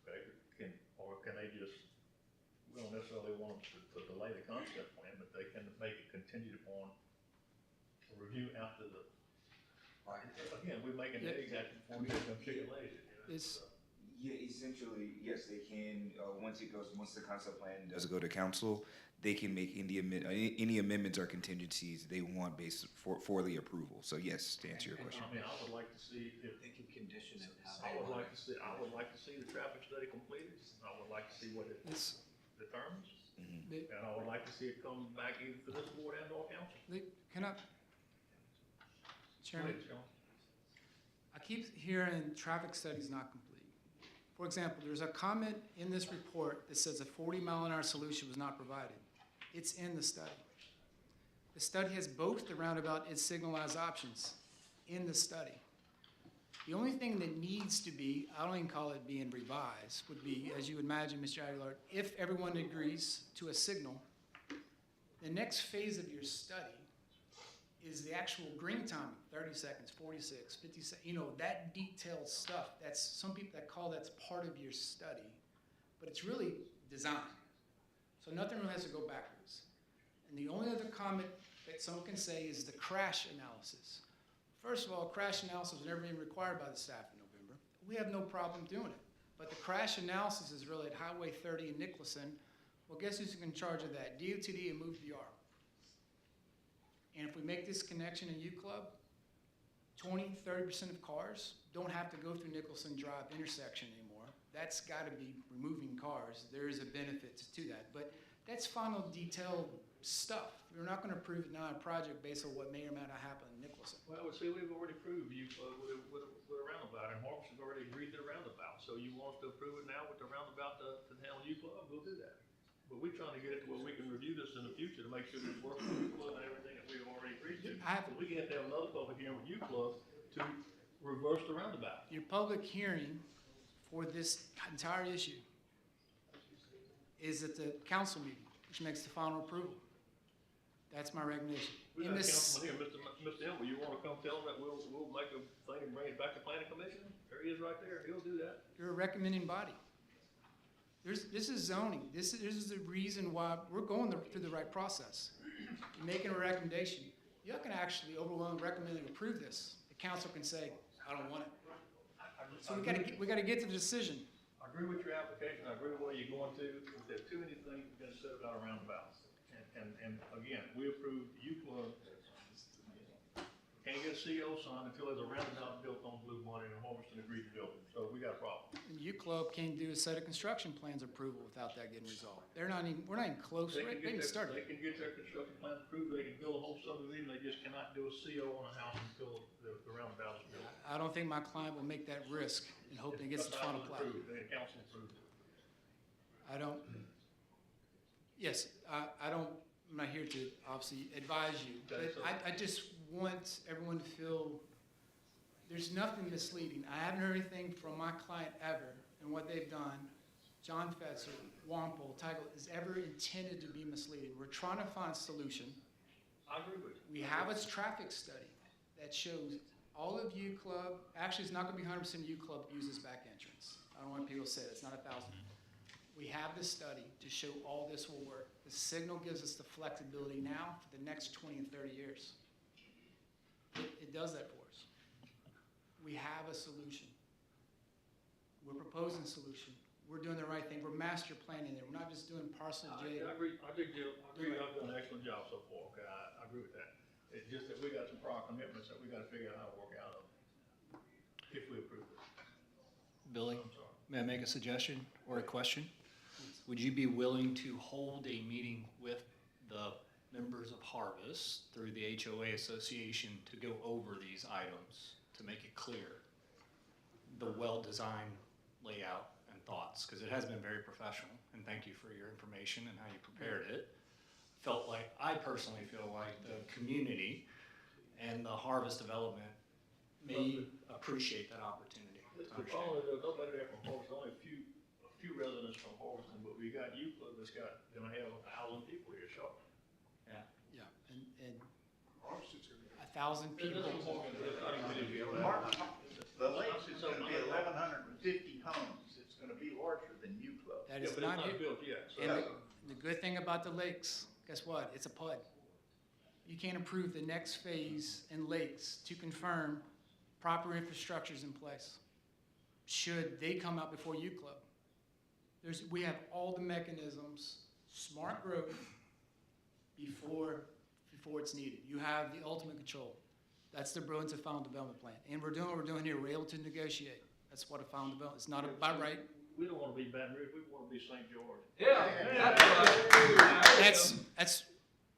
okay, can they just, we don't necessarily want them to delay the concept plan, but they can make it contingent upon a review after the, again, we're making the exact form you articulated. Yeah, essentially, yes, they can. Once the concept plan does go to council, they can make any amendments or contingencies they want based for the approval. So yes, to answer your question. I mean, I would like to see if they can condition it. I would like to see the traffic study completed. I would like to see what it determines, and I would like to see it come back either to this board and or council. Can I? Chairman, I keep hearing traffic study's not complete. For example, there's a comment in this report that says a 40-mile-an-hour solution was not provided. It's in the study. The study has both the roundabout and signalized options in the study. The only thing that needs to be, I don't even call it being revised, would be, as you would imagine, Mr. Aguilar, if everyone agrees to a signal, the next phase of your study is the actual green timing, 30 seconds, 46, 50 seconds, you know, that detailed stuff. That's, some people that call that's part of your study, but it's really design. So nothing really has to go backwards. And the only other comment that someone can say is the crash analysis. First of all, crash analysis was never even required by the staff in November. We have no problem doing it. But the crash analysis is really at Highway 30 in Nicholson. Well, guess who's in charge of that? DOTD and MoveBR. And if we make this connection in U Club, 20, 30% of cars don't have to go through Nicholson Drive intersection anymore. That's got to be removing cars. There is a benefit to that. But that's final detailed stuff. We're not going to approve it now a project based on what may or may not happen in Nicholson. Well, see, we've already approved you with a roundabout, and Harbison's already agreed to the roundabout. So you want us to approve it now with the roundabout to handle U Club, we'll do that. But we're trying to get it to where we can review this in the future to make sure that it works with U Club and everything that we've already agreed to. So we can have to have another public hearing with U Club to reverse the roundabout. Your public hearing for this entire issue is at the council meeting, which makes the final approval. That's my recommendation. We In got a this, councilman here, Mr. Elmer, you wanna come tell him that we'll make a thing and bring it back to planning commission? There he is right there, he'll do that. you're a recommending body. This is zoning. This is the reason why we're going through the right process. You're making a recommendation. You can actually overwhelmingly recommend and approve this. The council can say, I don't want it. So we gotta get to the decision. I agree with your application, I agree with where you're going to, but there are too many things that are said about a roundabout. And again, we approved U Club. Can't get a CO signed until there's a roundabout built on Blue Bunny and Harbison agreed to build it, so we got a problem. And U Club can't do a set of construction plans approval without that getting resolved. We're not even close. They They can haven't started. They can get their construction plans approved, they can build a whole subdivision, they just cannot do a CO on a house until the roundabout is built. I don't think my client will make that risk in hoping it gets the final plat. The council approved it. I don't, yes, I don't, I'm not here to obviously advise you, but I just want everyone to feel there's nothing misleading. I haven't heard anything from my client ever and what they've done, John Fetzer, Wampole, Title, is ever intended to be misleading. We're trying to find a solution. I agree with you. We have a traffic study that shows all of U Club, actually it's not gonna be 100% U Club uses back entrance. I don't want people to say that, it's not 1,000. We have this study to show all this will work. The signal gives us the flexibility now for the next 20 and 30 years. It does that for us. We have a solution. We're proposing a solution. We're doing the right thing. We're master planning it. We're not just doing parcel J. I agree, Jim, I've done an excellent job so far, okay, I agree with that. It's just that we got some prior commitments that we gotta figure out how to work out of, if we approve it. Billy, may I make a suggestion or a question? Would you be willing to hold a meeting with the members of Harvest through the HOA Association to go over these items, to make it clear? The well-designed layout and thoughts, because it has been very professional, and thank you for your information and how you prepared it. I personally feel like the community and the Harvest development may appreciate that opportunity. The problem is, there's nobody there from Harveston, only a few residents from Harveston, but we got U Club that's gonna have 1,000 people here shortly. Yeah, and 1,000 people. The Lakes is gonna be 1,150 homes, it's gonna be larger than U Club. That is but it's not not it. built yet, so- And the good thing about the lakes, guess what? It's a PUD. You can't approve the next phase in lakes to confirm proper infrastructure's in place. Should they come out before U Club? We have all the mechanisms, smart growth, before it's needed. You have the ultimate control. That's the brilliance of final development plan. And we're doing what we're doing here. We're able to negotiate. That's what a final development, it's not by right. We don't wanna be Baton Rouge, we wanna be St. George.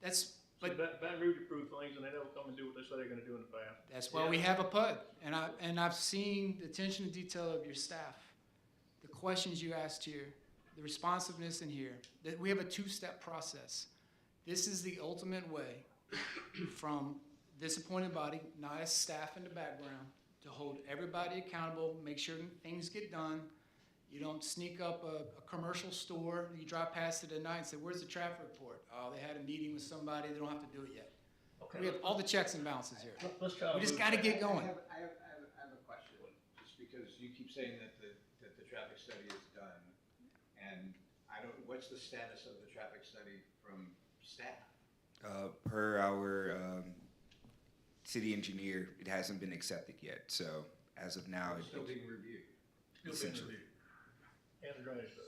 That's So Baton Rouge approved things and they never come and do what they say they're gonna do in the past. That's why we have a PUD, and I've seen the attention to detail of your staff, the questions you asked here, the responsiveness in here, that we have a two-step process. This is the ultimate way from this appointed body, not as staff in the background, to hold everybody accountable, make sure things get done. You don't sneak up a commercial store, you drive past it at night and say, where's the traffic report? Oh, they had a meeting with somebody, they don't have to do it yet. Okay. We have all the checks and balances here. Let's try to. We just move gotta fast. get going. I have a question, just because you keep saying that the traffic study is done, and what's the status of the traffic study from staff? Per our city engineer, it hasn't been accepted yet, so as of now, It's still being reviewed. Still being essentially. reviewed. And the drainage study.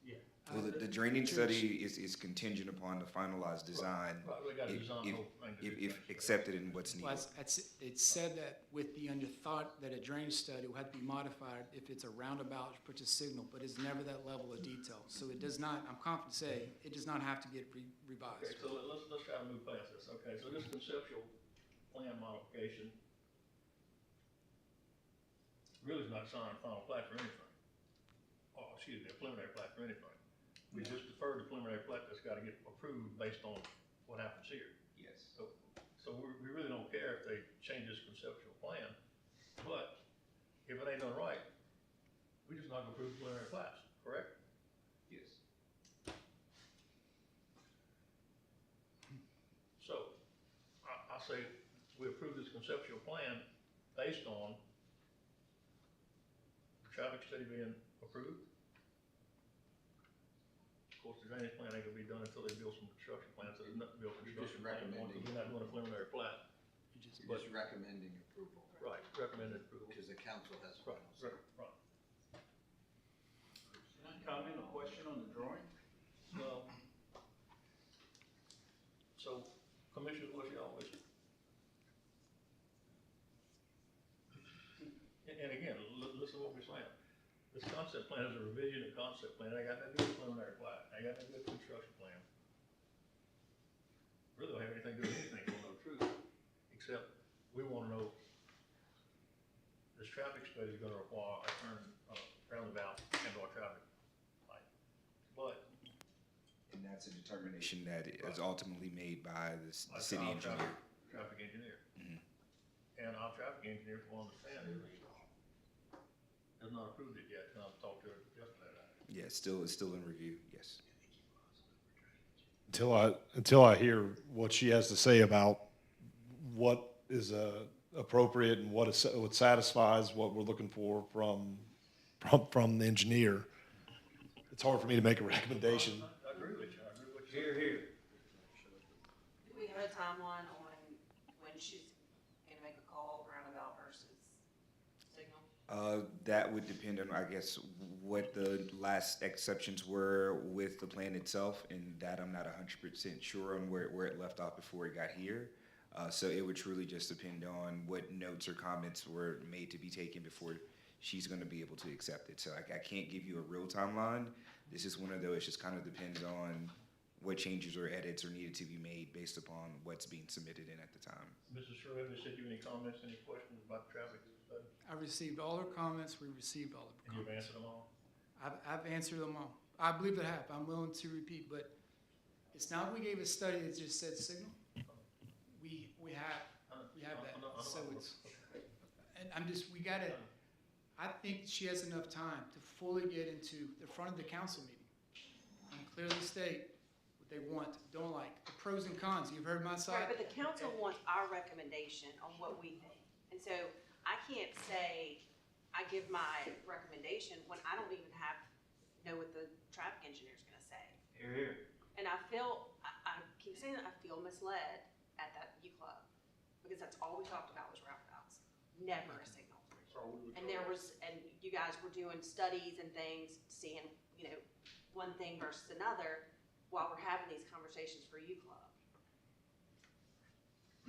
Yeah. Well, the drainage study is contingent upon the finalized design. Right, we gotta if- design the if- whole thing to do If things. accepted and what's Well, needed. it's said that with the underthought that a drainage study will have to be modified if it's a roundabout which puts a signal, but it's never that level of detail. So it does not, I'm confident to say, it does not have to get revised. Okay, so let's try to move past this. Okay, so this conceptual plan modification really is not signing a final plat for anything. Oh, excuse me, a preliminary plat for anything. We just deferred the preliminary plat that's gotta get approved based on what happens here. Yes. So we really don't care if they change this conceptual plan, but if it ain't done right, we just not gonna approve the preliminary plats, correct? Yes. So, I say we approve this conceptual plan based on the traffic study being approved. Of course, the drainage plan ain't gonna be done until they build some construction plans, so there's nothing to build You're just construction plan on, recommending. because we're not doing a preliminary plat. You're just recommending approval. Right, recommended approval. Because the council has Right, final say. right. Can I comment or question on the drawing? Well, so, Commissioners, what's y'all wish? And again, listen to what we're saying. This concept plan is a revision of concept plan. I got that good preliminary plat. I got that good construction plan. Really don't have anything to do with anything, to know the truth, except we wanna know this traffic study is gonna require a turn, roundabout and or traffic light. But And that's a determination that is ultimately made by the Like city our engineer. Traffic engineer. Mhm. And our traffic engineer, from what I understand, has not approved it yet, and I've talked to her yesterday about it. Yeah, it's still in review, yes. Until I hear what she has to say about what is appropriate and what satisfies what we're looking for from the engineer, it's hard for me to make a recommendation. I agree with you, Here, here. Do we have a timeline on when she's gonna make a call roundabout versus signal? That would depend on, I guess, what the last exceptions were with the plan itself, and that I'm not 100% sure on where it left off before it got here. So it would truly just depend on what notes or comments were made to be taken before she's gonna be able to accept it. So I can't give you a real timeline. This is one of those, just kind of depends on what changes or edits are needed to be made based upon what's being submitted in at the time. Mrs. Sherwood, have they sent you any comments, any questions about the traffic study? I received all her comments, we received all of her And you've comments. answered them all? I've answered them all. I believe that I have, I'm willing to repeat, but it's not we gave a study that just said signal. We have that, so it's, and I'm just, we gotta, I think she has enough time to fully get into the front of the council meeting and clearly state what they want, don't like, the pros and cons, you've heard my Right, side. but the council wants our recommendation on what we think. And so I can't say, I give my recommendation when I don't even know what the traffic engineer's gonna say. Here, here. And I keep saying that I feel misled at that U Club, because that's all we talked about was roundabouts, never a signal. And and you guys were doing studies and things, seeing, one thing versus another, while we're having these conversations for U Club.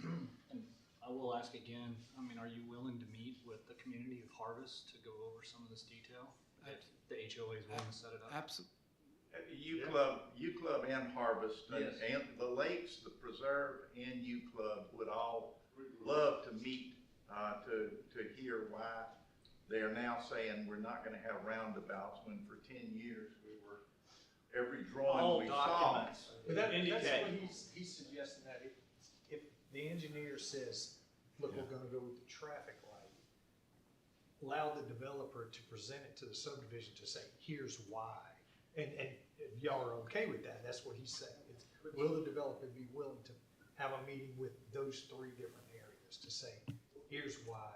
And I will ask again, are you willing to meet with the community of Harvest to go over some of this detail? If the HOA is willing to set it up? Absolutely. U Club and Harvest and the lakes, the preserve Preserve and U Club would all love to meet, to hear why they are now saying we're not gonna have roundabouts, when for 10 years we were, every drawing we saw. But that's what he's suggesting, that if the engineer says, look, we're gonna go with the traffic light, allow the developer to present it to the subdivision to say, here's why. And if y'all are okay with that, that's what he's saying. It's, will the developer be willing to have a meeting with those 3 different areas to say, here's why,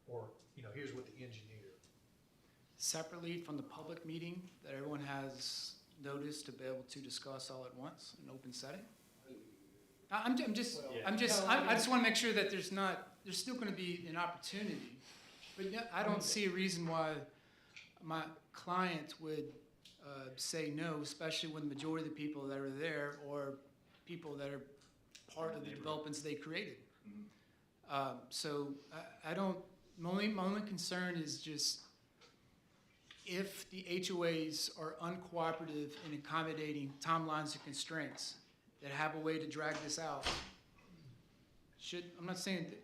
or, here's what the engineer. Separately from the public meeting that everyone has notice to be able to discuss all at once in open setting? I just want to make sure that there's still going to be an opportunity. But I don't see a reason why my client would say no, especially when the majority of the people that are there or people that are part of the developments they created. So I don't, my only concern is just if the HOAs are uncooperative in accommodating timelines and constraints, that have a way to drag this out. I'm not saying that,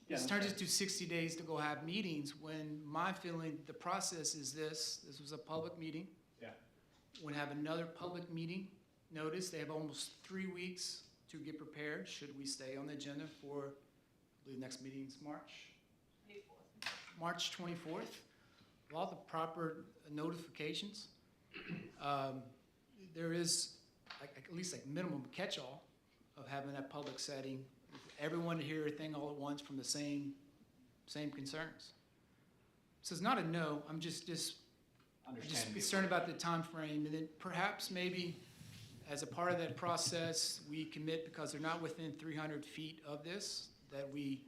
it's not just do 60 days to go have meetings, when my feeling, the process is this was a public meeting. Yeah. We're gonna have another public meeting notice. They have almost 3 weeks to get prepared, should we stay on the agenda for, I believe the next meeting is March 24th. All the proper notifications. There is at least minimum catch-all of having that public setting, everyone to hear everything all at once from the same concerns. So it's not a no, I'm just concerned about the time frame, and then perhaps maybe as a part of that process, we commit, because they're not within 300 feet of this, that we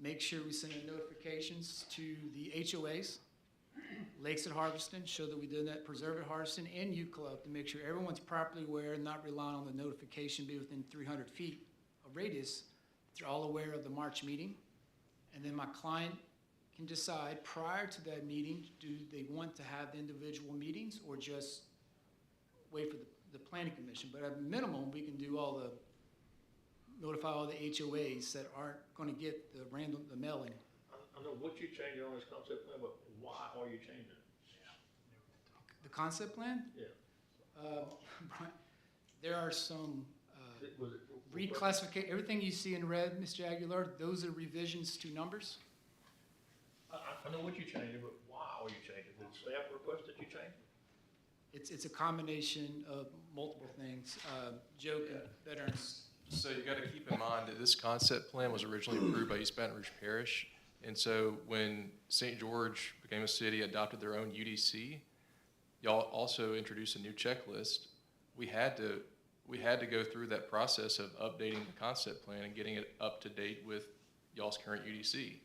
make sure we send out notifications to the HOAs, Lakes at Harveston, show that we did that, Preserve at Harveston, and U Club, to make sure everyone's properly aware and not relying on the notification be within 300 feet of radius. They're all aware of the March meeting. And then my client can decide prior to that meeting, do they want to have individual meetings or just wait for the planning commission? But at minimum, we can do notify all the HOAs that aren't gonna get the mailing. I know what you changed on this concept plan, but why are you changing it? The concept plan? Yeah. There are some Was it reclassification, everything you see in red, Mr. Aguilar, those are revisions to numbers. I know what you changed, but why are you changing? Did staff request that you change it? It's a combination of multiple things. Joe can better. So you got to keep in mind that this concept plan was originally approved by East Baton Rouge Parish. And so when St. George became a city, adopted their own UDC, y'all also introduced a new checklist. We had to go through that process of updating the concept plan and getting it up to date with y'all's current UDC.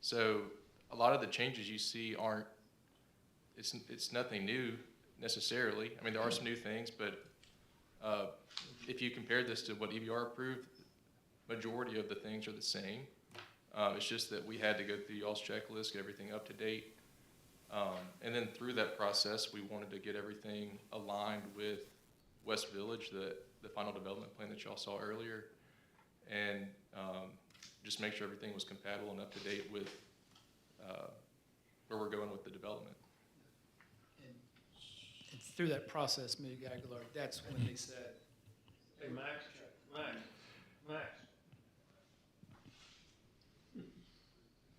So a lot of the changes you see it's nothing new necessarily. I mean, there are some new things, but if you compare this to what EVR approved, majority of the things are the same. It's just that we had to go through y'all's checklist, get everything up to date. And then through that process, we wanted to get everything aligned with West Village, the final development plan that y'all saw earlier, and just make sure everything was compatible and up to date with where we're going with the development. And through that process, Mr. Aguilar, that's when they said. Hey, Max.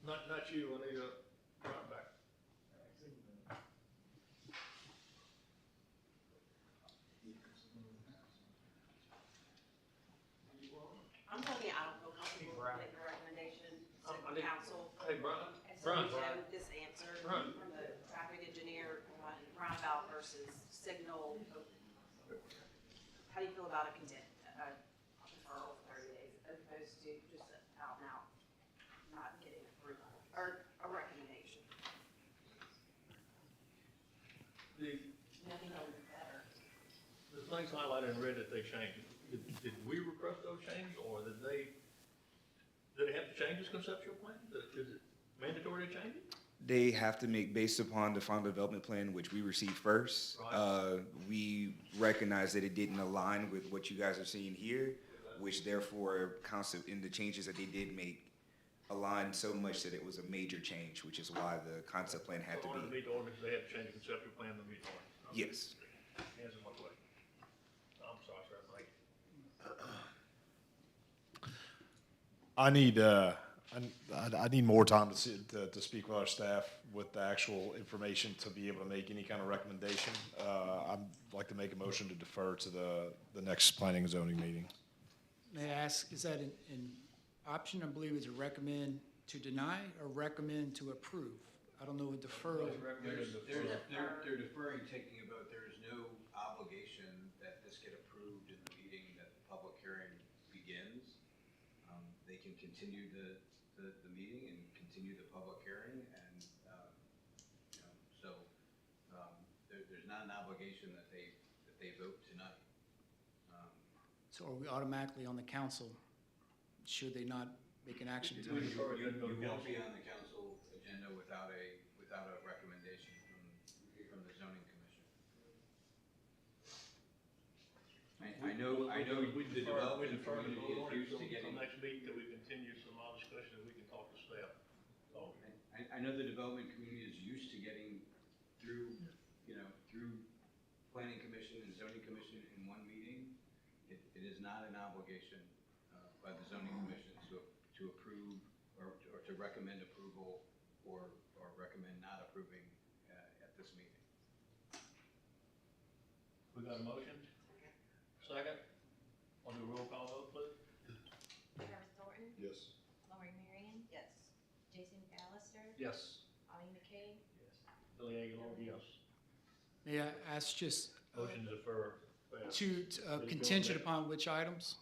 Not you, I need a drop back. I'm telling you, I don't feel comfortable making a recommendation to council. Hey, Brian. As soon as this answer from the traffic engineer, roundabout versus signal. How do you feel about a deferral for 30 days as opposed to just out and out, not getting approval or a recommendation? Nothing would be better. The things highlighted in red that they changed, did we request those changes, or did they have to change this conceptual plan? Is it mandatory to change it? They have to make, based upon the final development plan, which we received first. Right. We recognize that it didn't align with what you guys are seeing here. which therefore in the changes that they did make aligned so much that it was a major change, which is why the concept plan had to In order to be. meet the ordinance, they had to change the conceptual plan to meet the ordinance. Yes. Answer my question. I'm sorry, sir, thank you. I need more time to speak with our staff with the actual information to be able to make any kind of recommendation. I'd like to make a motion to defer to the next planning and zoning meeting. May I ask, is that an option? I believe it's a recommend to deny or recommend to approve. I don't know what deferral. They're deferring taking a vote. There is no obligation that this get approved in the meeting that the public hearing begins. They can continue the meeting and continue the public hearing, and, there's not an obligation that they vote tonight. So are we automatically on the council, should they not make an action You tonight? won't be on the council agenda without a recommendation from the zoning commission. I know the development community is used to getting. Next meeting, that we continue some of our discussion, and we can talk to staff. So, I know the development community is used to getting through planning commission and zoning commission in one meeting. It is not an obligation by the zoning commission to approve or to recommend approval or recommend not approving at this meeting. we got a motion? Second? Want to do a roll call vote, please? Travis Thornton, Yes. Lori Marion, Yes. Jason McAllister, Yes. Ollie McKay, Billy Aguilar, yes. May I ask just Motion to defer. contingent upon which items?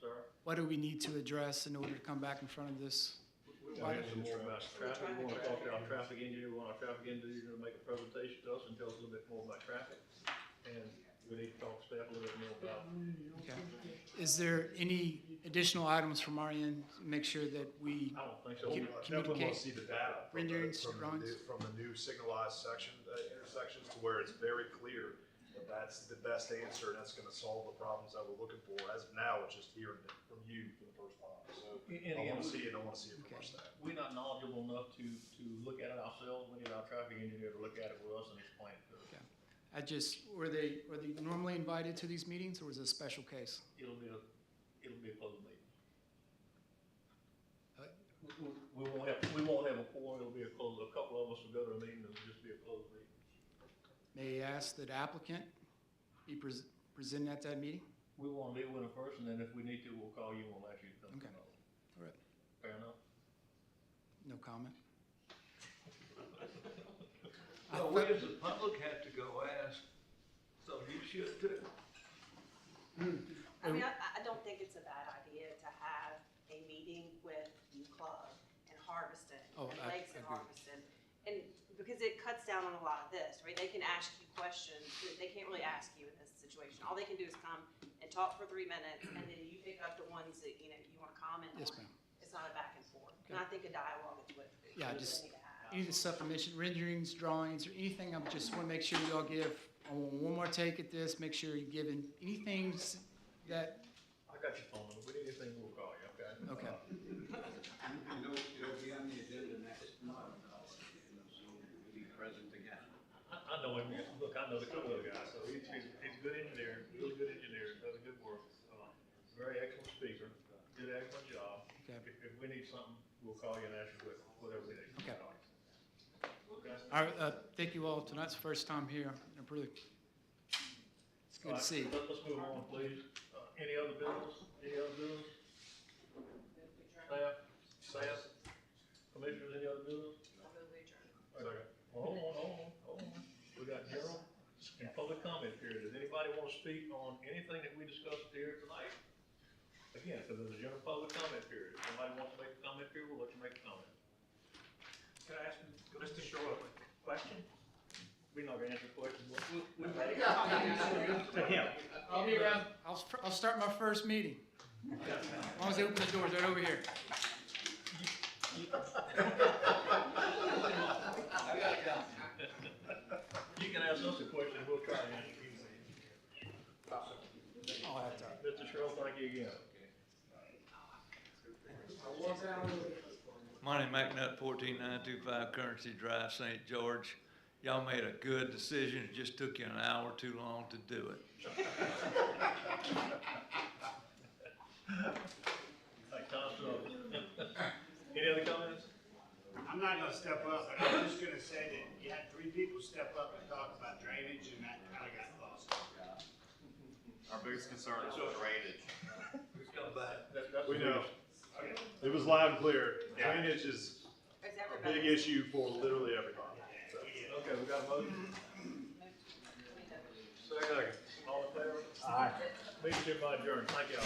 Sir? What do we need to address in order to come back in front of this? We want to hear some more about traffic. We want to talk to our traffic engineer. We want our traffic engineer to make a presentation to us and tell us a little bit more about traffic. And we need to talk to staff a little bit more about. Okay. Is there any additional items from our end to make sure that we I don't think so. Definitely want to see the data renderings, from drawings? the new signalized intersections to where it's very clear that that's the best answer and that's going to solve the problems that we're looking for. As of now, it's just hearing it from you for the first time. So And I want again, to see it. I want to see it from our Okay. staff. we're not knowledgeable enough to look at it ourselves. We need our traffic engineer to look at it with us and explain it to us. Were they normally invited to these meetings, or was it a special case? It'll be a closed meeting. Uh, We won't have a quorum. It'll be a couple of us will go to a meeting. It'll just be a closed meeting. May I ask that applicant be presented at that meeting? We want to meet with them first, and then if we need to, we'll call you and we'll ask you to come. Okay. All right. Fair enough? No comment? So we as the public have to go ask, so you should too. I mean, I don't think it's a bad idea to have a meeting with the club and Harveston, Oh, and I Lakes and agree. Harveston. And because it cuts down on a lot of this, right? They can ask you questions that they can't really ask you in this situation. All they can do is come and talk for 3 minutes, and then you pick up the ones that, you want to comment on. Yes, ma'am. It's not a back and forth. And I think a dialogue is what we Yeah, really just need to have. any of the supplementation, renderings, drawings, or anything, I just want to make sure you all give one more take at this, make sure you're giving anything that, I got your phone number. If we need anything, we'll call you, okay? okay. It'll be on the agenda next month, so we'll be present again. I know him. Look, I know the couple of guys, so he's a good engineer, really good engineer, does a good work. Very excellent speaker, did an excellent job. Okay. If we need something, we'll call you and ask you whatever we need. Okay. Okay? All right, thank you all. Tonight's the first time here. I'm really, it's good to see. Let's move on, please. Any other business? Any other business? Staff? Commissioners, any other business? Hold on. We got general and public comment period. Does anybody want to speak on anything that we discussed here tonight? Again, because there's a general public comment period. If somebody wants to make a comment period, we'll let you make a comment. Can I ask Mr. Short a question? We're not gonna answer questions. To him. I'll be around. I'll start my first meeting. As long as they open the doors right over here. You can ask us a question, we'll try to answer you. I'll have time. Mr. Sherrill, thank you again. Monty McNutt, 14925 Currency Drive, St. George. Y'all made a good decision. It just took you an hour too long to do it. Any other comments? I'm not gonna step up, but I'm just gonna say that you had 3 people step up and talk about drainage, and that kinda got lost. Our biggest concern is drainage. Who's coming back? We know. It was loud and clear. Drainage is a big issue for literally everybody. Okay, we got a motion? Second. All in favor? Aye. Meeting adjourned. Thank y'all.